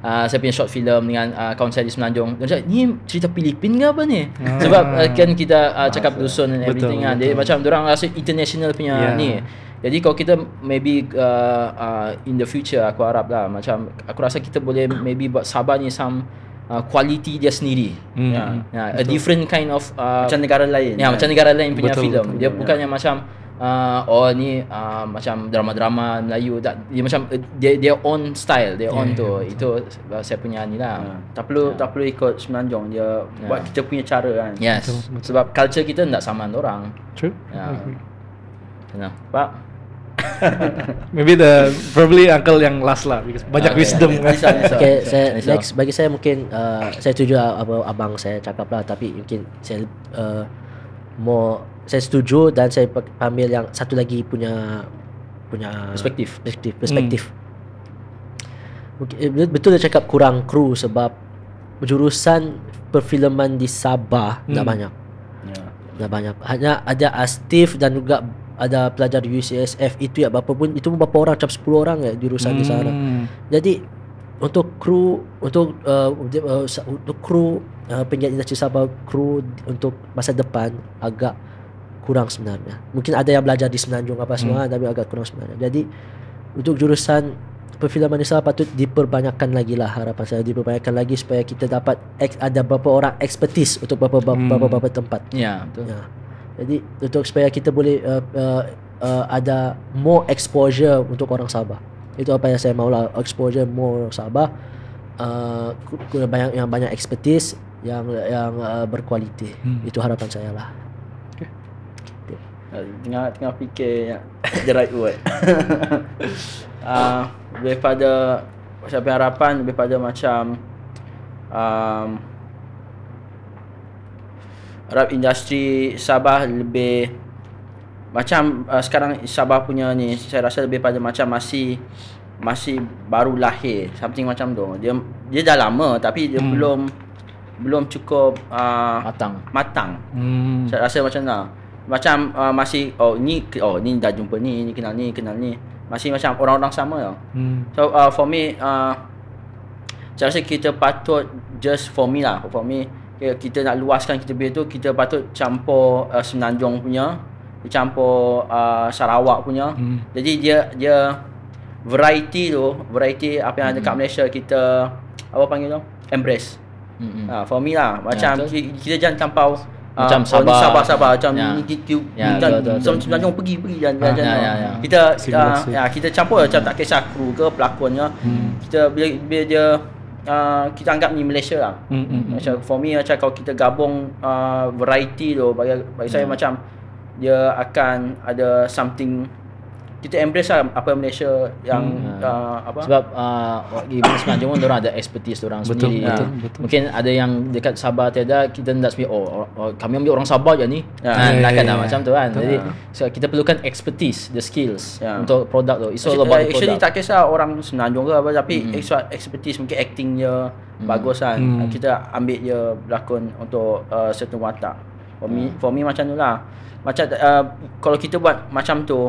saya punya short film dengan kawan saya di Semenanjung, dia cakap, ni cerita Filipin ke apa ni? Sebab kan kita cakap dusun and everything kan. Dia macam diorang rasa international punya ni. Jadi kalau kita maybe in the future, aku harap lah, macam aku rasa kita boleh maybe buat Sabah ni some quality dia sendiri. A different kind of macam negara lain. Macam negara lain punya filem. Dia bukannya macam ni macam drama-drama Melayu, dia macam dia own style, dia own tu. Itu saya punya ni lah. Tak perlu ikut Semenanjung, dia buat kita punya cara kan. Yes. Sebab culture kita tak sama dengan orang. True. Pak. Maybe probably uncle yang last lah, because banyak wisdom. Okay, next bagi saya mungkin saya setuju apa abang saya cakap lah, tapi mungkin saya saya setuju dan saya ambil yang satu lagi punya perspektif. Betul dia cakap kurang kru, sebab jurusan perfilman di Sabah tak banyak. Hanya ada Astif dan juga ada pelajar di UCSF, itu ya berapa orang, macam 10 orang ya jurusan di sana. Jadi untuk kru penggiat industri Sabah, kru untuk masa depan agak kurang sebenarnya. Mungkin ada yang belajar di Semenanjung apa semua, tapi agak kurang sebenarnya. Jadi untuk jurusan perfilman di Sabah patut diperbanyakkan lagi lah, harapan saya diperbanyakkan lagi supaya kita dapat ada beberapa orang expertise untuk beberapa tempat. Ya, betul. Jadi untuk supaya kita boleh ada more exposure untuk orang Sabah. Itu apa yang saya mau lah, exposure more orang Sabah, banyak expertise yang berkualiti. Itu harapan saya lah. Tengah fikir the right word. Lebih pada siapa harapan, lebih pada macam harap industri Sabah lebih macam sekarang Sabah punya ni, saya rasa lebih pada macam masih baru lahir, something macam tu. Dia dah lama tapi dia belum cukup matang. Saya rasa macam tu. Macam masih ni dah jumpa ni kenal ni. Masih macam orang-orang sama tau. So for me saya rasa kita patut, just for me, kita nak luaskan kita punya tu, kita patut campur Semenanjung punya, campur Sarawak punya. Jadi dia variety apa yang ada kat Malaysia, kita apa panggil tu, embrace. For me lah, macam kita jangan campur macam Sabah macam Semenanjung pergi jalan. Kita campur macam tak kisah kru ke pelakonnya. Kita bila dia kita anggap ni Malaysia lah. Macam for me, macam kalau kita gabung variety tu, bagi saya macam dia akan ada something, kita embrace lah apa Malaysia yang apa. Sebab di Semenanjung pun diorang ada expertise diorang sendiri. Betul. Mungkin ada yang dekat Sabah tiada, kita tak sebenarnya kami ambil orang Sabah je ni. Takkan macam tu kan. Jadi kita perlukan expertise, the skills untuk produk tu. It's all about the product. Actually tak kisah orang Semenanjung ke apa, tapi expertise mungkin acting dia bagus kan. Kita ambil dia berlakon untuk certain watak. For me macam tu lah. Macam kalau kita buat macam tu,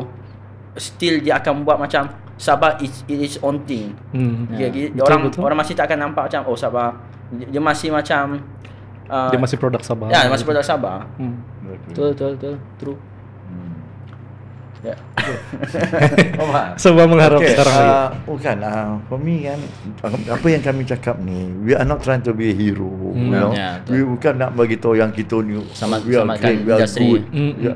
still dia akan buat macam Sabah it is own thing. Orang masih tak akan nampak macam Sabah dia masih macam dia masih produk Sabah. Ya, masih produk Sabah. Betul true. Sebab mengharap sekarang bukan for me kan, apa yang kami cakap ni, we are not trying to be a hero, we bukan nak bagi tahu yang kita ni we are good.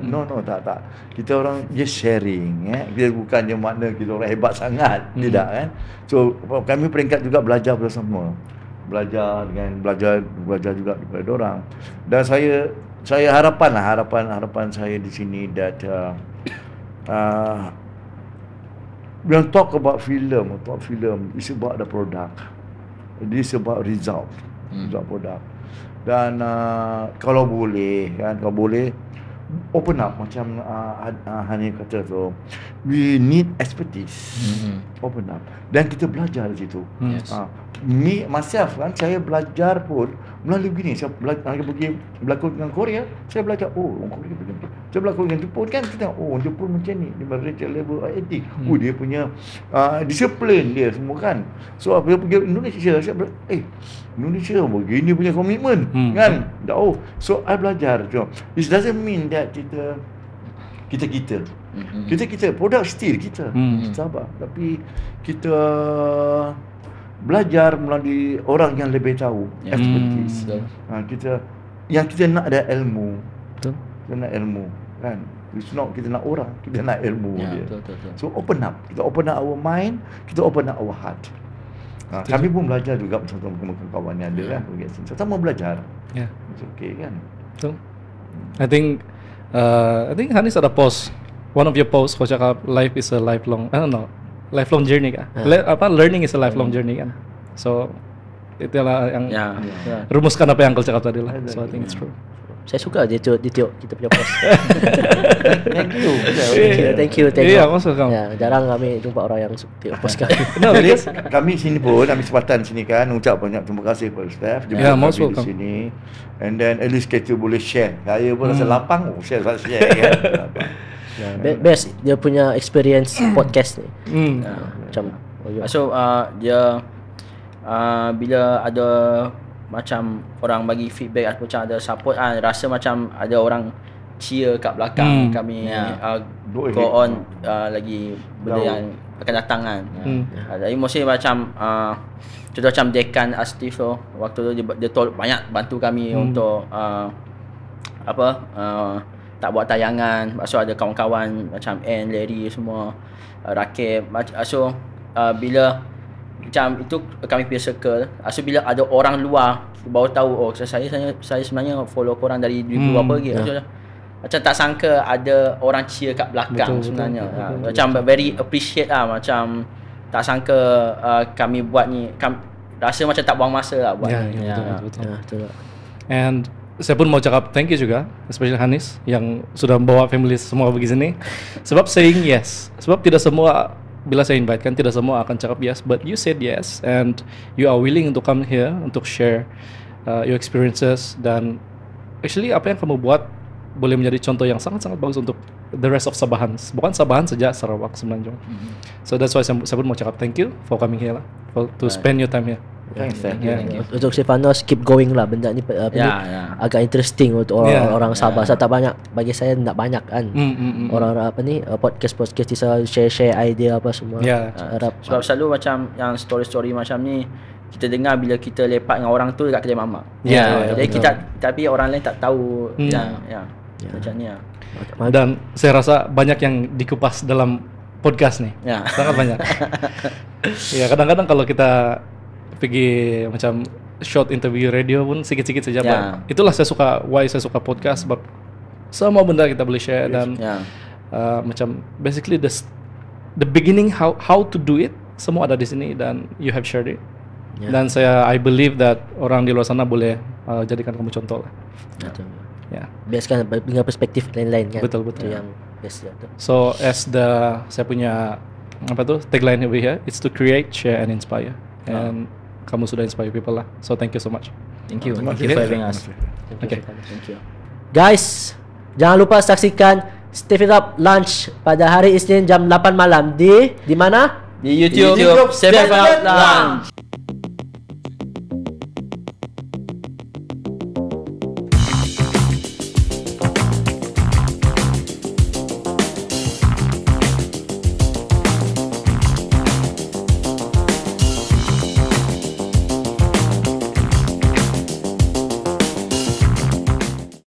No, tak. Kita orang just sharing, kita bukannya makna kita orang hebat sangat, tidak kan. So kami peringkat juga belajar bersama, belajar juga daripada orang. Dan saya harapan saya di sini that when talk about film, it's about the product, it's about result product. Dan kalau boleh open up, macam Hanif kata tu, we need expertise. Open up dan kita belajar di situ. Myself kan, saya belajar pun melalui begini. Saya pergi berlakon dengan Korea, saya belajar orang Korea begini. Kita berlakon dengan Jepun kan, kita tengok, oh Jepun macam ni, dia manager level IIT. Dia punya disiplin dia semua kan. So apabila pergi Indonesia, saya Indonesia begini punya komitmen kan. So I belajar. It doesn't mean that kita produk still kita sabar, tapi kita belajar melalui orang yang lebih tahu, expertise. Kita nak ada ilmu. Kita nak ilmu kan. It's not kita nak orang, kita nak ilmu dia. Betul. So open up. Kita open up our mind, kita open up our heart. Kami pun belajar juga bersama kawan-kawan yang ada kan. Sama belajar. It's okay kan. Betul. I think Hanis ada post, one of your posts kau cakap life is a lifelong, lifelong journey kan. Learning is a lifelong journey kan. So itulah yang rumuskan apa yang kau cakap tadi lah. So I think it's true. Saya suka dia tengok kita punya post. Thank you. Yeah, masuk kamu. Ya, jarang kami jumpa orang yang tengok post kami. Jadi kami sini pun ambil kesempatan sini kan ucap banyak terima kasih kepada staff jemput kami di sini. And then at least kita boleh share. Saya pun rasa lapang share kan. Best dia punya experience podcast ni. Macam so dia bila ada macam orang bagi feedback atau macam ada support rasa macam ada orang cheer kat belakang kami go on lagi benda yang akan datang kan. Jadi mesti macam contoh macam Dekan Astif tu waktu tu dia banyak bantu kami untuk tak buat tayangan. So ada kawan-kawan macam Ann, Larry semua, Rakib. So bila macam itu kami punya circle. So bila ada orang luar baru tahu saya sebenarnya follow korang dari dulu apa lagi. Macam tak sangka ada orang cheer kat belakang sebenarnya. Macam very appreciate lah. Macam tak sangka kami buat ni rasa macam tak buang masa lah buat ni. Betul. And saya pun mau cakap thank you juga, especially Hanis yang sudah membawa family semua pergi sini. Sebab saying yes. Sebab tidak semua, bila saya invite kan tidak semua akan cakap yes, but you said yes and you are willing to come here untuk share your experiences. Dan actually apa yang kamu buat boleh menjadi contoh yang sangat-sangat bagus untuk the rest of Sabahan. Bukan Sabahan saja, Sarawak sebenarnya. So that's why saya pun mau cakap thank you for coming here lah, to spend your time here. Thanks. Untuk Stefanos keep going lah, benda ni agak interesting untuk orang Sabah. Saya tak banyak, bagi saya tak banyak kan orang podcast bisa share idea apa semua. Sebab selalu macam yang story macam ni kita dengar bila kita lepak dengan orang tu dekat kedai mamak. Jadi tapi orang lain tak tahu macam ni lah. Dan saya rasa banyak yang dikupas dalam podcast ni. Sangat banyak. Kadang-kadang kalau kita pergi macam short interview radio pun sikit-sikit saja. Itulah saya suka podcast, sebab semua benda kita boleh share. Dan macam basically the beginning how to do it semua ada di sini dan you have shared it. Dan I believe that orang di luar sana boleh jadikan kamu contoh lah. Best kan dengan perspektif lain-lain kan. Betul. Yang best tu. So as saya punya tagline over here, it's to create, share and inspire. And kamu sudah inspire people lah. So thank you so much. Thank you for having us. Okay. Thank you. Guys, jangan lupa saksikan Step It Up Lunch pada hari Isnin jam 8 malam di mana? Di YouTube Step It Up Lunch.